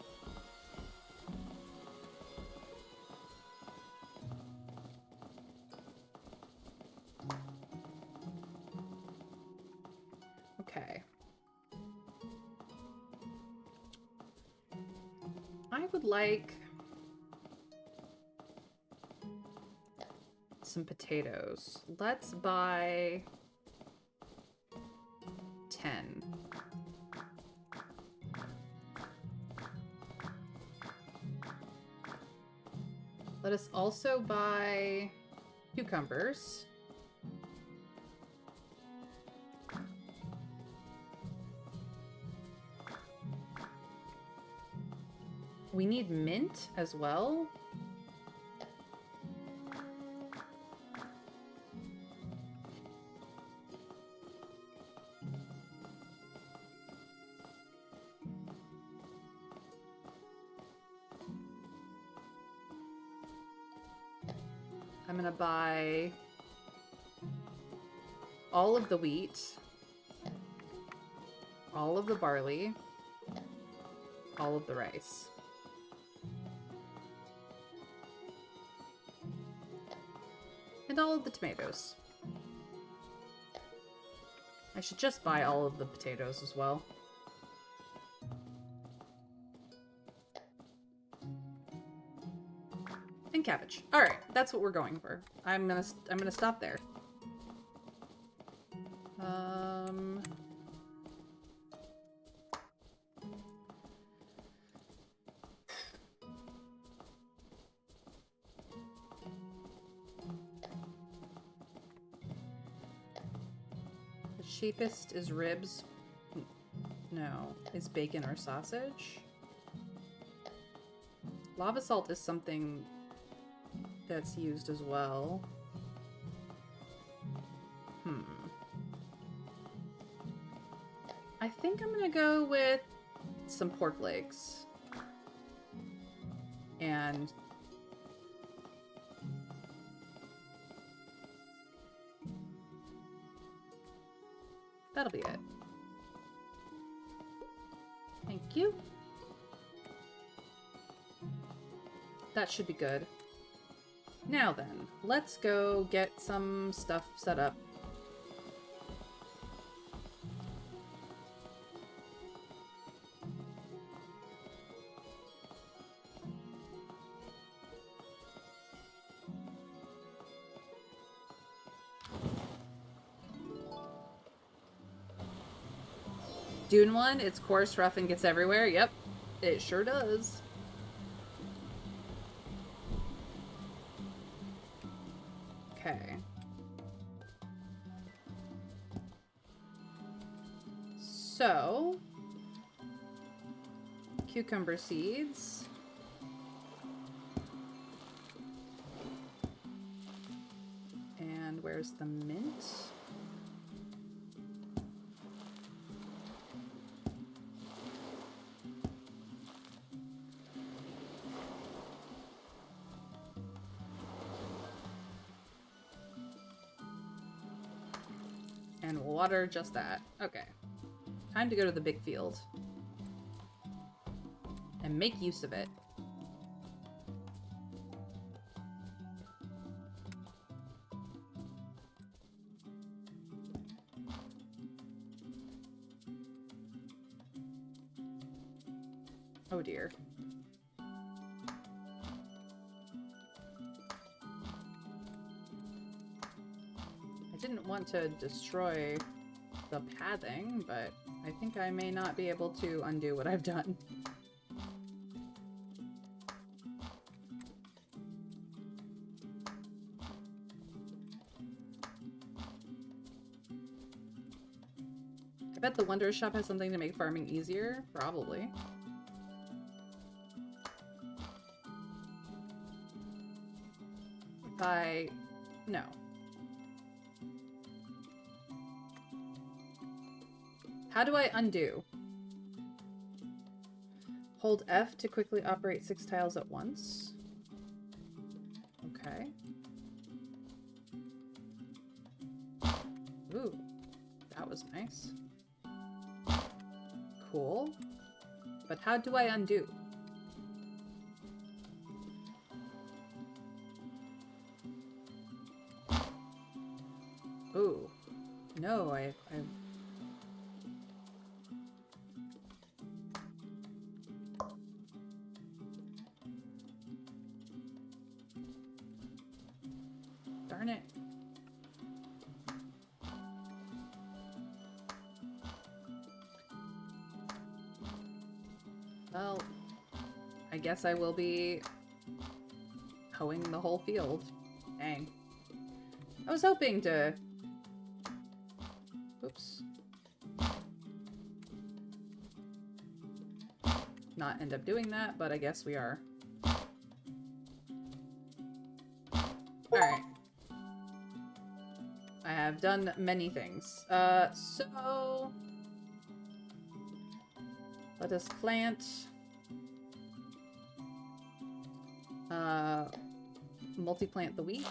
Okay. I would like some potatoes. Let's buy 10. Let us also buy cucumbers. We need mint as well. I'm gonna buy all of the wheat, all of the barley, all of the rice. And all of the tomatoes. I should just buy all of the potatoes as well. And cabbage. All right, that's what we're going for. I'm gonna stop there. The cheapest is ribs. No, is bacon or sausage. Lava salt is something that's used as well. I think I'm gonna go with some pork legs. And that'll be it. Thank you. That should be good. Now then, let's go get some stuff set up. Dune one, it's coarse, rough, and gets everywhere. Yep, it sure does. Okay. So, cucumber seeds. And where's the mint? And water just that. Okay. Time to go to the big field. And make use of it. Oh dear. I didn't want to destroy the pathing, but I think I may not be able to undo what I've done. I bet the Wonder Shop has something to make farming easier. Probably. No. How do I undo? Hold F to quickly operate 6 tiles at once. Okay. Ooh, that was nice. Cool. But how do I undo? Ooh. No, I... Darn it. Well, I guess I will be hoeing the whole field. Dang. I was hoping to... Oops. Not end up doing that, but I guess we are. Alright. I have done many things. So... Let us plant... multi-plant the wheat.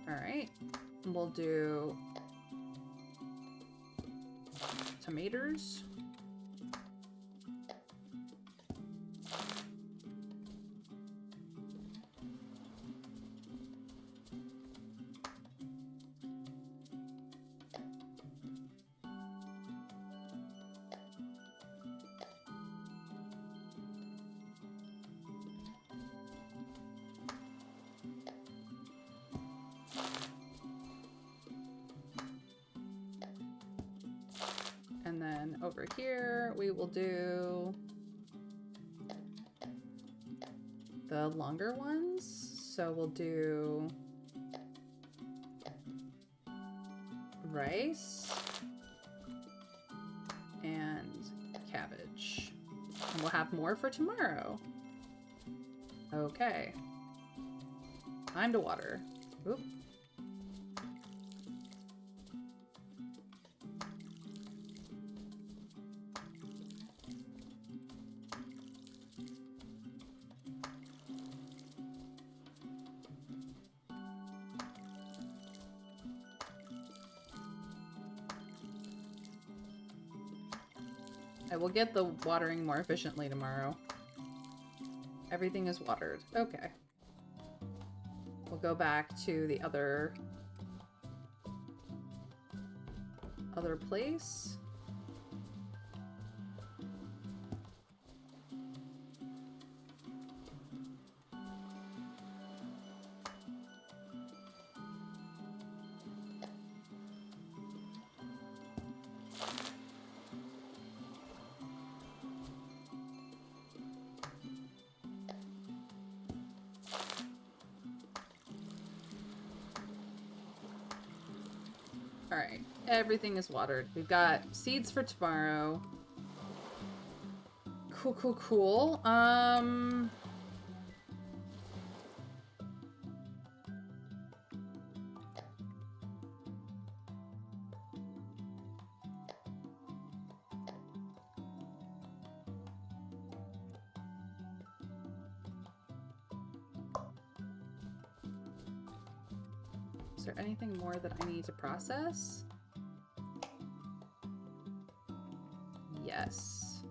Alright, we'll do tomatoes. And then over here, we will do the longer ones. So we'll do rice and cabbage. And we'll have more for tomorrow. Okay. Time to water. Oop. I will get the watering more efficiently tomorrow. Everything is watered. Okay. We'll go back to the other place. Alright, everything is watered. We've got seeds for tomorrow. Cool, cool, cool. Is there anything more that I need to process? Yes.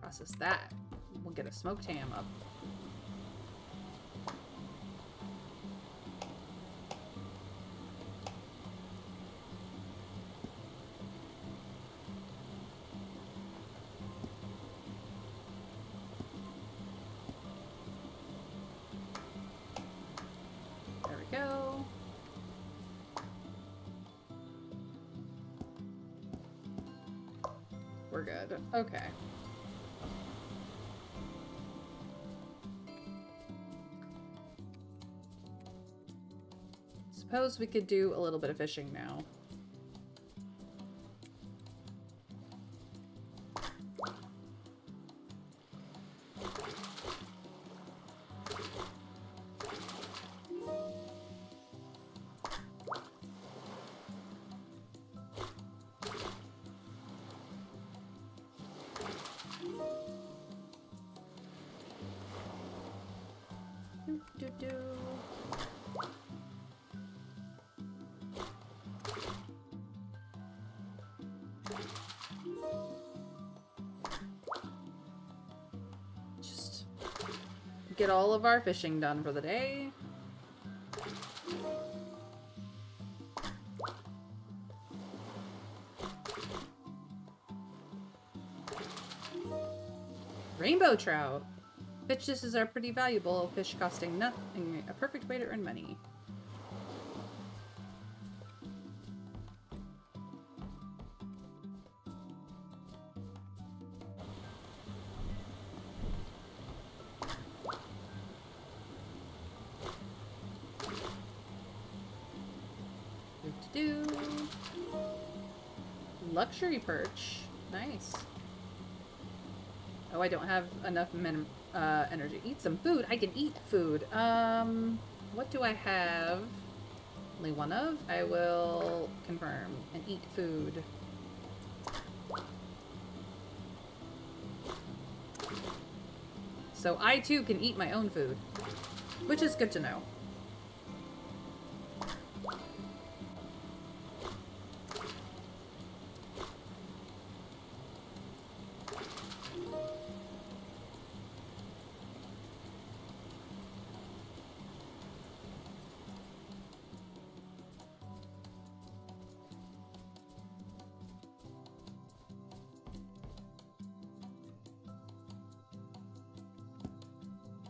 Process that. We'll get a smoked ham up. There we go. We're good. Okay. suppose we could do a little bit of fishing now. Just get all of our fishing done for the day. Rainbow trout. Fish dishes are pretty valuable, fish costing nothing. A perfect way to earn money. Do luxury perch. Nice. Oh, I don't have enough energy. Eat some food. I can eat food. What do I have? Only one of? I will confirm and eat food. So I too can eat my own food, which is good to know.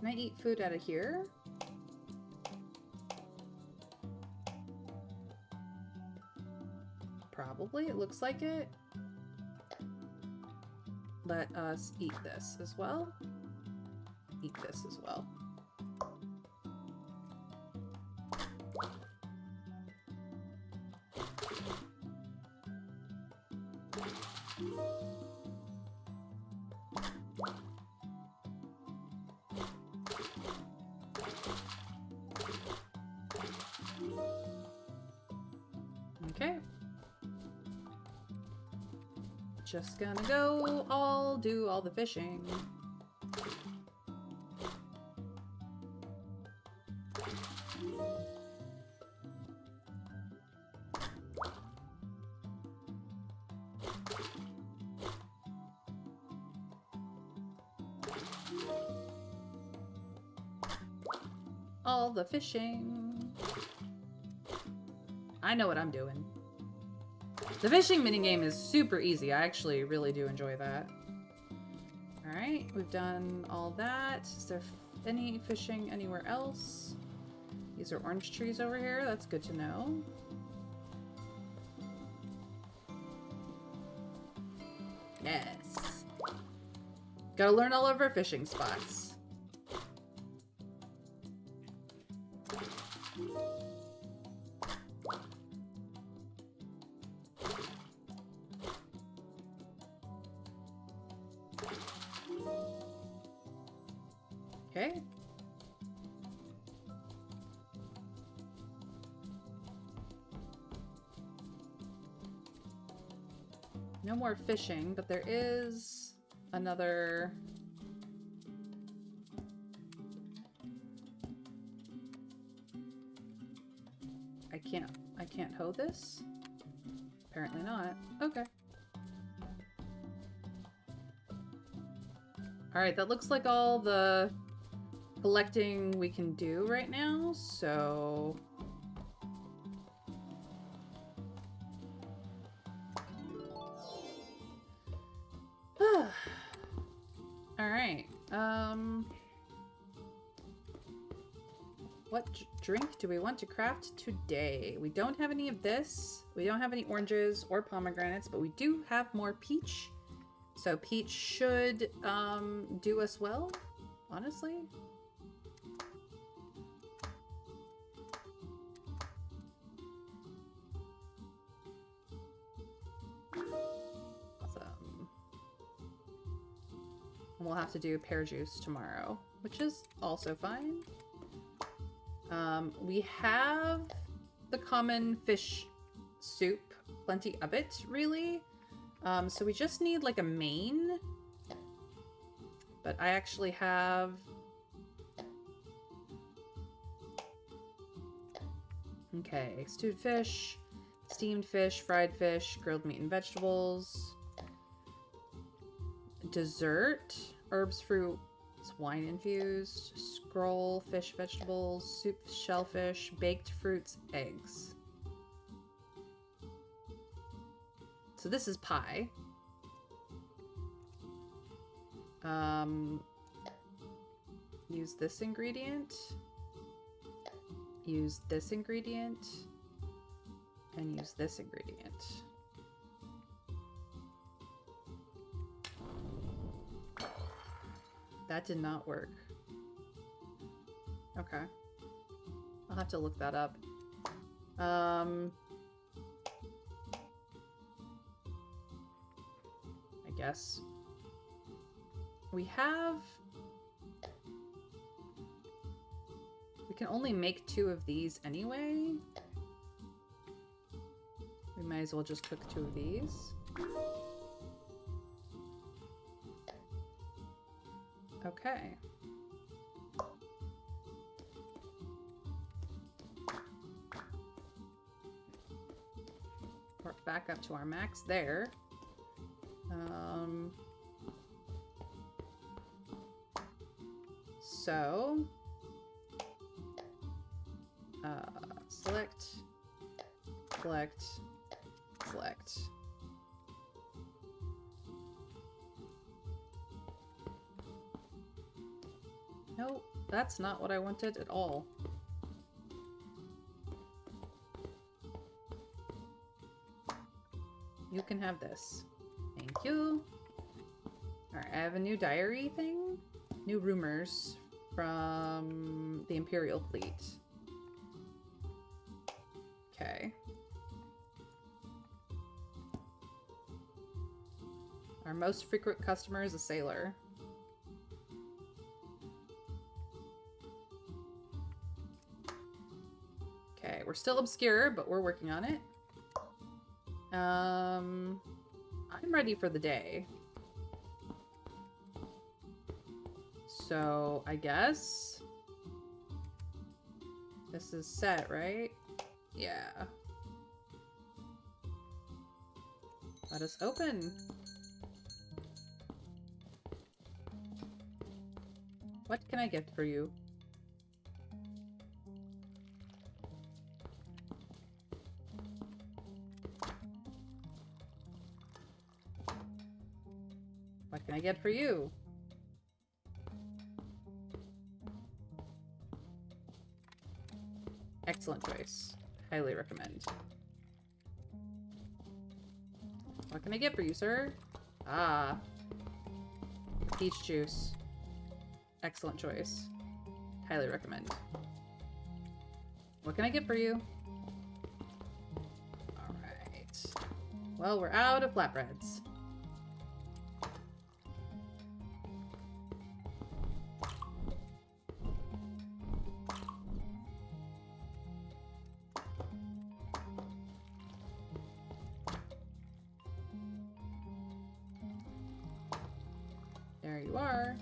Can I eat food out of here? Probably, it looks like it. Let us eat this as well. Eat this as well. Okay. Just gonna go do all the fishing. All the fishing. I know what I'm doing. The fishing minigame is super easy. I actually really do enjoy that. Alright, we've done all that. Is there any fishing anywhere else? These are orange trees over here. That's good to know. Yes. Gotta learn all of our fishing spots. Okay. No more fishing, but there is another... I can't hoe this? Apparently not. Okay. Alright, that looks like all the collecting we can do right now, so... Alright, what drink do we want to craft today? We don't have any of this. We don't have any oranges or pomegranates, but we do have more peach. So peach should do us well, honestly. We'll have to do pear juice tomorrow, which is also fine. We have the common fish soup, plenty of it, really. So we just need like a main. But I actually have... Okay, stewed fish, steamed fish, fried fish, grilled meat and vegetables. Dessert, herbs, fruit, wine infused, scroll, fish, vegetables, soup, shellfish, baked fruits, eggs. So this is pie. Use this ingredient. Use this ingredient. And use this ingredient. That did not work. Okay. I'll have to look that up. I guess. We have... We can only make 2 of these anyway. We might as well just cook 2 of these. Okay. We're back up to our max there. So, select, select, select. No, that's not what I wanted at all. You can have this. Thank you. Alright, I have a new diary thing. New rumors from the Imperial Fleet. Okay. Our most frequent customer is a sailor. Okay, we're still obscure, but we're working on it. I'm ready for the day. So, I guess this is set, right? Yeah. Let us open. What can I get for you? What can I get for you? Excellent choice. Highly recommend. What can I get for you, sir? Ah. Peach juice. Excellent choice. Highly recommend. What can I get for you? Alright. Well, we're out of flatbreads. There you are.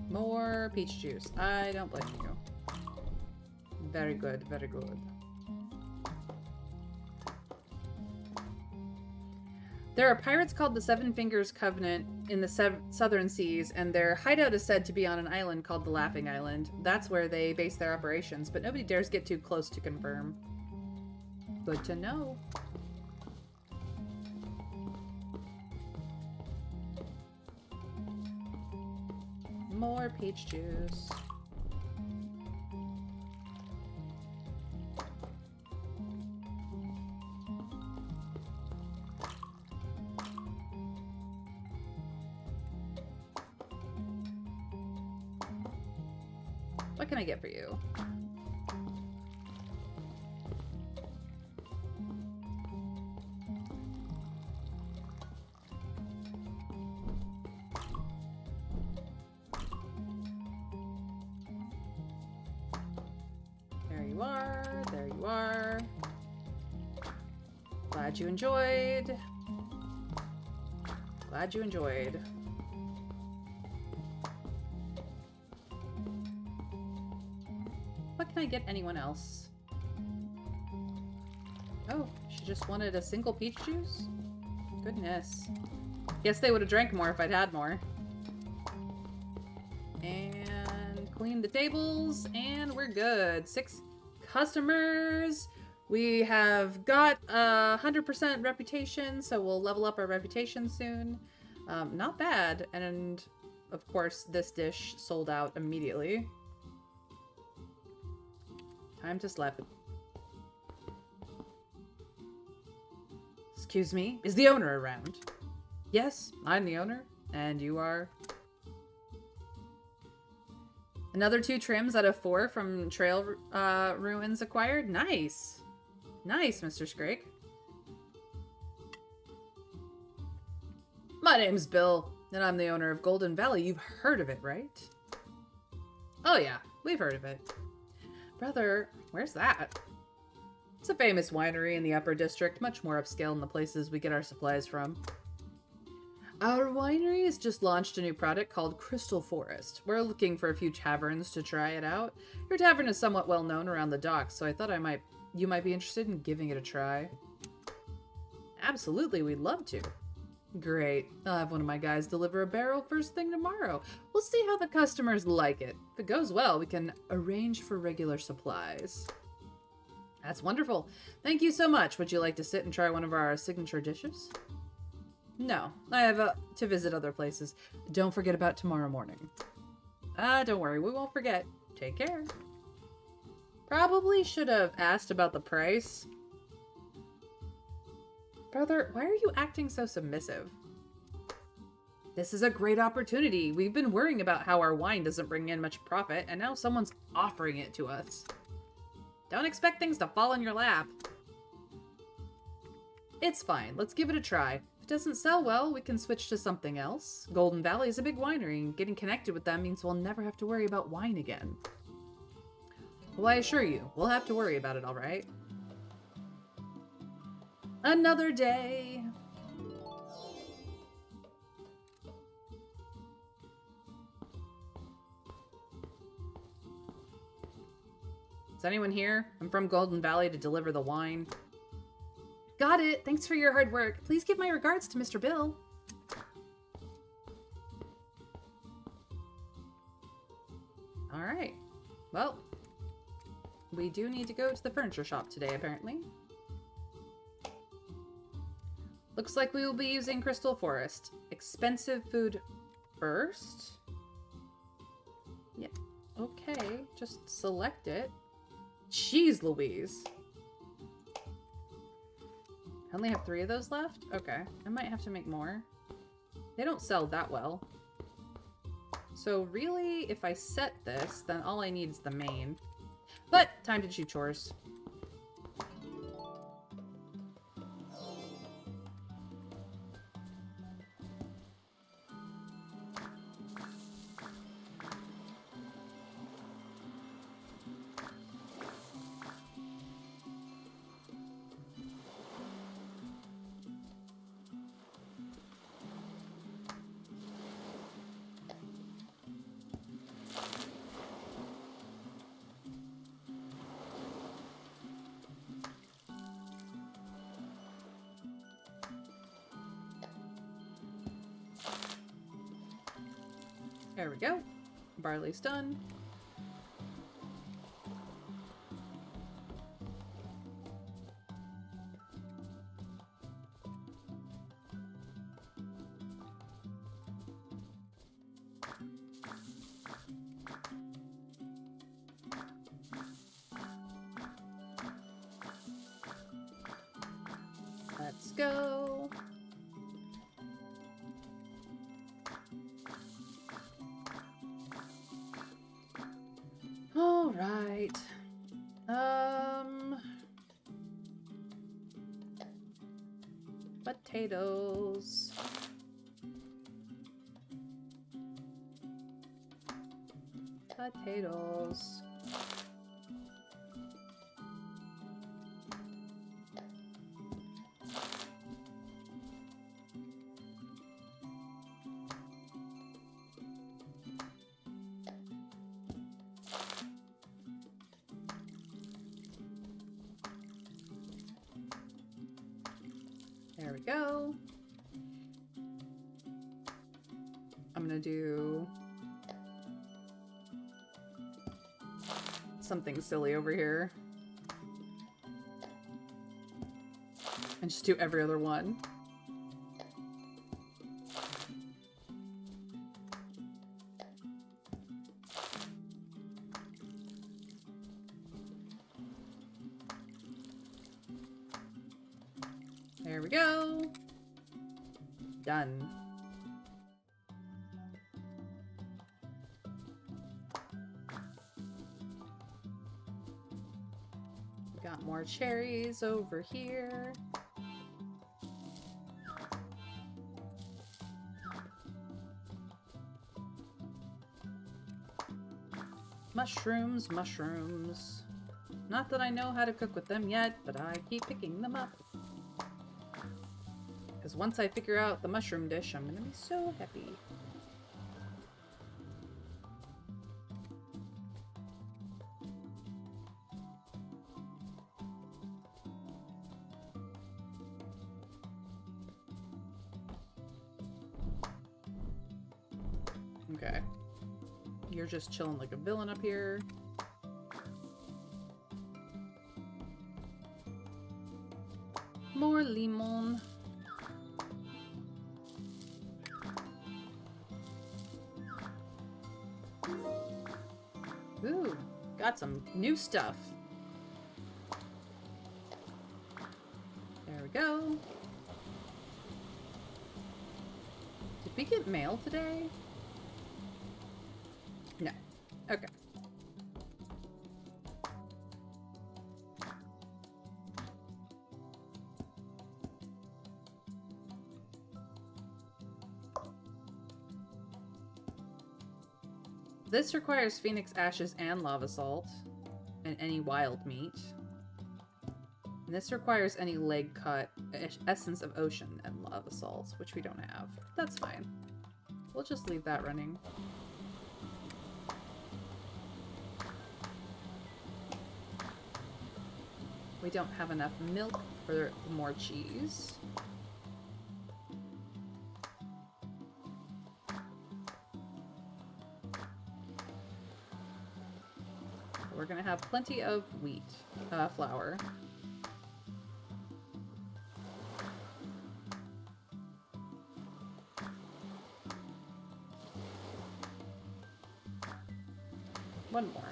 More peach juice. I don't blame you. Very good, very good. There are pirates called the Seven Fingers Covenant in the southern seas, and their hideout is said to be on an island called the Laughing Island. That's where they base their operations, but nobody dares get too close to confirm. Good to know. More peach juice. What can I get for you? Glad you enjoyed. Glad you enjoyed. What can I get anyone else? Oh, she just wanted a single peach juice? Goodness. Guess they would have drank more if I'd had more. And clean the tables, and we're good. 6 customers. We have got a 100% reputation, so we'll level up our reputation soon. Not bad. And of course, this dish sold out immediately. Time to slap it. Excuse me, is the owner around? Yes, I'm the owner, and you are... Another 2 trims out of 4 from trail ruins acquired. Nice. Nice, Mr. Scrake. My name's Bill, and I'm the owner of Golden Valley. You've heard of it, right? Oh yeah, we've heard of it. Brother, where's that? It's a famous winery in the Upper District, much more upscale than the places we get our supplies from. Our winery has just launched a new product called Crystal Forest. We're looking for a few taverns to try it out. Your tavern is somewhat well known around the docks, so I thought you might be interested in giving it a try. Absolutely, we'd love to. Great. I'll have one of my guys deliver a barrel first thing tomorrow. We'll see how the customers like it. If it goes well, we can arrange for regular supplies. That's wonderful. Thank you so much. Would you like to sit and try one of our signature dishes? No, I have to visit other places. Don't forget about tomorrow morning. Don't worry, we won't forget. Take care. Probably should have asked about the price. Brother, why are you acting so submissive? This is a great opportunity. We've been worrying about how our wine doesn't bring in much profit, and now someone's offering it to us. Don't expect things to fall in your lap. It's fine. Let's give it a try. If it doesn't sell well, we can switch to something else. Golden Valley is a big winery, and getting connected with them means we'll never have to worry about wine again. Well, I assure you, we'll have to worry about it, all right? Another day. Is anyone here? I'm from Golden Valley to deliver the wine. Got it. Thanks for your hard work. Please give my regards to Mr. Bill. All right. Well, we do need to go to the furniture shop today, apparently. Looks like we will be using Crystal Forest. Expensive food first. Yeah. Okay. Just select it. Jeez Louise. I only have 3 of those left? Okay. I might have to make more. They don't sell that well. So really, if I set this, then all I need is the main. But, time to do chores. There we go. Barley's done. Let's go. All right. Potatoes. Potatoes. There we go. I'm gonna do something silly over here. And just do every other one. There we go. Done. We got more cherries over here. Mushrooms, mushrooms. Not that I know how to cook with them yet, but I keep picking them up. Because once I figure out the mushroom dish, I'm gonna be so happy. Okay. You're just chilling like a villain up here. More limon. Ooh, got some new stuff. There we go. Did we get mail today? No. Okay. This requires phoenix ashes and lava salt, and any wild meat. And this requires any leg cut, essence of ocean, and lava salt, which we don't have. That's fine. We'll just leave that running. We don't have enough milk for more cheese. We're gonna have plenty of wheat, flour. One more.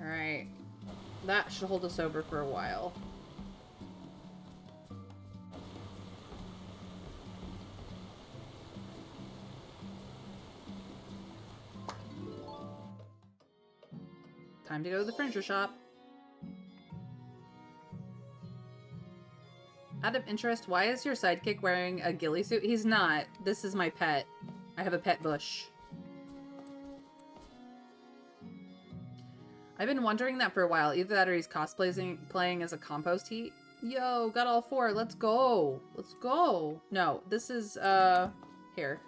Alright. That should hold us over for a while. Time to go to the furniture shop. Out of interest, why is your sidekick wearing a ghillie suit? He's not. This is my pet. I have a pet bush. I've been wondering that for a while. Either that or he's playing as a compost heap. Yo, got all four. Let's go. Let's go. No, this is, here.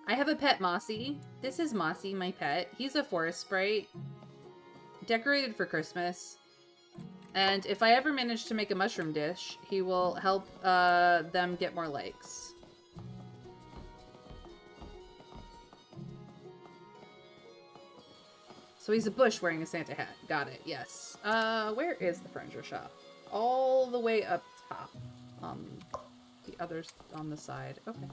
I have a pet Mossy. This is Mossy, my pet. He's a forest sprite. Decorated for Christmas. And if I ever manage to make a mushroom dish, he will help them get more likes. So he's a bush wearing a Santa hat. Got it, yes. Where is the furniture shop? All the way up top. The others on the side. Okay.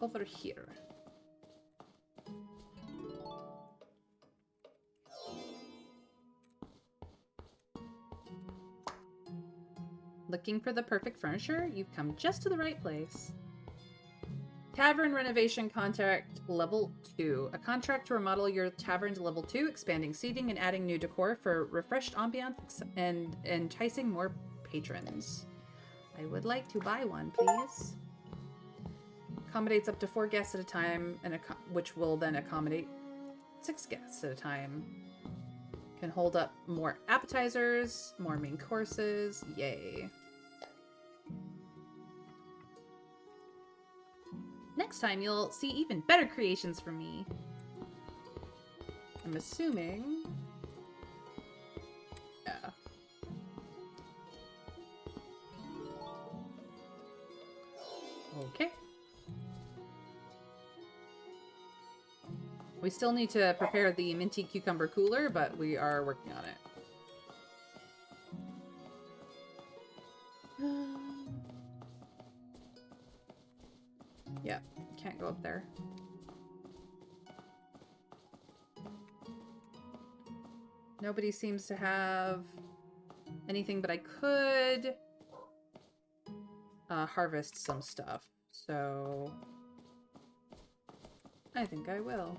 Over here. Looking for the perfect furniture? You've come just to the right place. Tavern renovation contract level 2. A contract to remodel your tavern to level 2, expanding seating and adding new decor for refreshed ambiance and enticing more patrons. I would like to buy one, please. Accommodates up to 4 guests at a time, and which will then accommodate 6 guests at a time. Can hold up more appetizers, more main courses. Yay. Next time you'll see even better creations from me. I'm assuming... Yeah. Okay. We still need to prepare the minty cucumber cooler, but we are working on it. Yeah, can't go up there. Nobody seems to have anything, but I could harvest some stuff. So I think I will.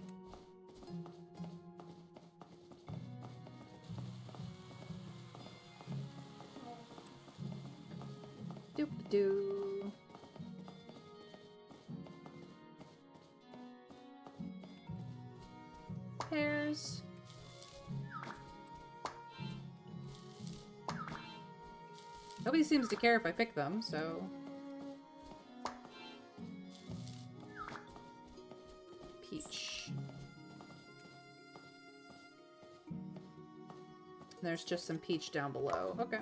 Doop-doo. Pears. Nobody seems to care if I pick them, so... Peach. There's just some peach down below. Okay.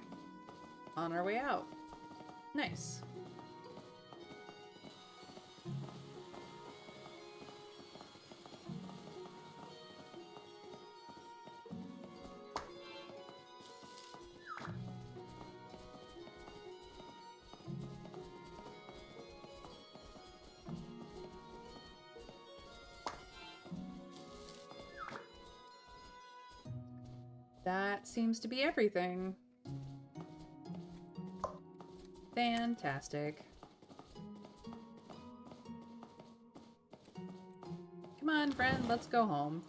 On our way out. Nice. That seems to be everything. Fantastic. Come on, friend, let's go home.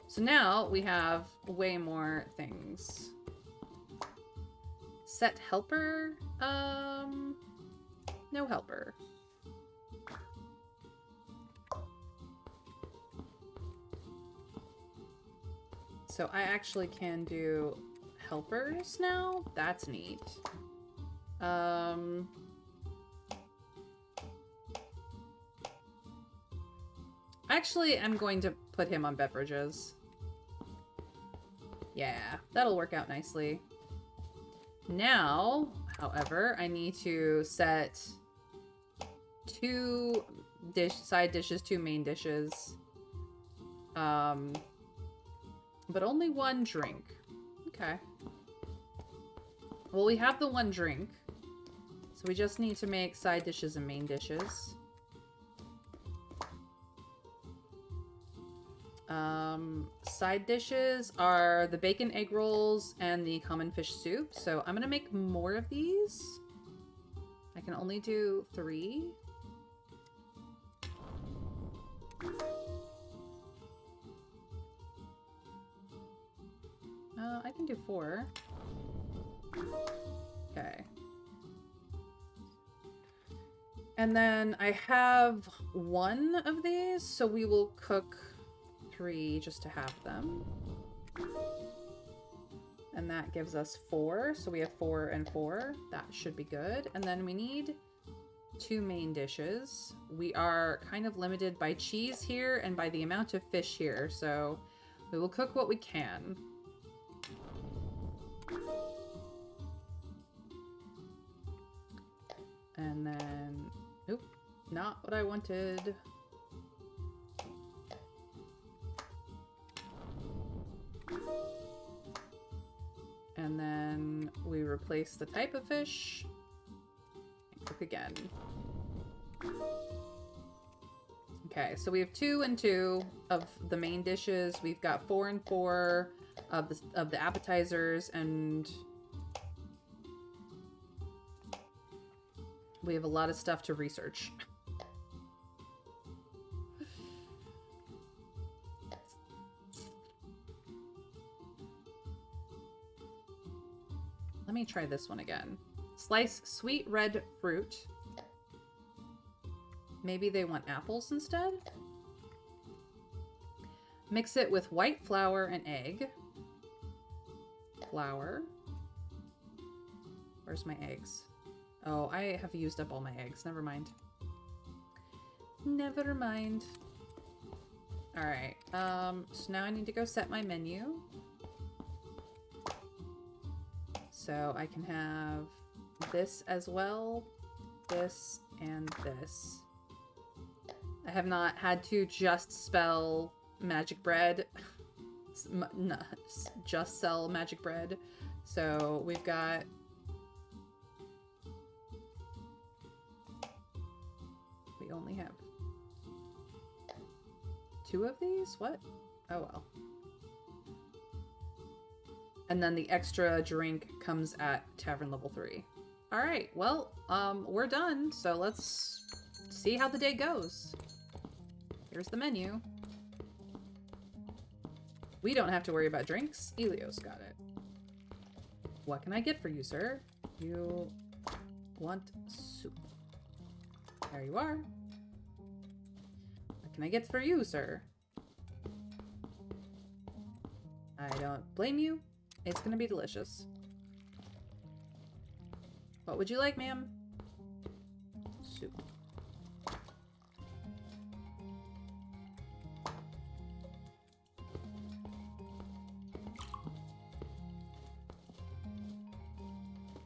So now we have way more things. Set helper? No helper. So I actually can do helpers now? That's neat. Actually, I'm going to put him on beverages. Yeah, that'll work out nicely. Now, however, I need to set 2 side dishes, 2 main dishes. But only 1 drink. Okay. Well, we have the 1 drink. So we just need to make side dishes and main dishes. Side dishes are the bacon egg rolls and the common fish soup. So I'm gonna make more of these. I can only do 3. I can do 4. Okay. And then I have 1 of these, so we will cook 3 just to have them. And that gives us 4, so we have 4 and 4. That should be good. And then we need 2 main dishes. We are kind of limited by cheese here and by the amount of fish here, so we will cook what we can. And then, nope, not what I wanted. And then we replace the type of fish and cook again. Okay, so we have 2 and 2 of the main dishes. We've got 4 and 4 of the appetizers, and we have a lot of stuff to research. Let me try this one again. Slice sweet red fruit. Maybe they want apples instead? Mix it with white flour and egg. Flour. Where's my eggs? Oh, I have used up all my eggs. Never mind. Never mind. Alright, so now I need to go set my menu. So I can have this as well, this, and this. I have not had to just spell magic bread. No, just sell magic bread. So we've got... We only have 2 of these? What? Oh well. And then the extra drink comes at Tavern level 3. Alright, well, we're done, so let's see how the day goes. Here's the menu. We don't have to worry about drinks. Elios got it. What can I get for you, sir? You want soup. There you are. What can I get for you, sir? I don't blame you. It's gonna be delicious. What would you like, ma'am? Soup.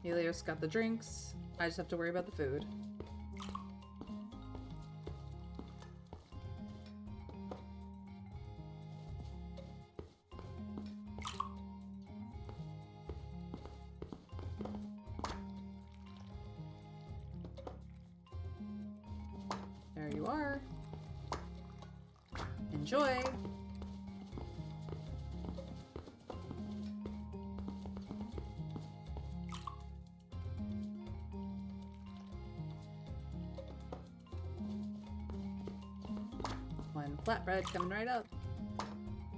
Elios got the drinks. I just have to worry about the food. There you are. Enjoy. One flatbread coming right up.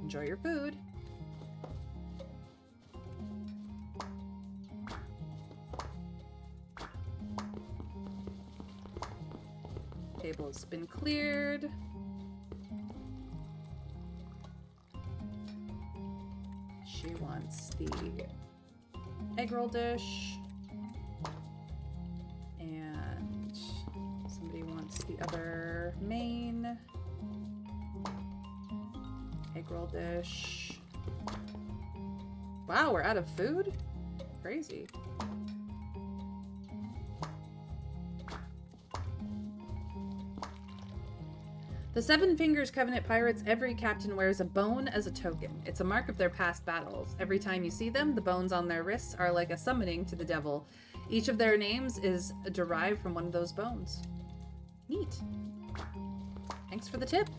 Enjoy your food. Table has been cleared. She wants the egg roll dish. And somebody wants the other main. Egg roll dish. Wow, we're out of food? Crazy. The Seven Fingers Covenant pirates, every captain wears a bone as a token. It's a mark of their past battles. Every time you see them, the bones on their wrists are like a summoning to the devil. Each of their names is derived from one of those bones. Neat. Thanks for the tip.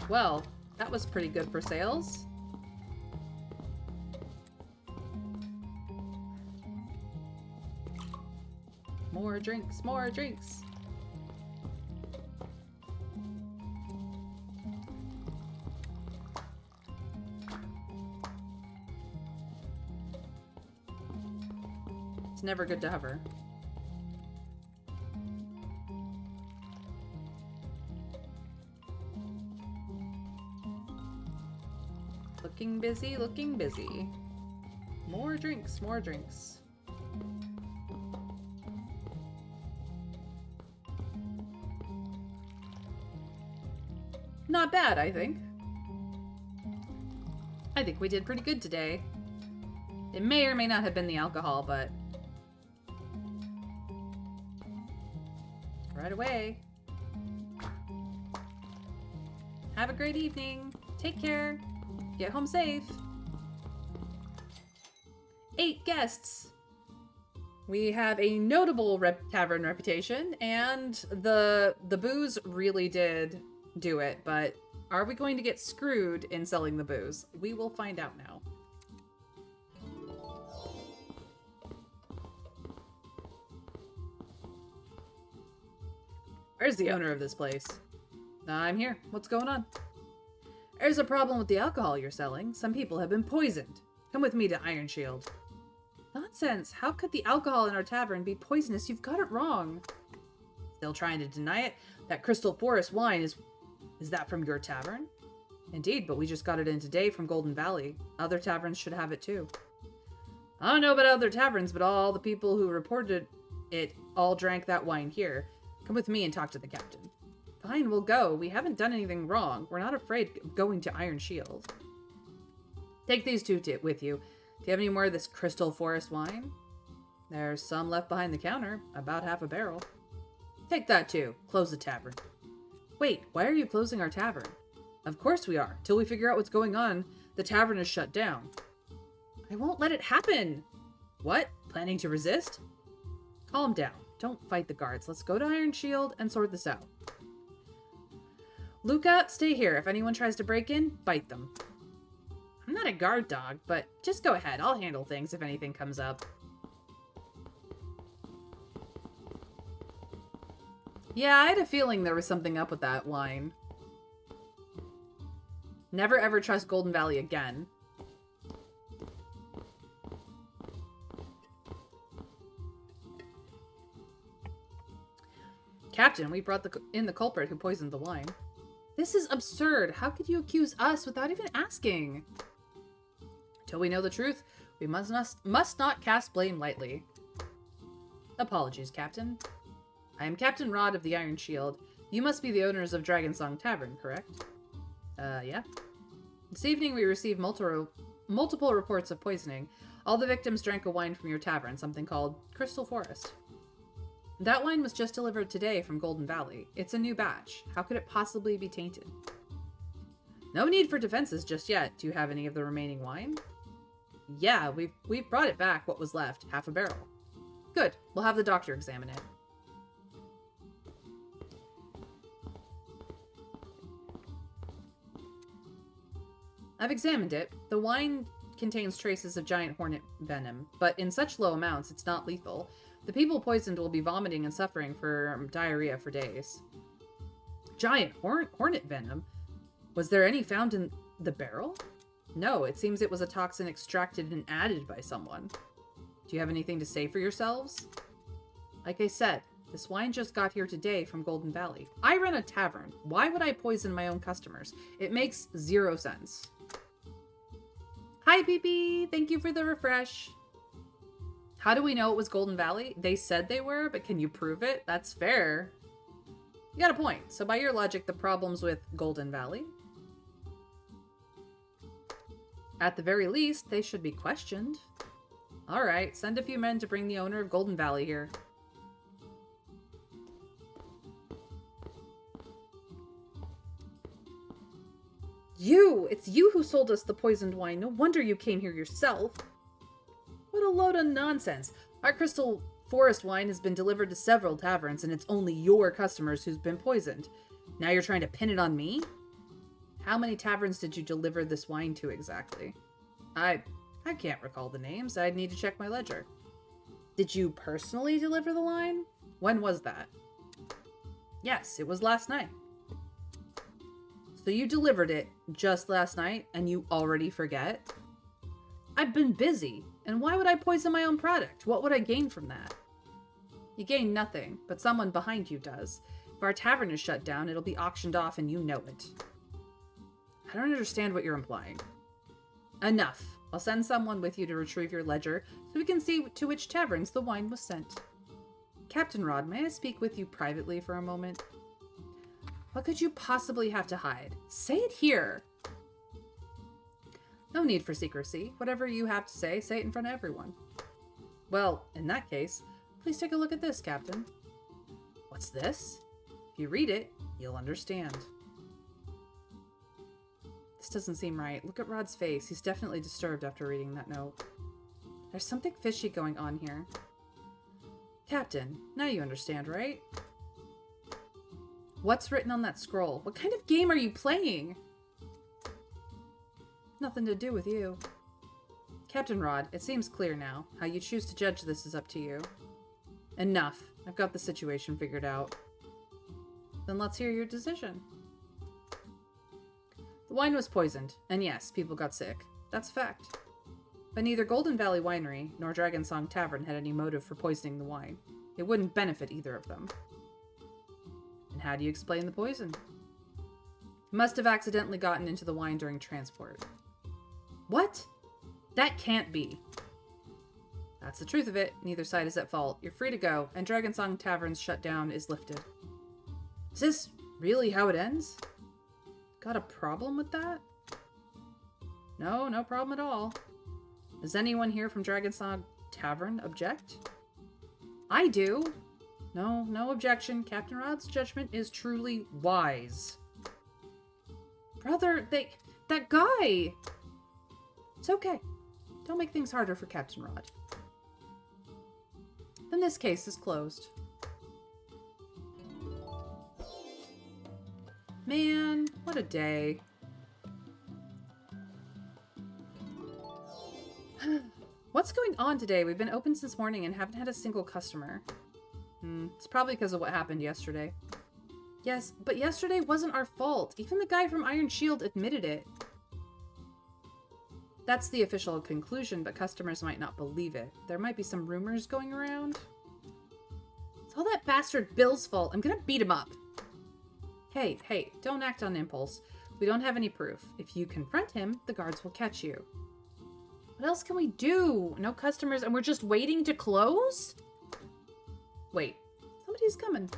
Well, that was pretty good for sales. More drinks, more drinks. It's never good to hover. Looking busy, looking busy. More drinks, more drinks. Not bad, I think. I think we did pretty good today. It may or may not have been the alcohol, but... Right away. Have a great evening. Take care. Get home safe. 8 guests. We have a notable tavern reputation, and the booze really did do it, but are we going to get screwed in selling the booze? We will find out now. Where's the owner of this place? I'm here. What's going on? There's a problem with the alcohol you're selling. Some people have been poisoned. Come with me to Iron Shield. Nonsense. How could the alcohol in our tavern be poisonous? You've got it wrong. Still trying to deny it? That Crystal Forest wine is that from your tavern? Indeed, but we just got it in today from Golden Valley. Other taverns should have it too. I don't know about other taverns, but all the people who reported it all drank that wine here. Come with me and talk to the captain. Fine, we'll go. We haven't done anything wrong. We're not afraid of going to Iron Shield. Take these two with you. Do you have any more of this Crystal Forest wine? There's some left behind the counter. About half a barrel. Take that too. Close the tavern. Wait, why are you closing our tavern? Of course we are. Till we figure out what's going on, the tavern is shut down. I won't let it happen. What? Planning to resist? Calm down. Don't fight the guards. Let's go to Iron Shield and sort this out. Luca, stay here. If anyone tries to break in, bite them. I'm not a guard dog, but just go ahead. I'll handle things if anything comes up. Yeah, I had a feeling there was something up with that line. Never ever trust Golden Valley again. Captain, we brought in the culprit who poisoned the wine. This is absurd. How could you accuse us without even asking? Till we know the truth, we must not cast blame lightly. Apologies, Captain. I am Captain Rod of the Iron Shield. You must be the owners of Dragonsong Tavern, correct? Yeah. This evening we received multiple reports of poisoning. All the victims drank a wine from your tavern, something called Crystal Forest. That wine was just delivered today from Golden Valley. It's a new batch. How could it possibly be tainted? No need for defenses just yet. Do you have any of the remaining wine? Yeah, we've brought it back, what was left. Half a barrel. Good. We'll have the doctor examine it. I've examined it. The wine contains traces of giant hornet venom, but in such low amounts, it's not lethal. The people poisoned will be vomiting and suffering from diarrhea for days. Giant hornet venom? Was there any found in the barrel? No, it seems it was a toxin extracted and added by someone. Do you have anything to say for yourselves? Like I said, this wine just got here today from Golden Valley. I run a tavern. Why would I poison my own customers? It makes zero sense. Hi, PP! Thank you for the refresh. How do we know it was Golden Valley? They said they were, but can you prove it? That's fair. You got a point. So by your logic, the problem's with Golden Valley? At the very least, they should be questioned. Alright, send a few men to bring the owner of Golden Valley here. It's you who sold us the poisoned wine. No wonder you came here yourself. What a load of nonsense. Our Crystal Forest wine has been delivered to several taverns, and it's only your customers who's been poisoned. Now you're trying to pin it on me? How many taverns did you deliver this wine to exactly? I can't recall the names. I'd need to check my ledger. Did you personally deliver the wine? When was that? Yes, it was last night. So you delivered it just last night, and you already forget? I've been busy. And why would I poison my own product? What would I gain from that? You gain nothing, but someone behind you does. If our tavern is shut down, it'll be auctioned off and you know it. I don't understand what you're implying. Enough. I'll send someone with you to retrieve your ledger so we can see to which taverns the wine was sent. Captain Rod, may I speak with you privately for a moment? What could you possibly have to hide? Say it here. No need for secrecy. Whatever you have to say it in front of everyone. Well, in that case, please take a look at this, Captain. What's this? If you read it, you'll understand. This doesn't seem right. Look at Rod's face. He's definitely disturbed after reading that note. There's something fishy going on here. Captain, now you understand, right? What's written on that scroll? What kind of game are you playing? Nothing to do with you. Captain Rod, it seems clear now. How you choose to judge this is up to you. Enough. I've got the situation figured out. Then let's hear your decision. The wine was poisoned, and yes, people got sick. That's a fact. But neither Golden Valley Winery nor Dragon Song Tavern had any motive for poisoning the wine. It wouldn't benefit either of them. And how do you explain the poison? Must have accidentally gotten into the wine during transport. What? That can't be. That's the truth of it. Neither side is at fault. You're free to go, and Dragon Song Tavern's shutdown is lifted. Is this really how it ends? Got a problem with that? No, no problem at all. Does anyone here from Dragon Song Tavern object? I do. No, no objection. Captain Rod's judgment is truly wise. Brother, that guy! It's okay. Don't make things harder for Captain Rod. Then this case is closed. Man, what a day. What's going on today? We've been open since morning and haven't had a single customer. It's probably because of what happened yesterday. Yes, but yesterday wasn't our fault. Even the guy from Iron Shield admitted it. That's the official conclusion, but customers might not believe it. There might be some rumors going around. It's all that bastard Bill's fault. I'm gonna beat him up. Hey, don't act on impulse. We don't have any proof. If you confront him, the guards will catch you. What else can we do? No customers and we're just waiting to close? Wait, somebody's coming.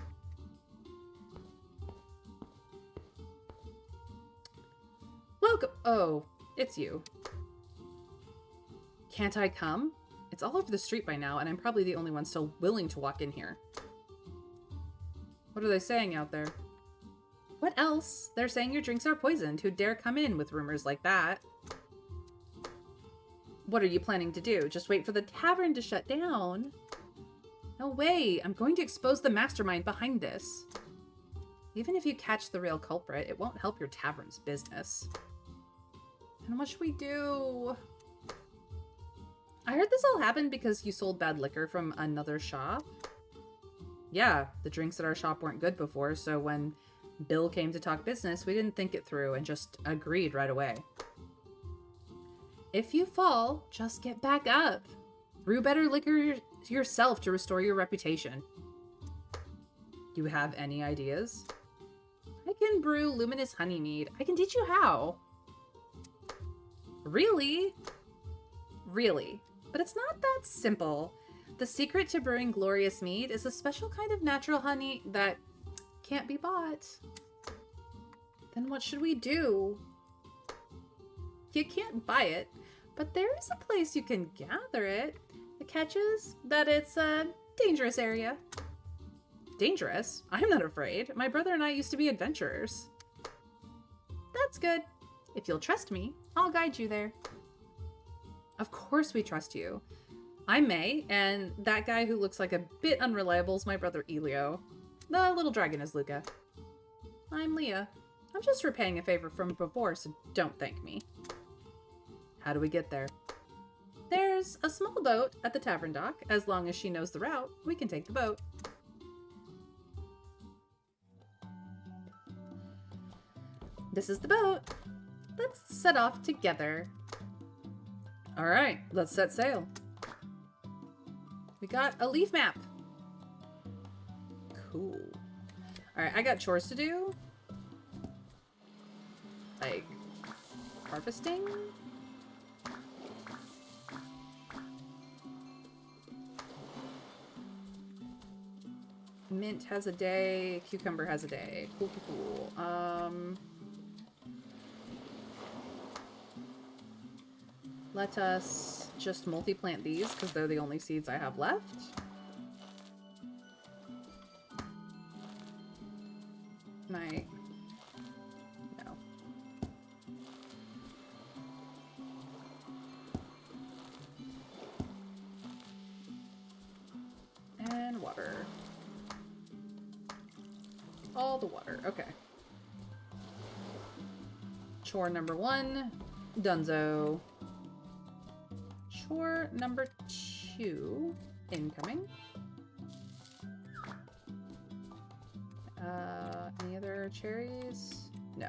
Welcome. Oh, it's you. Can't I come? It's all over the street by now, and I'm probably the only one still willing to walk in here. What are they saying out there? What else? They're saying your drinks are poisoned. Who dare come in with rumors like that? What are you planning to do? Just wait for the tavern to shut down? No way. I'm going to expose the mastermind behind this. Even if you catch the real culprit, it won't help your tavern's business. And what should we do? I heard this all happened because you sold bad liquor from another shop. Yeah, the drinks at our shop weren't good before, so when Bill came to talk business, we didn't think it through and just agreed right away. If you fall, just get back up. Brew better liquor yourself to restore your reputation. Do you have any ideas? I can brew luminous honey mead. I can teach you how. Really? Really. But it's not that simple. The secret to brewing glorious mead is a special kind of natural honey that can't be bought. Then what should we do? You can't buy it, but there is a place you can gather it. The catch is that it's a dangerous area. Dangerous? I'm not afraid. My brother and I used to be adventurers. That's good. If you'll trust me, I'll guide you there. Of course we trust you. I'm May, and that guy who looks like a bit unreliable is my brother Elio. The little dragon is Luca. I'm Leah. I'm just repaying a favor from before, so don't thank me. How do we get there? There's a small boat at the tavern dock. As long as she knows the route, we can take the boat. This is the boat. Let's set off together. All right, let's set sail. We got a leaf map. Cool. All right, I got chores to do. Like harvesting. Mint has a day. Cucumber has a day. Cool, cool, cool. Let us just multi-plant these because they're the only seeds I have left. No. And water. All the water. Okay. Chore number 1. Dunzo. Chore number 2. Incoming. Any other cherries? No.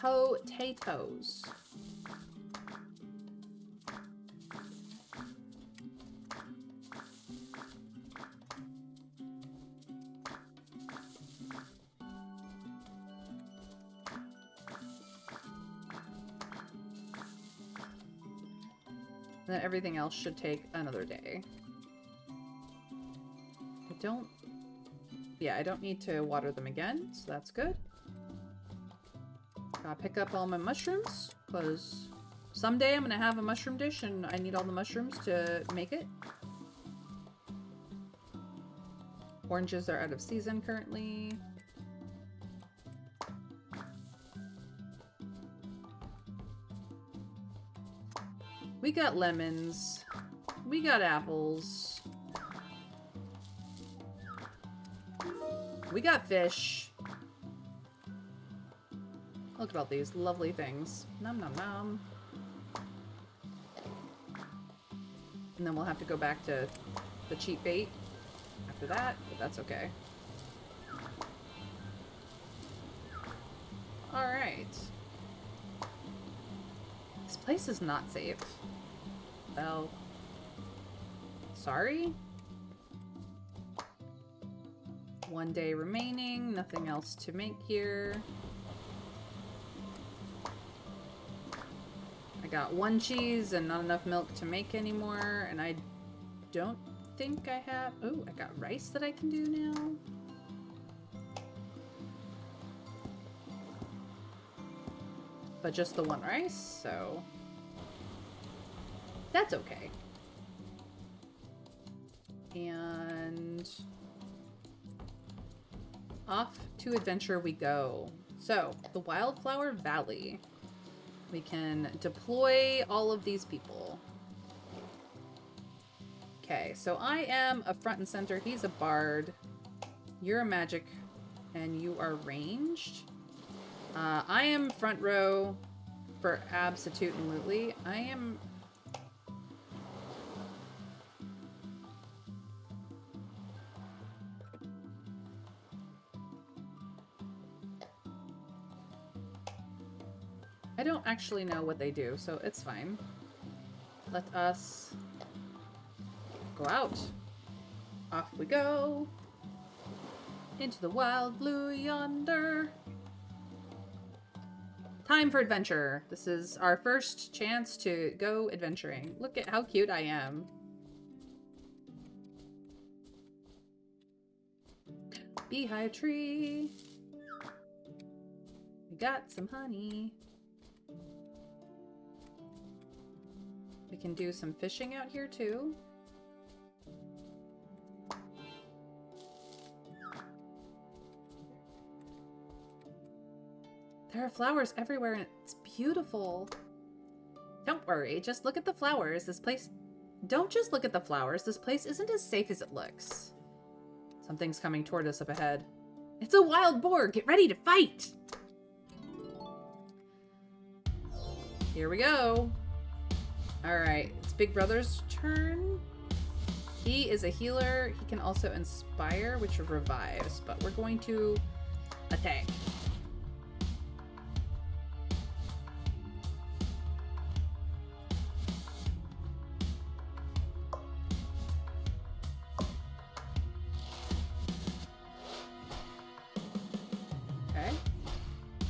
potatoes. And then everything else should take another day. I don't need to water them again, so that's good. Gotta pick up all my mushrooms, because someday I'm gonna have a mushroom dish and I need all the mushrooms to make it. Oranges are out of season currently. We got lemons. We got apples. We got fish. Look at all these lovely things. Nom nom nom. And then we'll have to go back to the cheap bait after that, but that's okay. Alright. This place is not safe. Well, sorry? One day remaining, nothing else to make here. I got one cheese and not enough milk to make anymore, and I don't think I have... Oh, I got rice that I can do now. But just the one rice, so... That's okay. And... off to adventure we go. So, the Wildflower Valley. We can deploy all of these people. Okay, so I am a front and center. He's a bard. You're a magic, and you are ranged. I am front row for Absolute and Lutely. I am... I don't actually know what they do, so it's fine. Let us go out. Off we go. Into the wild blue yonder. Time for adventure. This is our first chance to go adventuring. Look at how cute I am. Beehive tree. We got some honey. We can do some fishing out here too. There are flowers everywhere and it's beautiful. Don't worry, just look at the flowers. This place... Don't just look at the flowers. This place isn't as safe as it looks. Something's coming toward us up ahead. It's a wild boar! Get ready to fight! Here we go. Alright, it's Big Brother's turn. He is a healer. He can also inspire, which revives, but we're going to attack. Okay.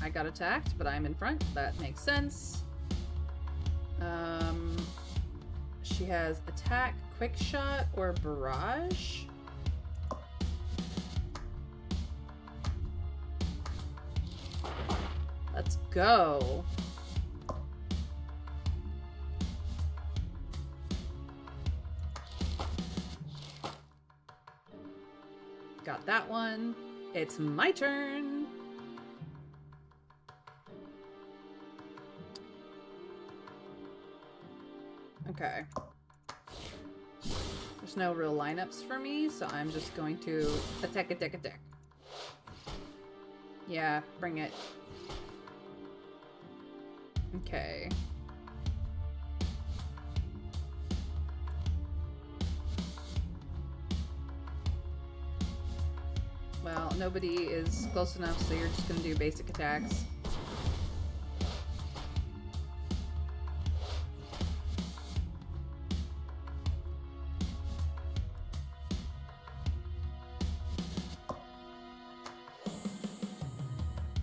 I got attacked, but I'm in front. That makes sense. She has attack, quick shot, or barrage. Let's go. Got that one. It's my turn. Okay. There's no real lineups for me, so I'm just going to attack, attack, attack. Yeah, bring it. Okay. Well, nobody is close enough, so you're just gonna do basic attacks.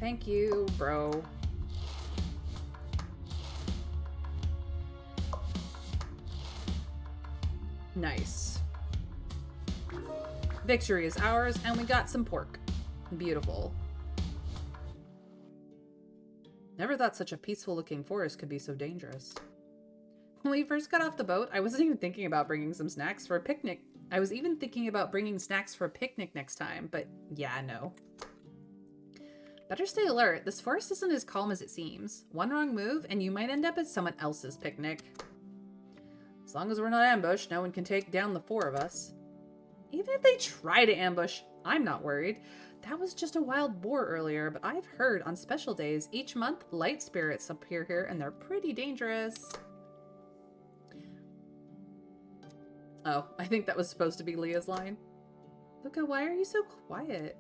Thank you, bro. Nice. Victory is ours, and we got some pork. Beautiful. Never thought such a peaceful-looking forest could be so dangerous. When we first got off the boat, I wasn't even thinking about bringing some snacks for a picnic. I was even thinking about bringing snacks for a picnic next time, but yeah, no. Better stay alert. This forest isn't as calm as it seems. One wrong move, and you might end up at someone else's picnic. As long as we're not ambushed, no one can take down the four of us. Even if they try to ambush, I'm not worried. That was just a wild boar earlier, but I've heard on special days each month light spirits appear here, and they're pretty dangerous. Oh, I think that was supposed to be Leah's line. Luca, why are you so quiet?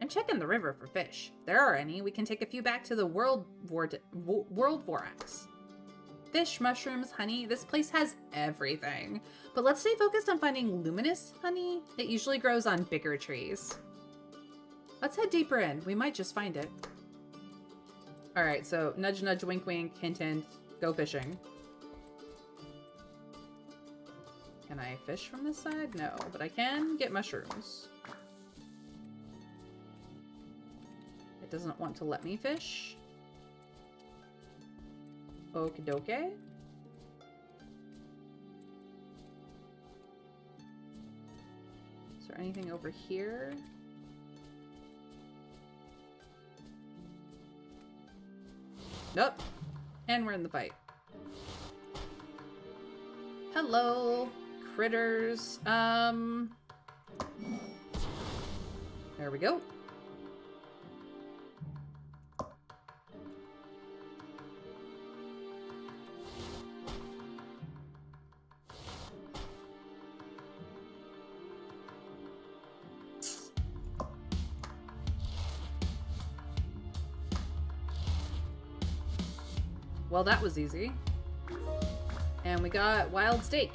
I'm checking the river for fish. If there are any, we can take a few back to the World Vorax. Fish, mushrooms, honey. This place has everything. But let's stay focused on finding luminous honey. It usually grows on bigger trees. Let's head deeper in. We might just find it. Alright, so nudge, nudge, wink, wink, hint, hint. Go fishing. Can I fish from this side? No, but I can get mushrooms. It doesn't want to let me fish. Okie dokie. Is there anything over here? Nope. And we're in the fight. Hello, critters. There we go. Well, that was easy. And we got wild steak.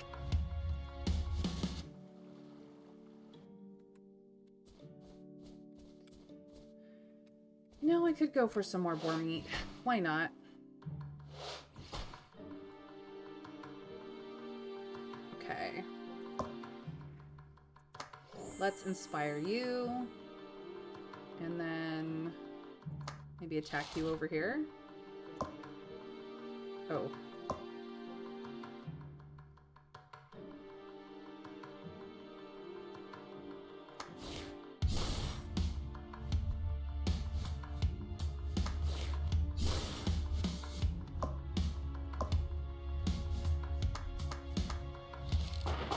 No, I could go for some more boar meat. Why not? Okay. Let's inspire you. And then maybe attack you over here. Oh.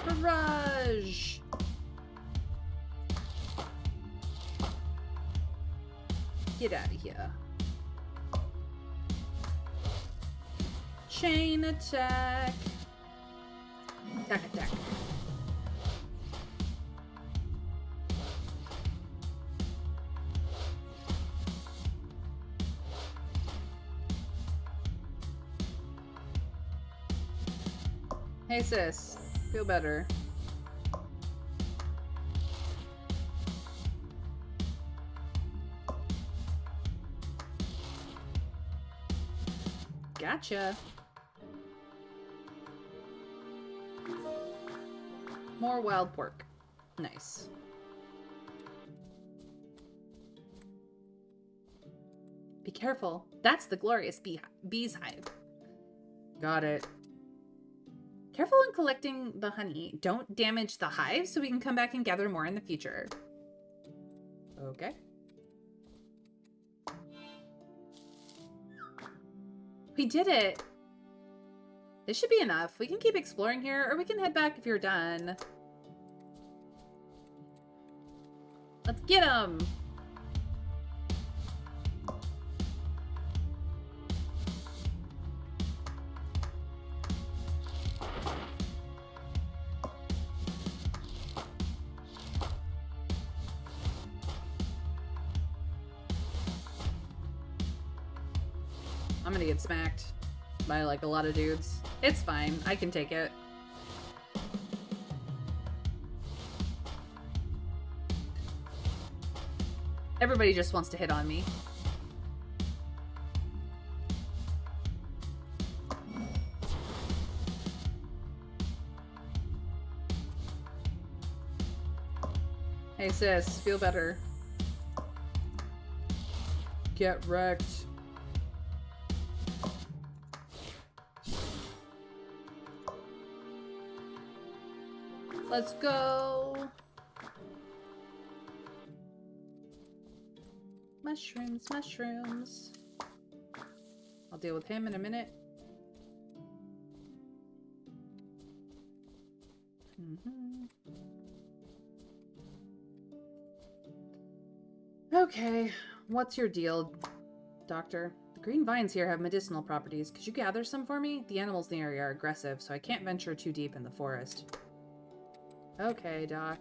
Barrage! Get out of here. Chain attack. Attack, attack. Hey sis, feel better. Gotcha. More wild pork. Nice. Be careful. That's the glorious bee's hive. Got it. Careful in collecting the honey. Don't damage the hive so we can come back and gather more in the future. Okay. We did it. This should be enough. We can keep exploring here, or we can head back if you're done. Let's get him! I'm gonna get smacked by like a lot of dudes. It's fine. I can take it. Everybody just wants to hit on me. Hey sis, feel better. Get wrecked. Let's go. Mushrooms, mushrooms. I'll deal with him in a minute. Okay, what's your deal, Doctor? The green vines here have medicinal properties. Could you gather some for me? The animals in the area are aggressive, so I can't venture too deep in the forest. Okay, Doc.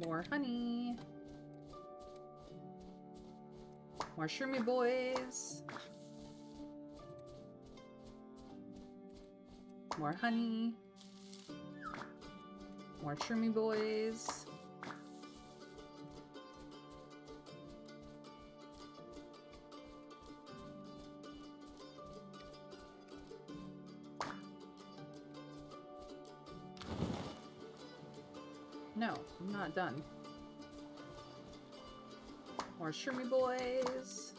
More honey. More shroomy boys. More honey. More shroomy boys. No, I'm not done. More shroomy boys.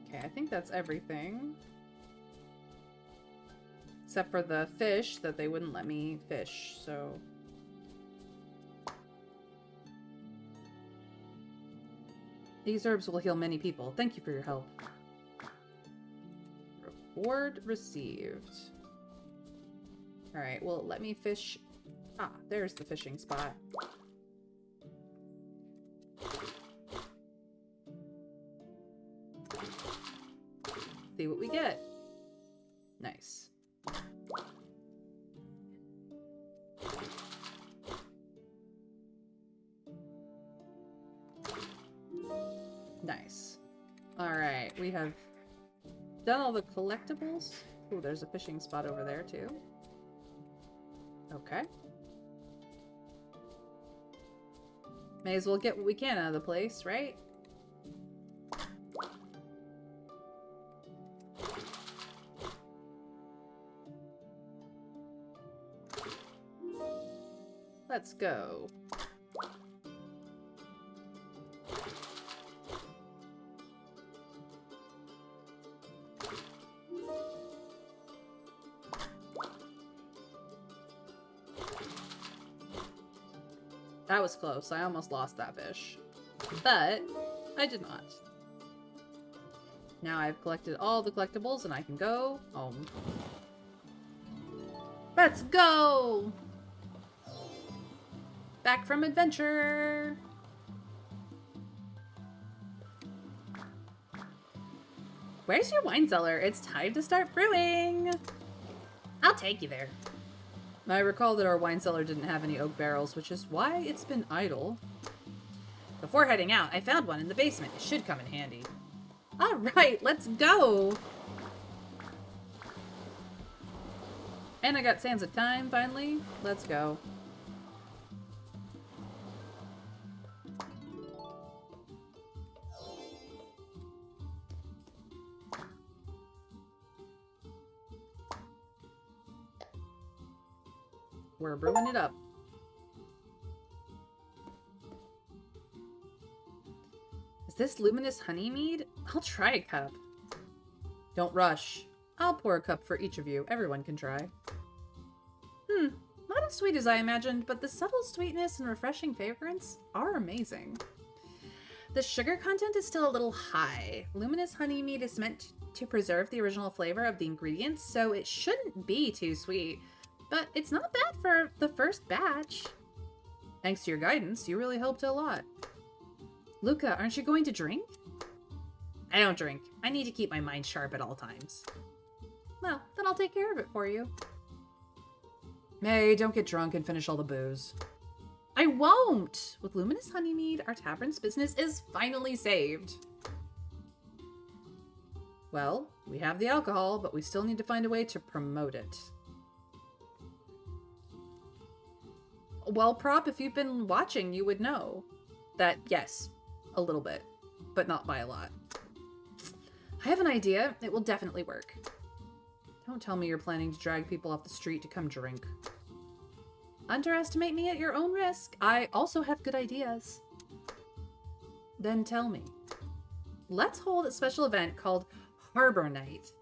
Okay, I think that's everything. Except for the fish that they wouldn't let me fish, so... These herbs will heal many people. Thank you for your help. Reward received. Alright, well, let me fish... Ah, there's the fishing spot. See what we get. Nice. Nice. Alright, we have done all the collectibles. Ooh, there's a fishing spot over there, too. Okay. May as well get what we can out of the place, right? Let's go. That was close. I almost lost that fish. But I did not. Now I've collected all the collectibles and I can go home. Let's go! Back from adventure! Where's your wine cellar? It's time to start brewing! I'll take you there. I recall that our wine cellar didn't have any oak barrels, which is why it's been idle. Before heading out, I found one in the basement. It should come in handy. Alright, let's go! And I got Sands of Time, finally. Let's go. We're brewing it up. Is this luminous honey mead? I'll try a cup. Don't rush. I'll pour a cup for each of you. Everyone can try. Not as sweet as I imagined, but the subtle sweetness and refreshing fragrance are amazing. The sugar content is still a little high. Luminous honey mead is meant to preserve the original flavor of the ingredients, so it shouldn't be too sweet. But it's not bad for the first batch. Thanks to your guidance, you really helped a lot. Luca, aren't you going to drink? I don't drink. I need to keep my mind sharp at all times. Well, then I'll take care of it for you. May, don't get drunk and finish all the booze. I won't! With Luminous Honeymead, our tavern's business is finally saved. Well, we have the alcohol, but we still need to find a way to promote it. Well, Prop, if you've been watching, you would know that, yes, a little bit, but not by a lot. I have an idea. It will definitely work. Don't tell me you're planning to drag people off the street to come drink. Underestimate me at your own risk. I also have good ideas. Then tell me. Let's hold a special event called Harbor Night.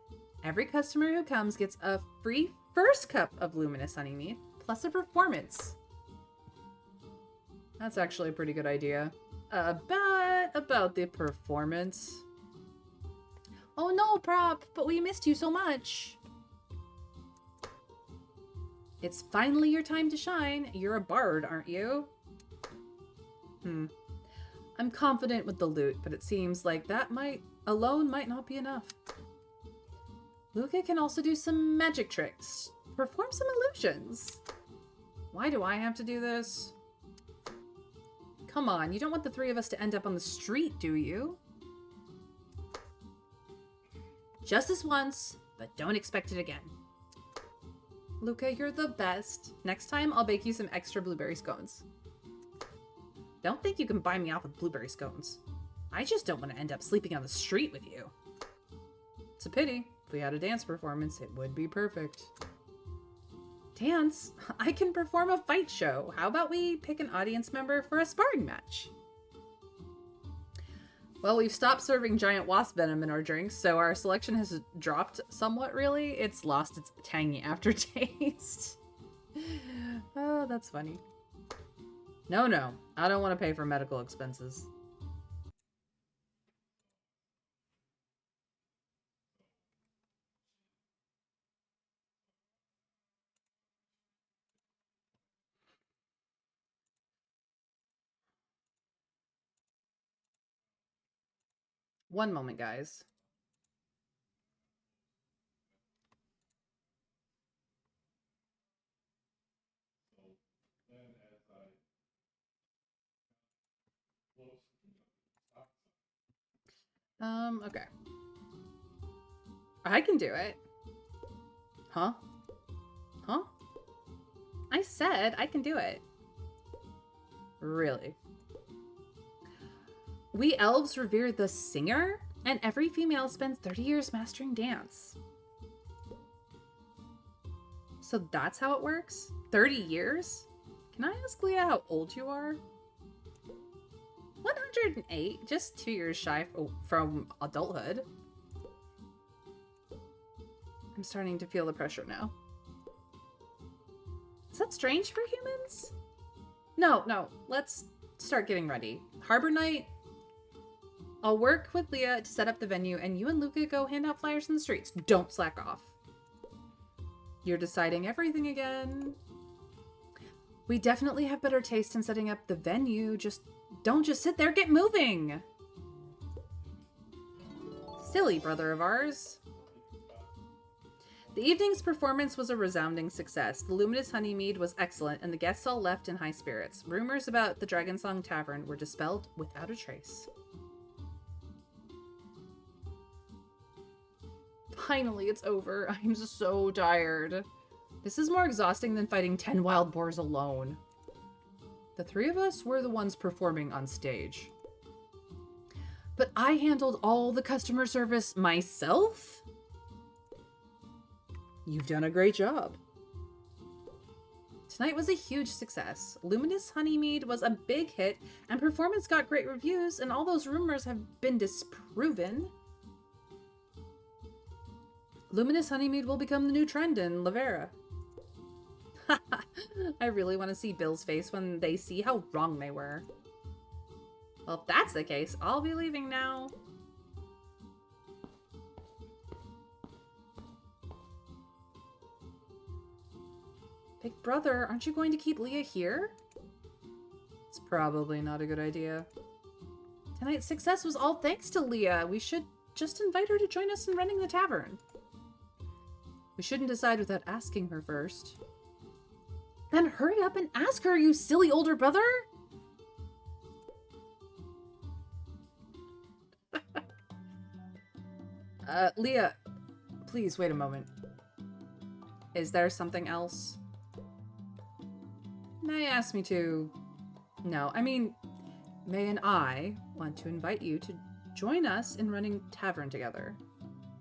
Every customer who comes gets a free first cup of luminous honey mead, plus a performance. That's actually a pretty good idea. But about the performance. Oh no, Prop, but we missed you so much. It's finally your time to shine. You're a bard, aren't you? I'm confident with the loot, but it seems like that alone might not be enough. Luca can also do some magic tricks. Perform some illusions. Why do I have to do this? Come on, you don't want the three of us to end up on the street, do you? Just this once, but don't expect it again. Luca, you're the best. Next time, I'll bake you some extra blueberry scones. Don't think you can buy me off with blueberry scones. I just don't want to end up sleeping on the street with you. It's a pity. If we had a dance performance, it would be perfect. Dance? I can perform a fight show. How about we pick an audience member for a sparring match? Well, we've stopped serving giant wasp venom in our drinks, so our selection has dropped somewhat, really. It's lost its tangy aftertaste. Oh, that's funny. No. I don't want to pay for medical expenses. One moment, guys. Okay. I can do it. Huh? I said I can do it. Really? We elves revere the singer, and every female spends 30 years mastering dance. So that's how it works? 30 years? Can I ask Leah how old you are? 108, just 2 years shy from adulthood. I'm starting to feel the pressure now. Is that strange for humans? No, let's start getting ready. Harbor Night. I'll work with Leah to set up the venue, and you and Luca go hand out flyers in the streets. Don't slack off. You're deciding everything again. We definitely have better taste in setting up the venue. Don't just sit there, get moving! Silly brother of ours. The evening's performance was a resounding success. The luminous honey mead was excellent, and the guests all left in high spirits. Rumors about the Dragonsong Tavern were dispelled without a trace. Finally, it's over. I'm so tired. This is more exhausting than fighting 10 wild boars alone. The three of us were the ones performing on stage. But I handled all the customer service myself? You've done a great job. Tonight was a huge success. Luminous Honey Mead was a big hit, and performance got great reviews, and all those rumors have been disproven. Luminous Honey Mead will become the new trend in Lavera. I really want to see Bill's face when they see how wrong they were. Well, if that's the case, I'll be leaving now. Big brother, aren't you going to keep Leah here? It's probably not a good idea. Tonight's success was all thanks to Leah. We should just invite her to join us in running the tavern. We shouldn't decide without asking her first. Then hurry up and ask her, you silly older brother! Leah, please wait a moment. Is there something else? May asked me to... No, I mean, May and I want to invite you to join us in running Tavern together.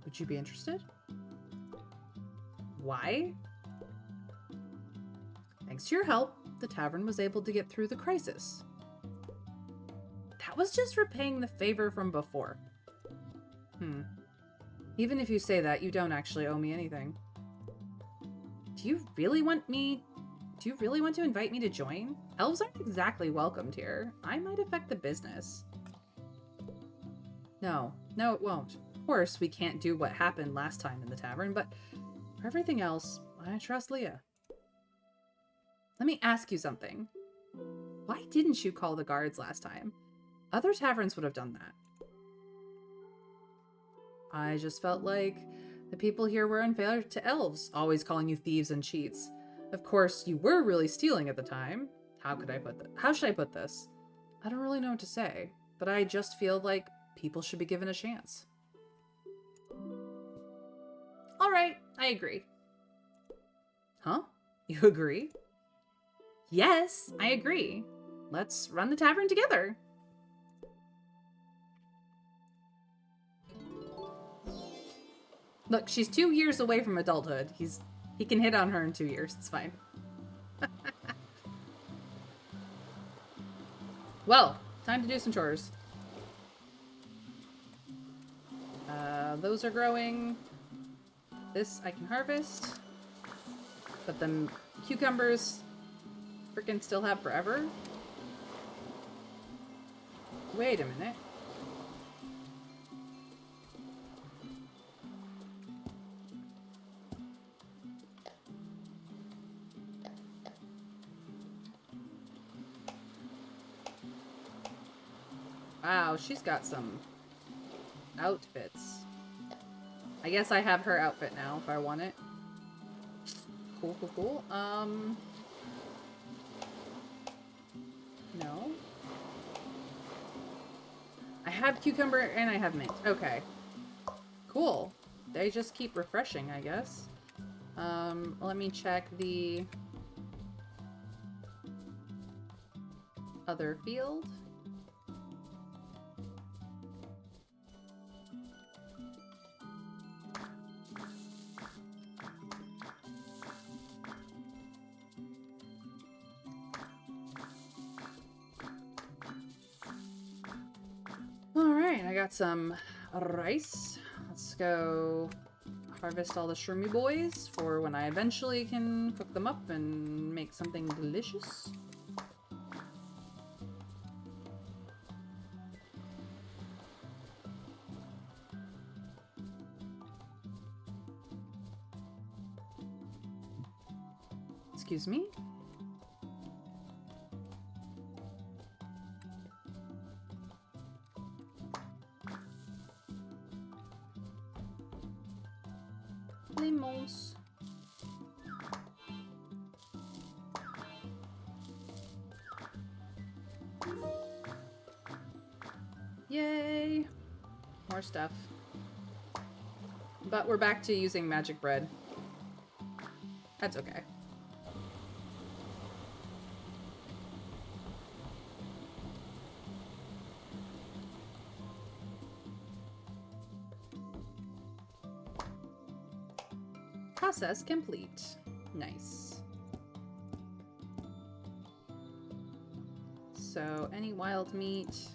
Would you be interested? Why? Thanks to your help, the Tavern was able to get through the crisis. That was just repaying the favor from before. Even if you say that, you don't actually owe me anything. Do you really want to invite me to join? Elves aren't exactly welcomed here. I might affect the business. No, it won't. Of course, we can't do what happened last time in the tavern, but for everything else, I trust Leah. Let me ask you something. Why didn't you call the guards last time? Other taverns would have done that. I just felt like the people here were unfair to elves, always calling you thieves and cheats. Of course, you were really stealing at the time. How should I put this? I don't really know what to say, but I just feel like people should be given a chance. All right, I agree. Huh? You agree? Yes, I agree. Let's run the tavern together. Look, she's 2 years away from adulthood. He can hit on her in 2 years. It's fine. Well, time to do some chores. Those are growing. This I can harvest. But the cucumbers freaking still have forever. Wait a minute. Wow, she's got some outfits. I guess I have her outfit now if I want it. Cool. No. I have cucumber and I have mint. Okay. Cool. They just keep refreshing, I guess. Let me check the other field. Alright, I got some rice. Let's go harvest all the shroomy boys for when I eventually can cook them up and make something delicious. Excuse me? Lemons. Yay! More stuff. But we're back to using magic bread. That's okay. Process complete. Nice. So, any wild meat?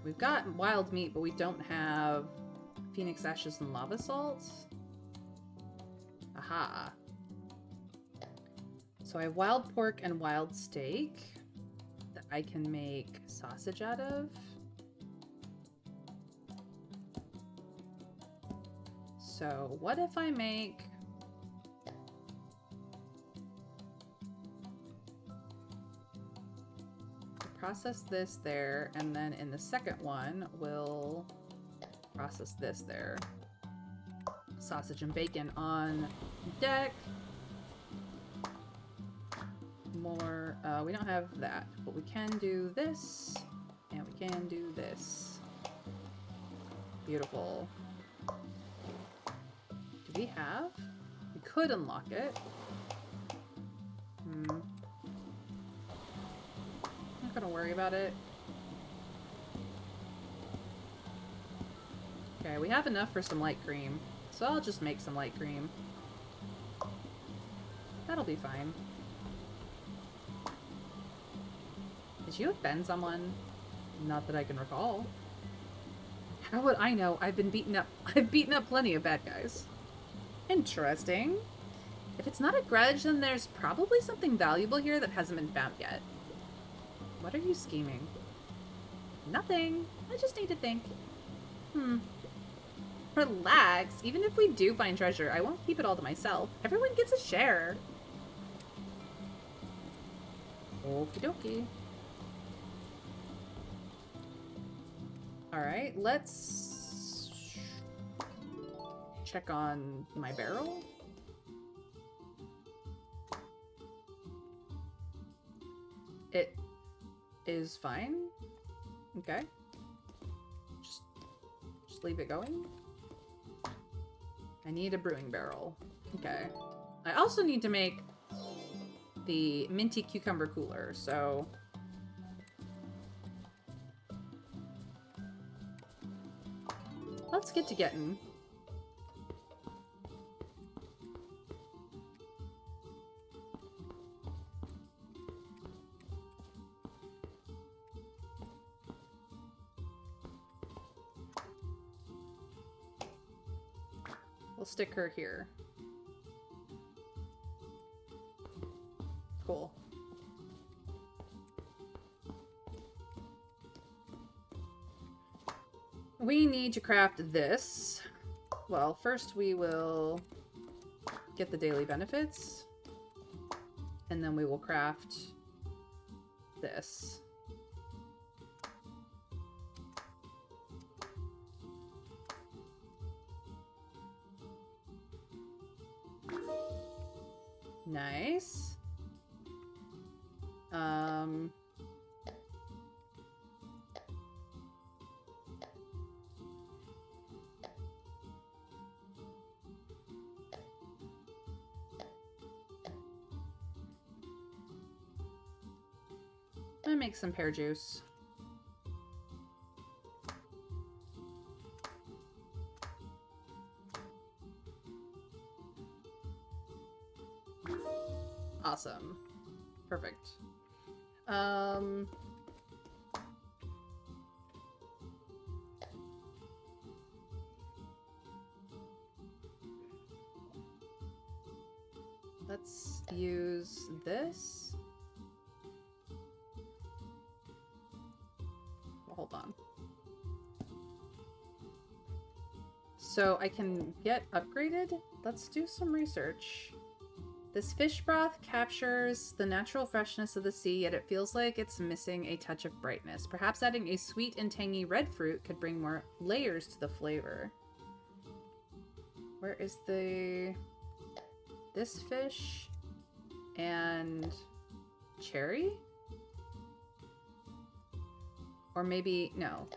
We've got wild meat, but we don't have phoenix ashes and lava salt. Aha. So I have wild pork and wild steak that I can make sausage out of. So what if I make process this there, and then in the second one we'll process this there. Sausage and bacon on deck. More, we don't have that, but we can do this, and we can do this. Beautiful. Do we have? We could unlock it. Not gonna worry about it. Okay, we have enough for some light cream. So I'll just make some light cream. That'll be fine. Did you offend someone? Not that I can recall. How would I know? I've beaten up plenty of bad guys. Interesting. If it's not a grudge, then there's probably something valuable here that hasn't been found yet. What are you scheming? Nothing. I just need to think. Relax. Even if we do find treasure, I won't keep it all to myself. Everyone gets a share. Okie dokie. Alright, let's check on my barrel. It is fine. Okay. Just leave it going. I need a brewing barrel. Okay. I also need to make the minty cucumber cooler, so... let's get to getting. We'll stick her here. Cool. We need to craft this. Well, first we will get the daily benefits. And then we will craft this. Nice. I'm gonna make some pear juice. Awesome. Perfect. Let's use this. Well, hold on. So I can get upgraded? Let's do some research. This fish broth captures the natural freshness of the sea, yet it feels like it's missing a touch of brightness. Perhaps adding a sweet and tangy red fruit could bring more layers to the flavor. Where is the... this fish and cherry? Or maybe... no.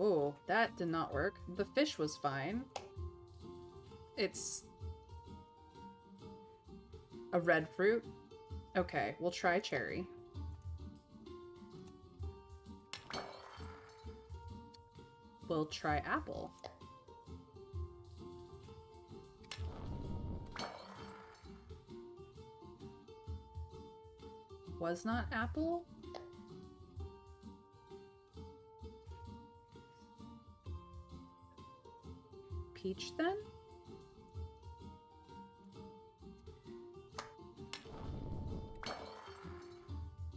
Oh, that did not work. The fish was fine. It's a red fruit. Okay, we'll try cherry. We'll try apple. Was not apple? Peach then?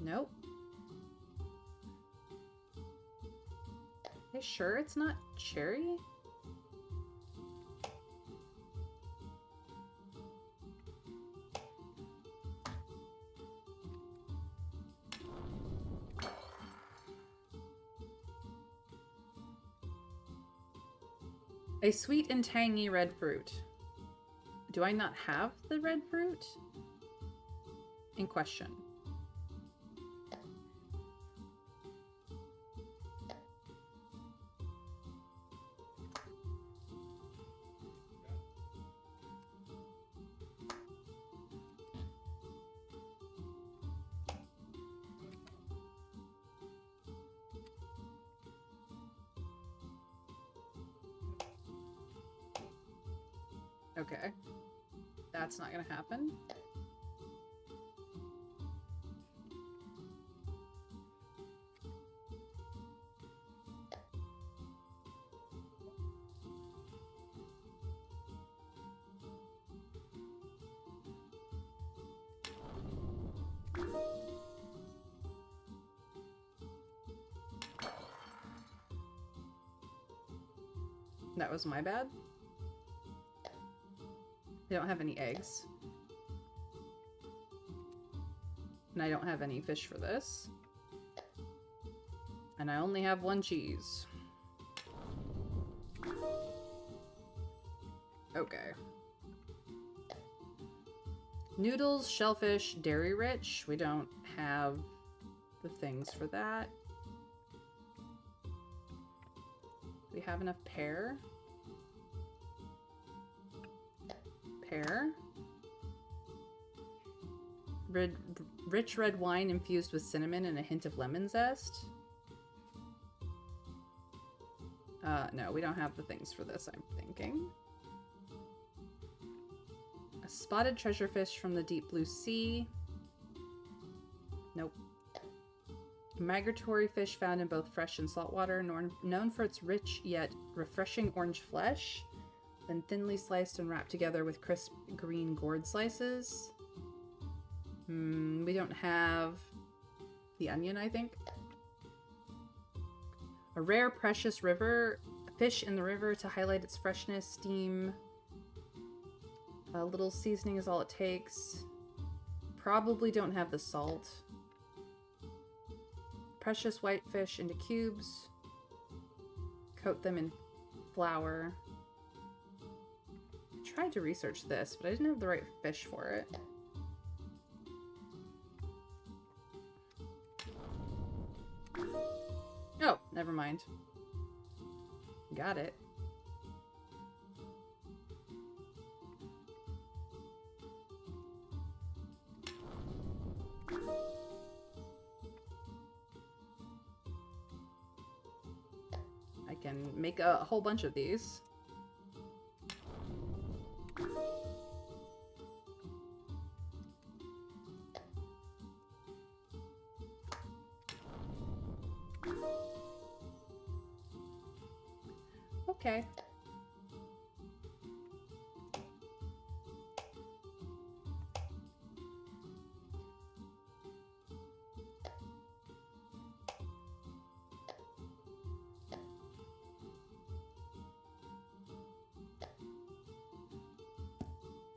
Nope. Are you sure it's not cherry? A sweet and tangy red fruit. Do I not have the red fruit in question? Okay. That's not gonna happen. That was my bad. I don't have any eggs. And I don't have any fish for this. And I only have one cheese. Okay. Noodles, shellfish, dairy rich. We don't have the things for that. We have enough pear. Pear. Rich red wine infused with cinnamon and a hint of lemon zest. No, we don't have the things for this, I'm thinking. A spotted treasure fish from the deep blue sea. Nope. A migratory fish found in both fresh and salt water, known for its rich yet refreshing orange flesh, then thinly sliced and wrapped together with crisp green gourd slices. We don't have the onion, I think. A rare, precious river fish in the river to highlight its freshness, steam. A little seasoning is all it takes. Probably don't have the salt. Precious white fish into cubes. Coat them in flour. I tried to research this, but I didn't have the right fish for it. Oh, never mind. Got it. I can make a whole bunch of these. Okay.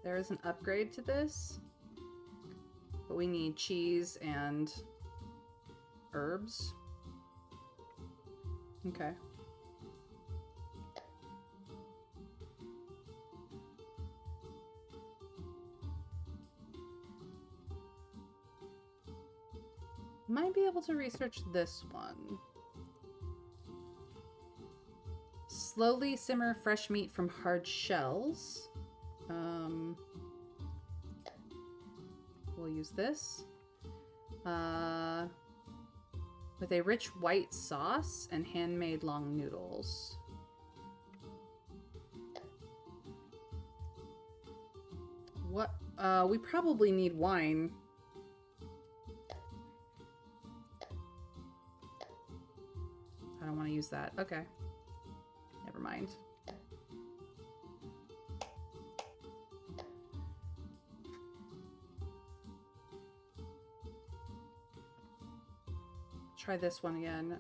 There is an upgrade to this, but we need cheese and herbs. Okay. Might be able to research this one. Slowly simmer fresh meat from hard shells. We'll use this. With a rich white sauce and handmade long noodles. What? We probably need wine. I don't want to use that. Okay. Never mind. Try this one again.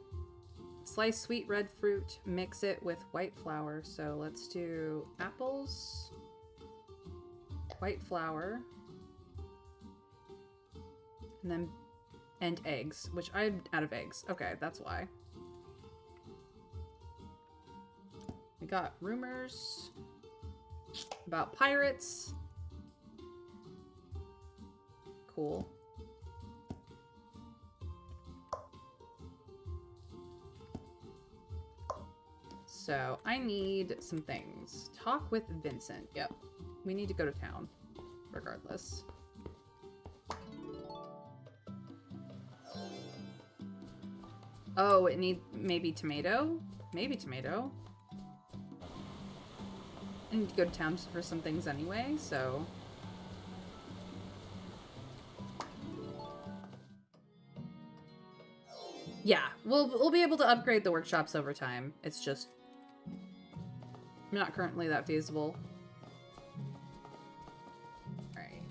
Slice sweet red fruit, mix it with white flour. So let's do apples, white flour, and eggs, which I'm out of eggs. Okay, that's why. We got rumors about pirates. Cool. So I need some things. Talk with Vincent. Yep. We need to go to town regardless. Oh, it needs maybe tomato? Maybe tomato. I need to go to town for some things anyway, so... Yeah, we'll be able to upgrade the workshops over time. It's just not currently that feasible. Alright.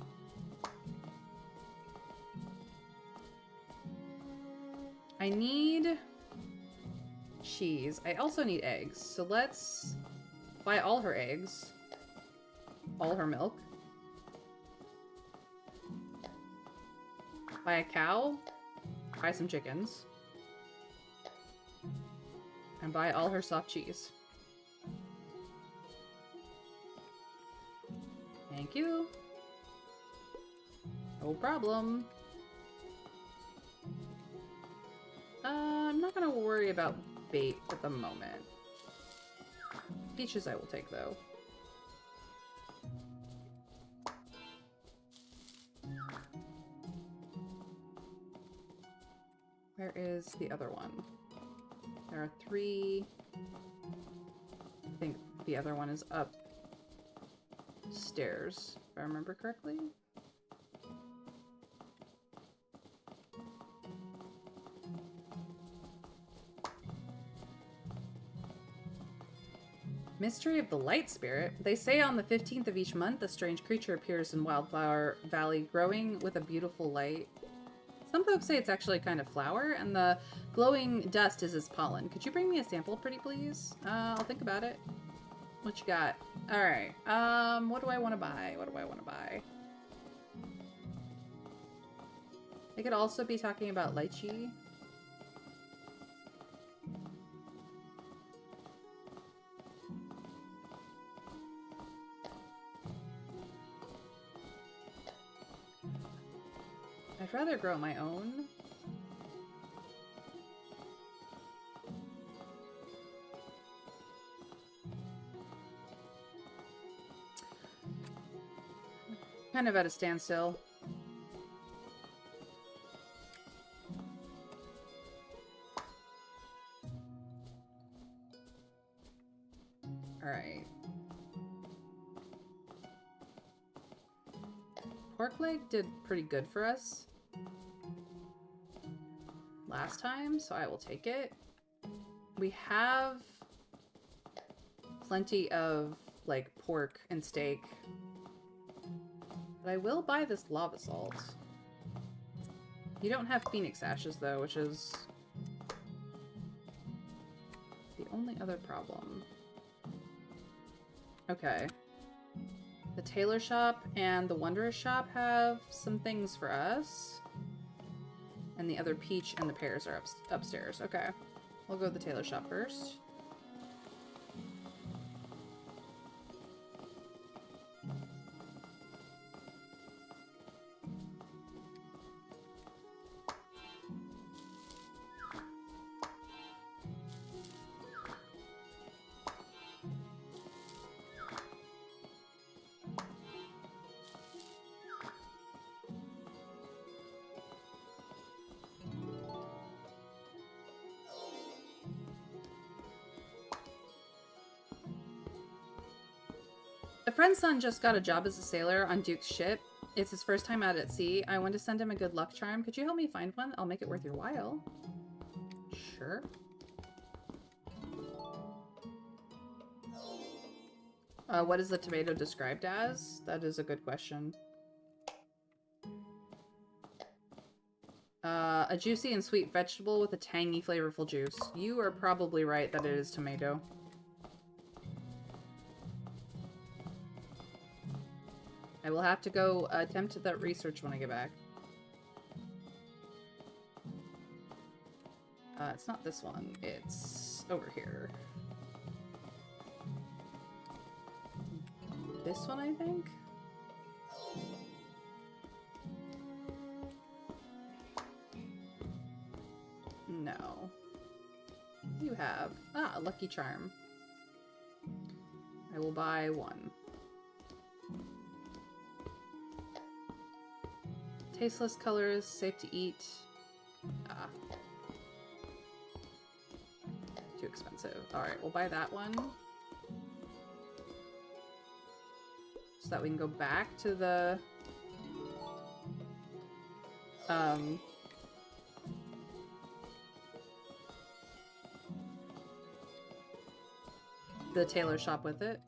I need cheese. I also need eggs. So let's buy all her eggs. All her milk. Buy a cow. Buy some chickens. And buy all her soft cheese. Thank you. No problem. I'm not gonna worry about bait at the moment. Peaches I will take, though. Where is the other one? There are 3. I think the other one is upstairs, if I remember correctly. Mystery of the Light Spirit. They say on the 15th of each month, a strange creature appears in Wildflower Valley, growing with a beautiful light. Some folks say it's actually a kind of flower, and the glowing dust is its pollen. Could you bring me a sample, pretty please? I'll think about it. What you got? Alright, what do I want to buy? What do I want to buy? They could also be talking about lychee. I'd rather grow my own. Kind of at a standstill. Alright. Pork leg did pretty good for us last time, so I will take it. We have plenty of, like, pork and steak. But I will buy this lava salt. You don't have phoenix ashes, though, which is the only other problem. Okay. The tailor shop and the wanderer's shop have some things for us. And the other peach and the pears are upstairs. Okay. We'll go to the tailor shop first. A friend's son just got a job as a sailor on Duke's ship. It's his first time out at sea. I want to send him a good luck charm. Could you help me find one? I'll make it worth your while. Sure. What is the tomato described as? That is a good question. A juicy and sweet vegetable with a tangy, flavorful juice. You are probably right that it is tomato. I will have to go attempt that research when I get back. It's not this one. It's over here. This one, I think? No. You have. Ah, a lucky charm. I will buy one. Tasteless colors, safe to eat. Ah. Too expensive. Alright, we'll buy that one. so that we can go back to the tailor shop with it.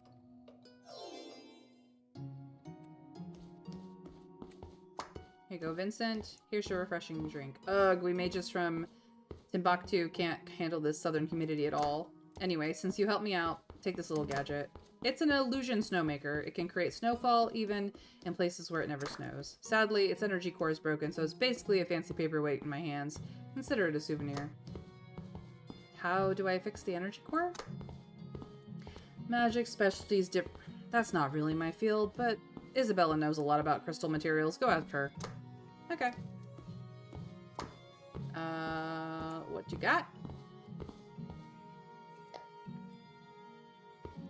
Here you go, Vincent. Here's your refreshing drink. Ugh, we mages from Timbuktu can't handle this southern humidity at all. Anyway, since you helped me out, take this little gadget. It's an illusion snowmaker. It can create snowfall even in places where it never snows. Sadly, its energy core is broken, so it's basically a fancy paperweight in my hands. Consider it a souvenir. How do I fix the energy core? Magic specialties That's not really my field, but Isabella knows a lot about crystal materials. Go ask her. Okay. What you got?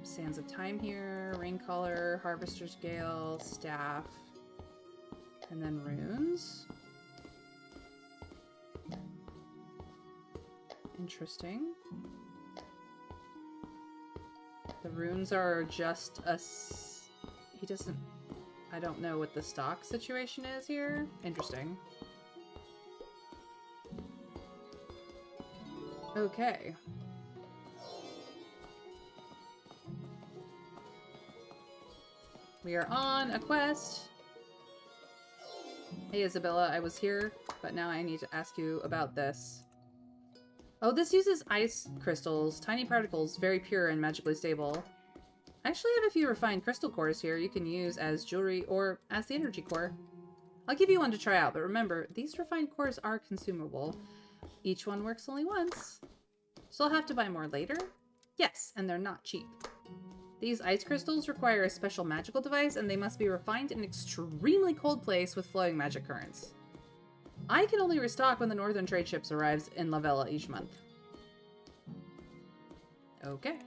Sands of Time here, Rain Collar, Harvester's Gale, Staff, and then runes. Interesting. The runes are just he doesn't... I don't know what the stock situation is here. Interesting. Okay. We are on a quest. Hey Isabella, I was here, but now I need to ask you about this. Oh, this uses ice crystals, tiny particles, very pure and magically stable. I actually have a few refined crystal cores here you can use as jewelry or as the energy core. I'll give you one to try out, but remember, these refined cores are consumable. Each one works only once. So I'll have to buy more later? Yes, and they're not cheap. These ice crystals require a special magical device, and they must be refined in an extremely cold place with flowing magic currents. I can only restock when the northern trade ships arrives in La Vella each month. Okay.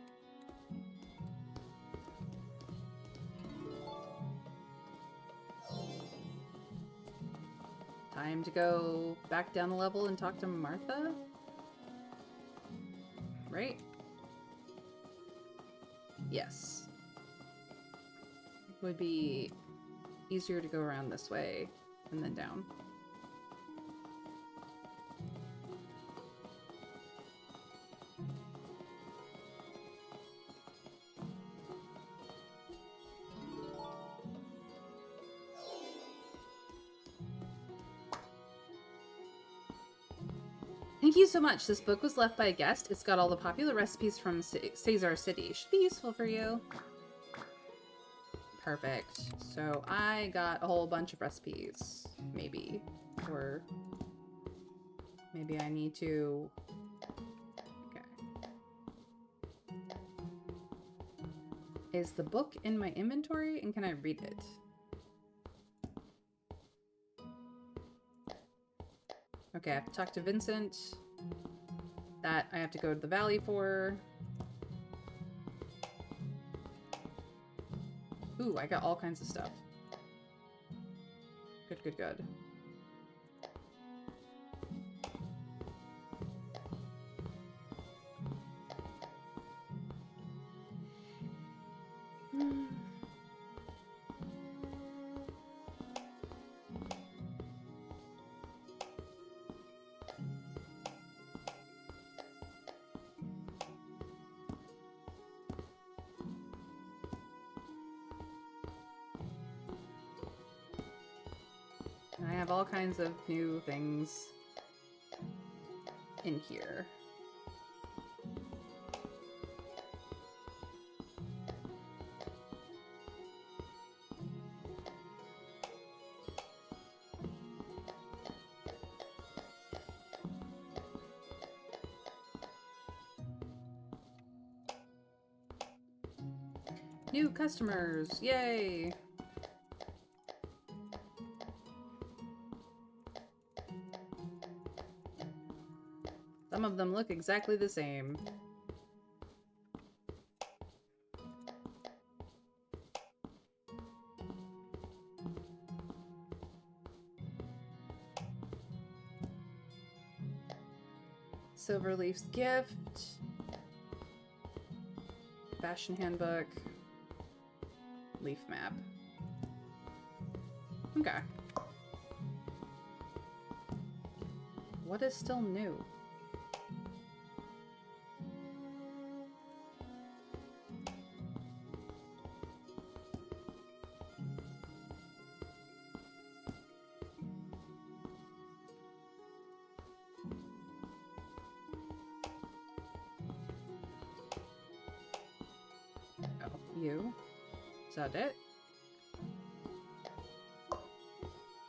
Time to go back down the level and talk to Martha? Right? Yes. It would be easier to go around this way and then down. Thank you so much. This book was left by a guest. It's got all the popular recipes from Caesar City. Should be useful for you. Perfect. So I got a whole bunch of recipes. Maybe. Or maybe I need to... Okay. Is the book in my inventory and can I read it? Okay, I have to talk to Vincent. That I have to go to the valley for. Ooh, I got all kinds of stuff. Good, good, good. I have all kinds of new things in here. New customers, yay! Some of them look exactly the same. Silverleaf's gift. Fashion handbook. Leaf map. Okay. What is still new? Oh, you? Is that it?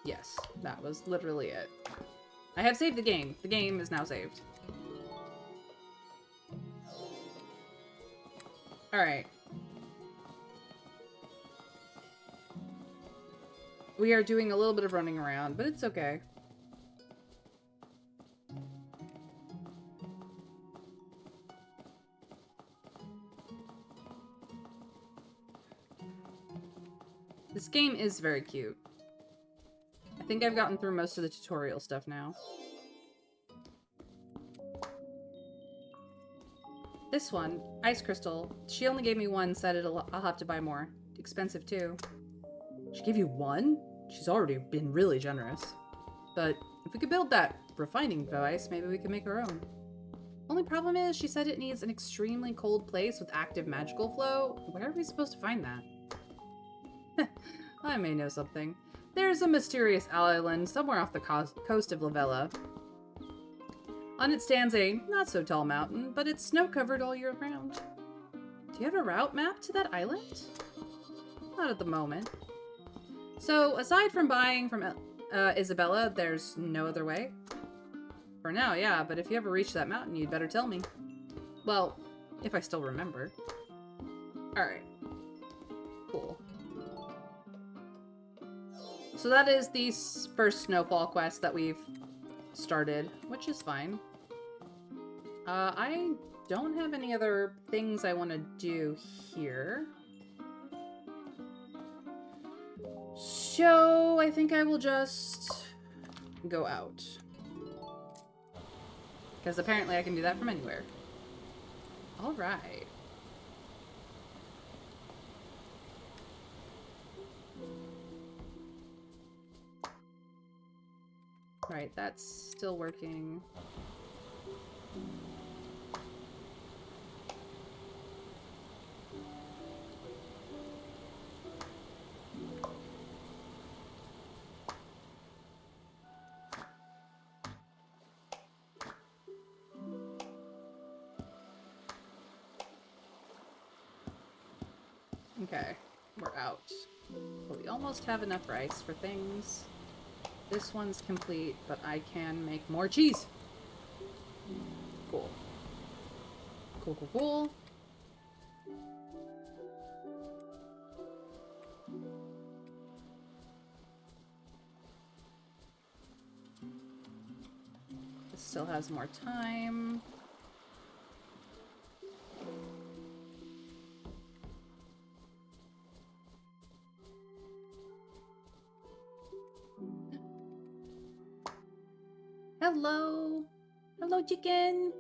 Yes, that was literally it. I have saved the game. The game is now saved. Alright. We are doing a little bit of running around, but it's okay. This game is very cute. I think I've gotten through most of the tutorial stuff now. This one, Ice Crystal. She only gave me one, said I'll have to buy more. Expensive too. She gave you one? She's already been really generous. But if we could build that refining device, maybe we could make our own. Only problem is, she said it needs an extremely cold place with active magical flow. Where are we supposed to find that? I may know something. There's a mysterious island somewhere off the coast of Lavella. On it stands a not-so-tall mountain, but it's snow-covered all year round. Do you have a route map to that island? Not at the moment. So, aside from buying from Isabella, there's no other way? For now, yeah, but if you ever reach that mountain, you'd better tell me. Well, if I still remember. Alright. Cool. So that is the first snowfall quest that we've started, which is fine. I don't have any other things I want to do here. So I think I will just go out. Because apparently I can do that from anywhere. Alright. Right, that's still working. Okay, we're out. But we almost have enough rice for things. This one's complete, but I can make more cheese. Cool. Cool, cool, cool. This still has more time. Hello. Hello, chicken.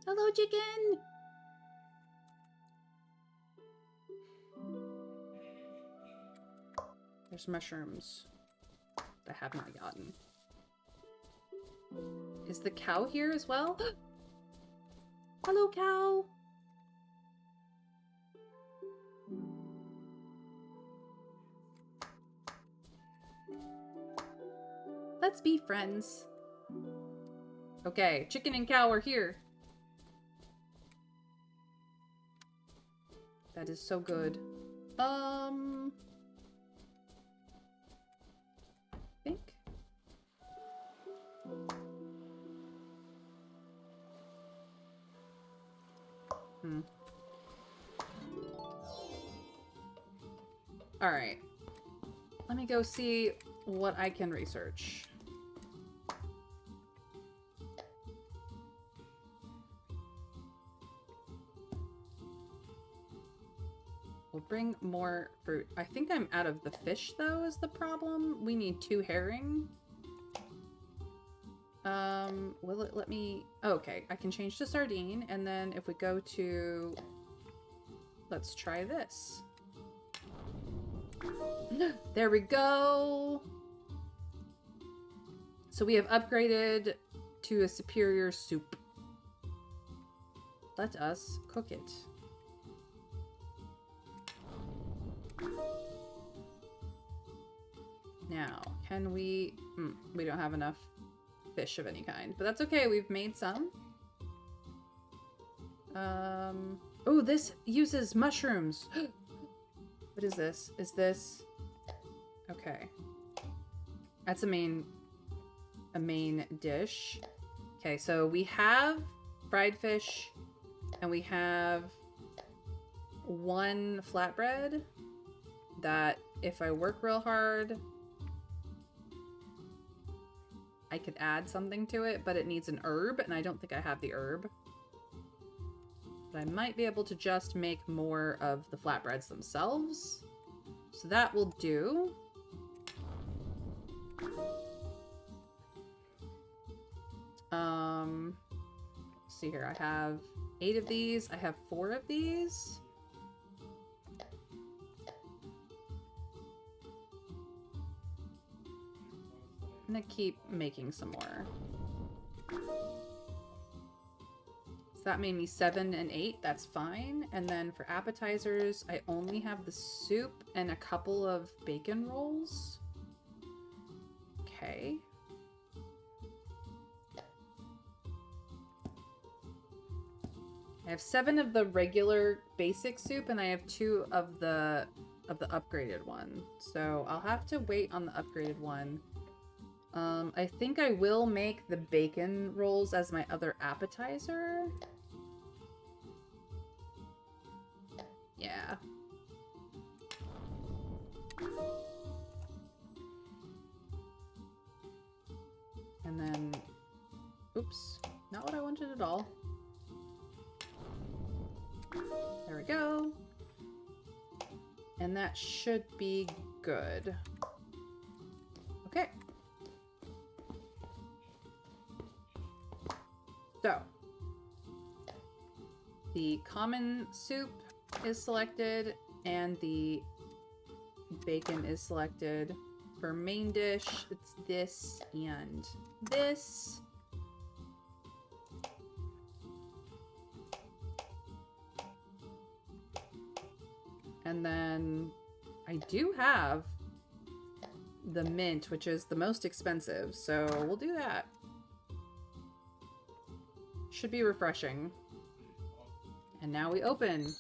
Hello, chicken. There's mushrooms that I have not gotten. Is the cow here as well? Hello, cow. Let's be friends. Okay, chicken and cow are here. That is so good. I think. All right. Let me go see what I can research. We'll bring more fruit. I think I'm out of the fish, though, is the problem. We need 2 herring. Will it let me... Oh, okay, I can change to sardine, and then if we go to let's try this. There we go. So we have upgraded to a superior soup. Let us cook it. Now, can we... we don't have enough fish of any kind, but that's okay. We've made some. Oh, this uses mushrooms. What is this? Is this... Okay. That's a main dish. Okay, so we have fried fish, and we have one flatbread that if I work real hard, I could add something to it, but it needs an herb, and I don't think I have the herb. But I might be able to just make more of the flatbreads themselves. So that will do. Let's see here. I have 8 of these. I have 4 of these. I'm gonna keep making some more. So that made me 7 and 8. That's fine. And then for appetizers, I only have the soup and a couple of bacon rolls. Okay. I have 7 of the regular basic soup, and I have 2 of the upgraded one. So I'll have to wait on the upgraded one. I think I will make the bacon rolls as my other appetizer. Yeah. And then, oops, not what I wanted at all. There we go. And that should be good. Okay. So, the common soup is selected and the bacon is selected. For main dish, it's this and this. And then I do have the mint, which is the most expensive, so we'll do that. Should be refreshing. And now we open.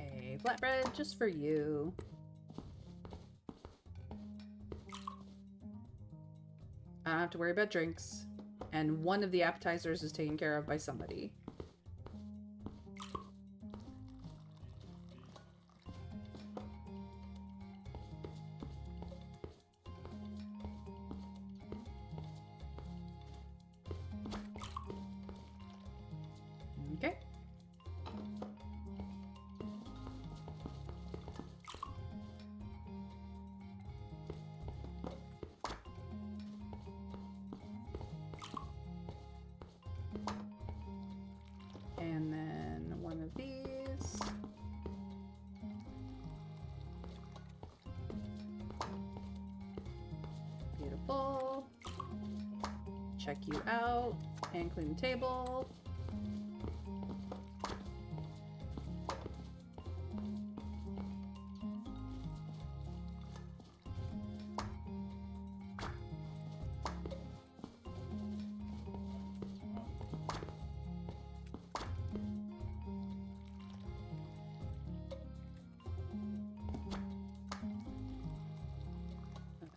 A flatbread just for you. I don't have to worry about drinks. And one of the appetizers is taken care of by somebody. Okay. And then one of these. Beautiful. Check you out and clean the table.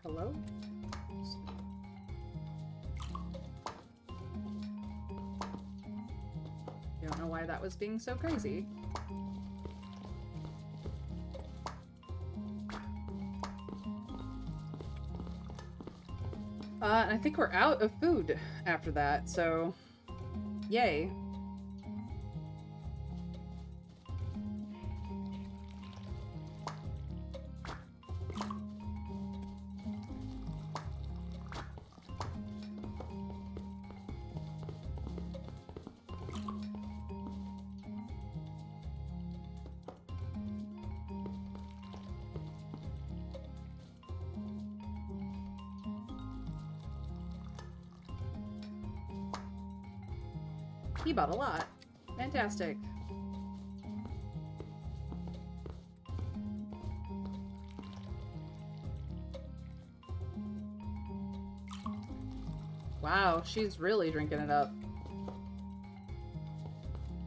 Hello? Don't know why that was being so crazy. I think we're out of food after that, so yay. He bought a lot. Fantastic. Wow, she's really drinking it up.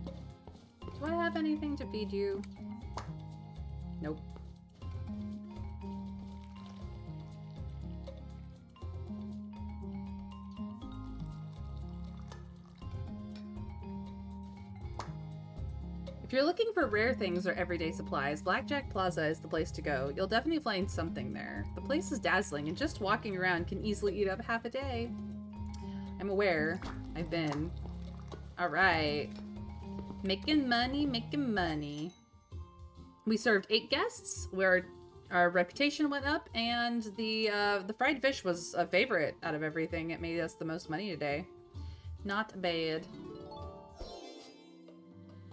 Do I have anything to feed you? Nope. If you're looking for rare things or everyday supplies, Blackjack Plaza is the place to go. You'll definitely find something there. The place is dazzling, and just walking around can easily eat up half a day. I'm aware. I've been. Alright. Making money, making money. We served 8 guests, where our reputation went up, and the fried fish was a favorite out of everything. It made us the most money today. Not bad.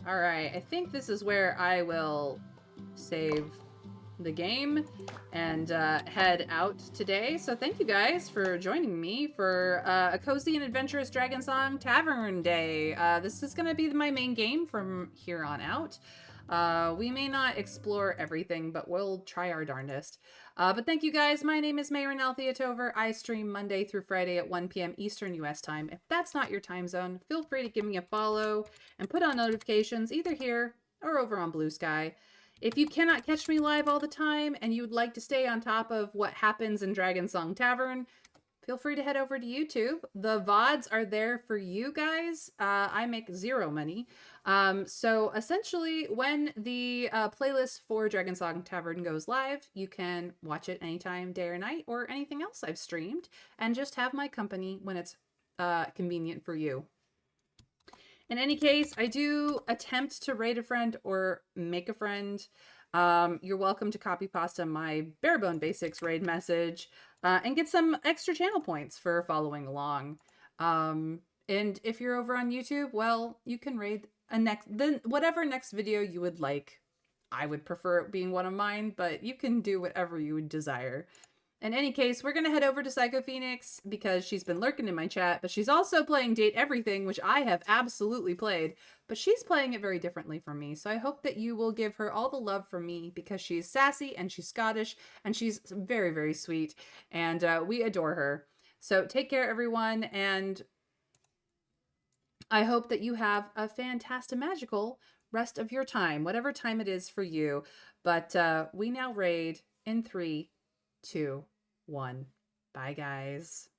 Alright, I think this is where I will save the game and head out today. So thank you guys for joining me for a cozy and adventurous Dragonsong Tavern day. This is going to be my main game from here on out. We may not explore everything, but we'll try our darndest. But thank you guys. My name is Mayrin Altheatover. I stream Monday through Friday at 1 p.m. Eastern US time. If that's not your time zone, feel free to give me a follow and put on notifications either here or over on Blue Sky. If you cannot catch me live all the time and you would like to stay on top of what happens in Dragonsong Tavern, feel free to head over to YouTube. The VODs are there for you guys. I make 0 money. So essentially, when the playlist for Dragonsong Tavern goes live, you can watch it anytime, day or night, or anything else I've streamed, and just have my company when it's convenient for you. In any case, I do attempt to raid a friend or make a friend. You're welcome to copy pasta my Barebone Basics raid message and get some extra channel points for following along. And if you're over on YouTube, well, you can raid whatever next video you would like. I would prefer it being one of mine, but you can do whatever you would desire. In any case, we're going to head over to Psycho Phoenix because she's been lurking in my chat, but she's also playing Date Everything, which I have absolutely played, but she's playing it very differently from me. So I hope that you will give her all the love from me because she's sassy and she's Scottish and she's very, very sweet, and we adore her. So take care, everyone, and I hope that you have a fantastic, magical rest of your time, whatever time it is for you. But we now raid in 3, 2, 1. Bye, guys.